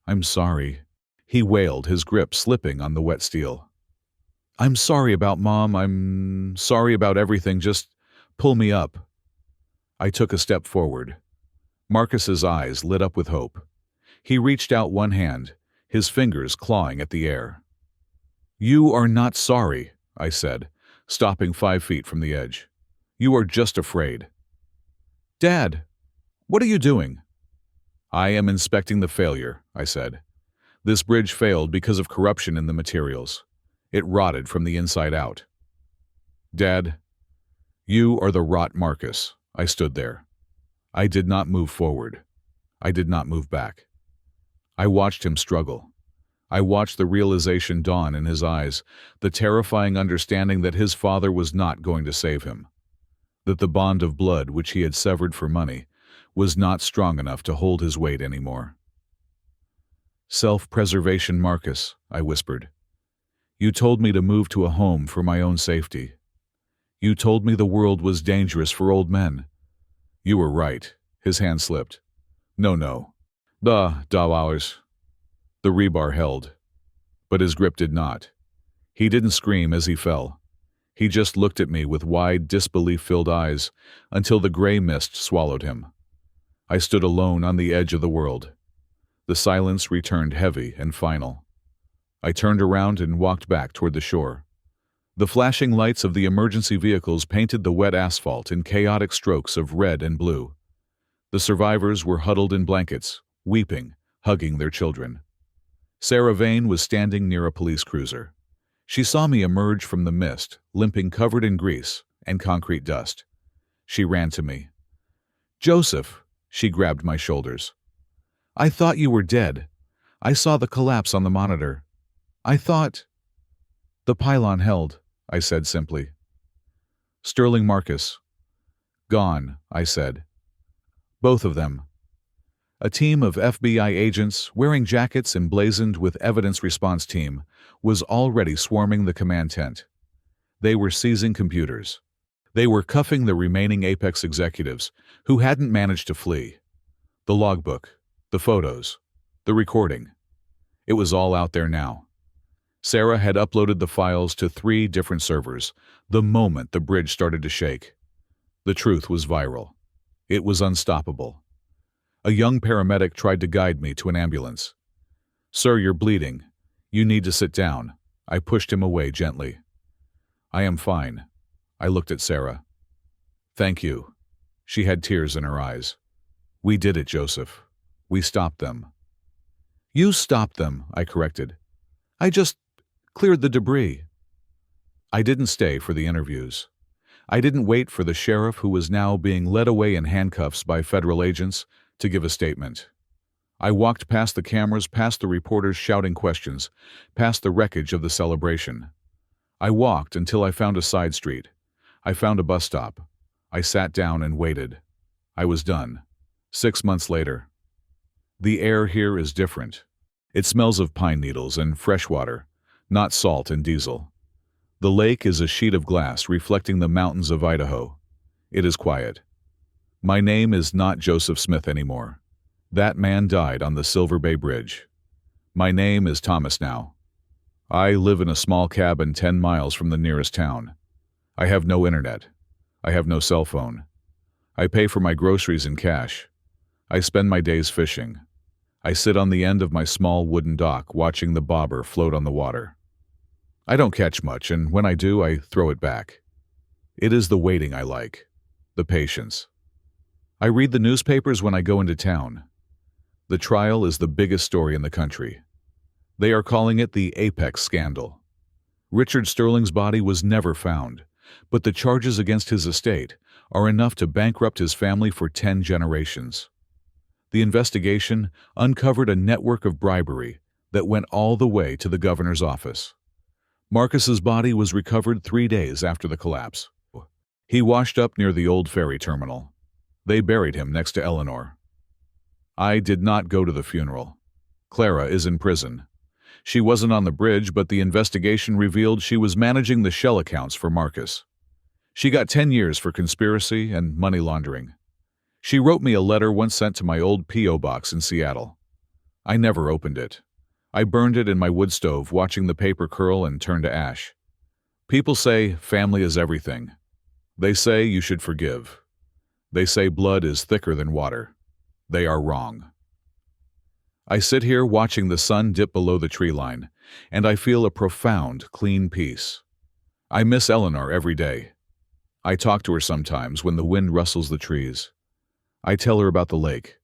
"I'm sorry," he wailed, his grip slipping on the wet steel. "I'm sorry about Mom. I'm sorry about everything. Just pull me up." I took a step forward. Marcus's eyes lit up with hope. He reached out one hand, his fingers clawing at the air. "You are not sorry," I said, stopping 5 feet from the edge. "You are just afraid." "Dad, what are you doing?" "I am inspecting the failure," I said. "This bridge failed because of corruption in the materials. It rotted from the inside out." "Dad, you are the rot Marcus." I stood there. I did not move forward. I did not move back. I watched him struggle. I watched the realization dawn in his eyes, the terrifying understanding that his father was not going to save him, that the bond of blood which he had severed for money was not strong enough to hold his weight anymore. "Self-preservation, Marcus," I whispered. "You told me to move to a home for my own safety. You told me the world was dangerous for old men." "You were right." His hand slipped. No. Dollars. The rebar held. But his grip did not. He didn't scream as he fell. He just looked at me with wide, disbelief-filled eyes until the gray mist swallowed him. I stood alone on the edge of the world. The silence returned heavy and final. I turned around and walked back toward the shore. The flashing lights of the emergency vehicles painted the wet asphalt in chaotic strokes of red and blue. The survivors were huddled in blankets, weeping, hugging their children. Sarah Vane was standing near a police cruiser. She saw me emerge from the mist, limping covered in grease and concrete dust. She ran to me. "Joseph," she grabbed my shoulders. "I thought you were dead. I saw the collapse on the monitor. I thought—" "The pylon held," I said simply. "Sterling Marcus." "Gone," I said. "Both of them." A team of FBI agents, wearing jackets emblazoned with Evidence Response Team, was already swarming the command tent. They were seizing computers. They were cuffing the remaining Apex executives who hadn't managed to flee. The logbook, the photos, the recording. It was all out there now. Sarah had uploaded the files to 3 different servers the moment the bridge started to shake. The truth was viral. It was unstoppable. A young paramedic tried to guide me to an ambulance. "Sir, you're bleeding. You need to sit down." I pushed him away gently. "I am fine." I looked at Sarah. "Thank you." She had tears in her eyes. "We did it, Joseph. We stopped them." "You stopped them," I corrected. "I just cleared the debris." I didn't stay for the interviews. I didn't wait for the sheriff, who was now being led away in handcuffs by federal agents, to give a statement. I walked past the cameras, past the reporters shouting questions, past the wreckage of the celebration. I walked until I found a side street. I found a bus stop. I sat down and waited. I was done. 6 months later. The air here is different. It smells of pine needles and fresh water, not salt and diesel. The lake is a sheet of glass reflecting the mountains of Idaho. It is quiet. My name is not Joseph Smith anymore. That man died on the Silver Bay Bridge. My name is Thomas now. I live in a small cabin 10 miles from the nearest town. I have no internet. I have no cell phone. I pay for my groceries in cash. I spend my days fishing. I sit on the end of my small wooden dock watching the bobber float on the water. I don't catch much, and when I do, I throw it back. It is the waiting I like, the patience. I read the newspapers when I go into town. The trial is the biggest story in the country. They are calling it the Apex scandal. Richard Sterling's body was never found, but the charges against his estate are enough to bankrupt his family for 10 generations. The investigation uncovered a network of bribery that went all the way to the governor's office. Marcus's body was recovered 3 days after the collapse. He washed up near the old ferry terminal. They buried him next to Eleanor. I did not go to the funeral. Clara is in prison. She wasn't on the bridge, but the investigation revealed she was managing the shell accounts for Marcus. She got 10 years for conspiracy and money laundering. She wrote me a letter once sent to my old P.O. box in Seattle. I never opened it. I burned it in my wood stove, watching the paper curl and turn to ash. People say family is everything. They say you should forgive. They say blood is thicker than water. They are wrong. I sit here watching the sun dip below the tree line, and I feel a profound, clean peace. I miss Eleanor every day. I talk to her sometimes when the wind rustles the trees. I tell her about the lake.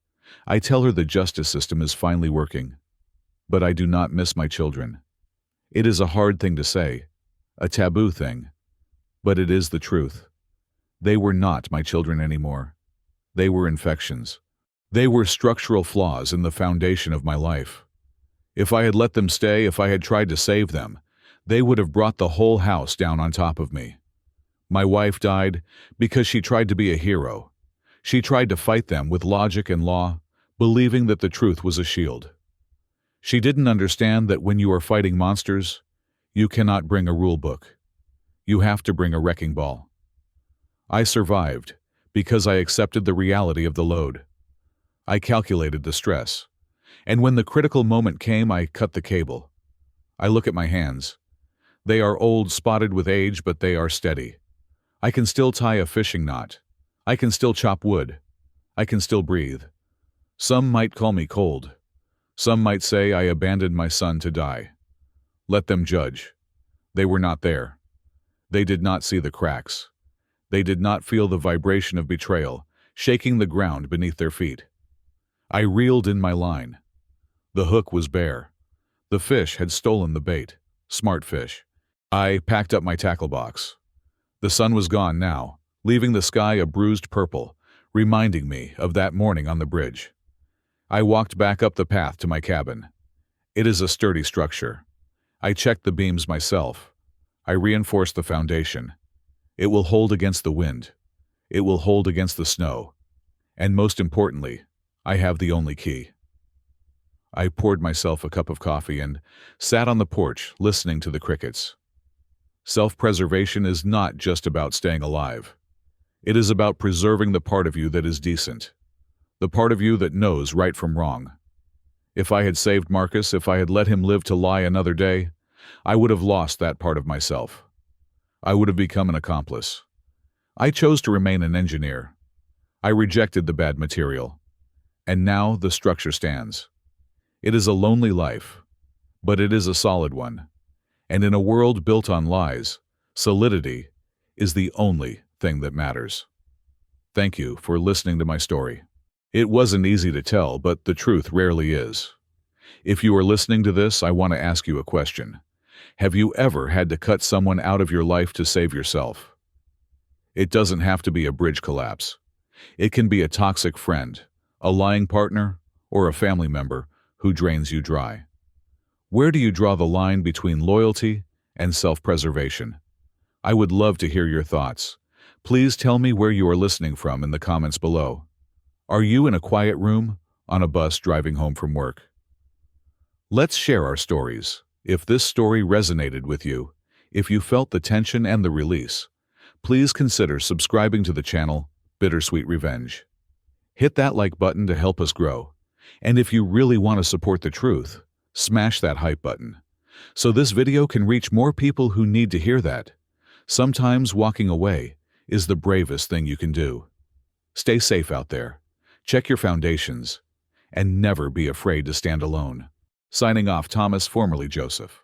I tell her the justice system is finally working. But I do not miss my children. It is a hard thing to say, a taboo thing, but it is the truth. They were not my children anymore. They were infections. They were structural flaws in the foundation of my life. If I had let them stay, if I had tried to save them, they would have brought the whole house down on top of me. My wife died because she tried to be a hero. She tried to fight them with logic and law, believing that the truth was a shield. She didn't understand that when you are fighting monsters, you cannot bring a rule book. You have to bring a wrecking ball. I survived because I accepted the reality of the load. I calculated the stress. And when the critical moment came, I cut the cable. I look at my hands. They are old, spotted with age, but they are steady. I can still tie a fishing knot. I can still chop wood. I can still breathe. Some might call me cold. Some might say I abandoned my son to die. Let them judge. They were not there. They did not see the cracks. They did not feel the vibration of betrayal, shaking the ground beneath their feet. I reeled in my line. The hook was bare. The fish had stolen the bait. Smart fish. I packed up my tackle box. The sun was gone now, leaving the sky a bruised purple, reminding me of that morning on the bridge. I walked back up the path to my cabin. It is a sturdy structure. I checked the beams myself. I reinforced the foundation. It will hold against the wind. It will hold against the snow. And most importantly, I have the only key. I poured myself a cup of coffee and sat on the porch listening to the crickets. Self-preservation is not just about staying alive. It is about preserving the part of you that is decent, the part of you that knows right from wrong. If I had saved Marcus, if I had let him live to lie another day, I would have lost that part of myself. I would have become an accomplice. I chose to remain an engineer. I rejected the bad material. And now the structure stands. It is a lonely life, but it is a solid one. And in a world built on lies, solidity is the only thing that matters. Thank you for listening to my story. It wasn't easy to tell, but the truth rarely is. If you are listening to this, I want to ask you a question. Have you ever had to cut someone out of your life to save yourself? It doesn't have to be a bridge collapse. It can be a toxic friend, a lying partner, or a family member who drains you dry. Where do you draw the line between loyalty and self-preservation? I would love to hear your thoughts. Please tell me where you are listening from in the comments below. Are you in a quiet room, on a bus driving home from work? Let's share our stories. If this story resonated with you, if you felt the tension and the release, please consider subscribing to the channel Bittersweet Revenge. Hit that like button to help us grow. And if you really want to support the truth, smash that hype button, so this video can reach more people who need to hear that. Sometimes walking away is the bravest thing you can do. Stay safe out there, check your foundations, and never be afraid to stand alone. Signing off, Thomas, formerly Joseph.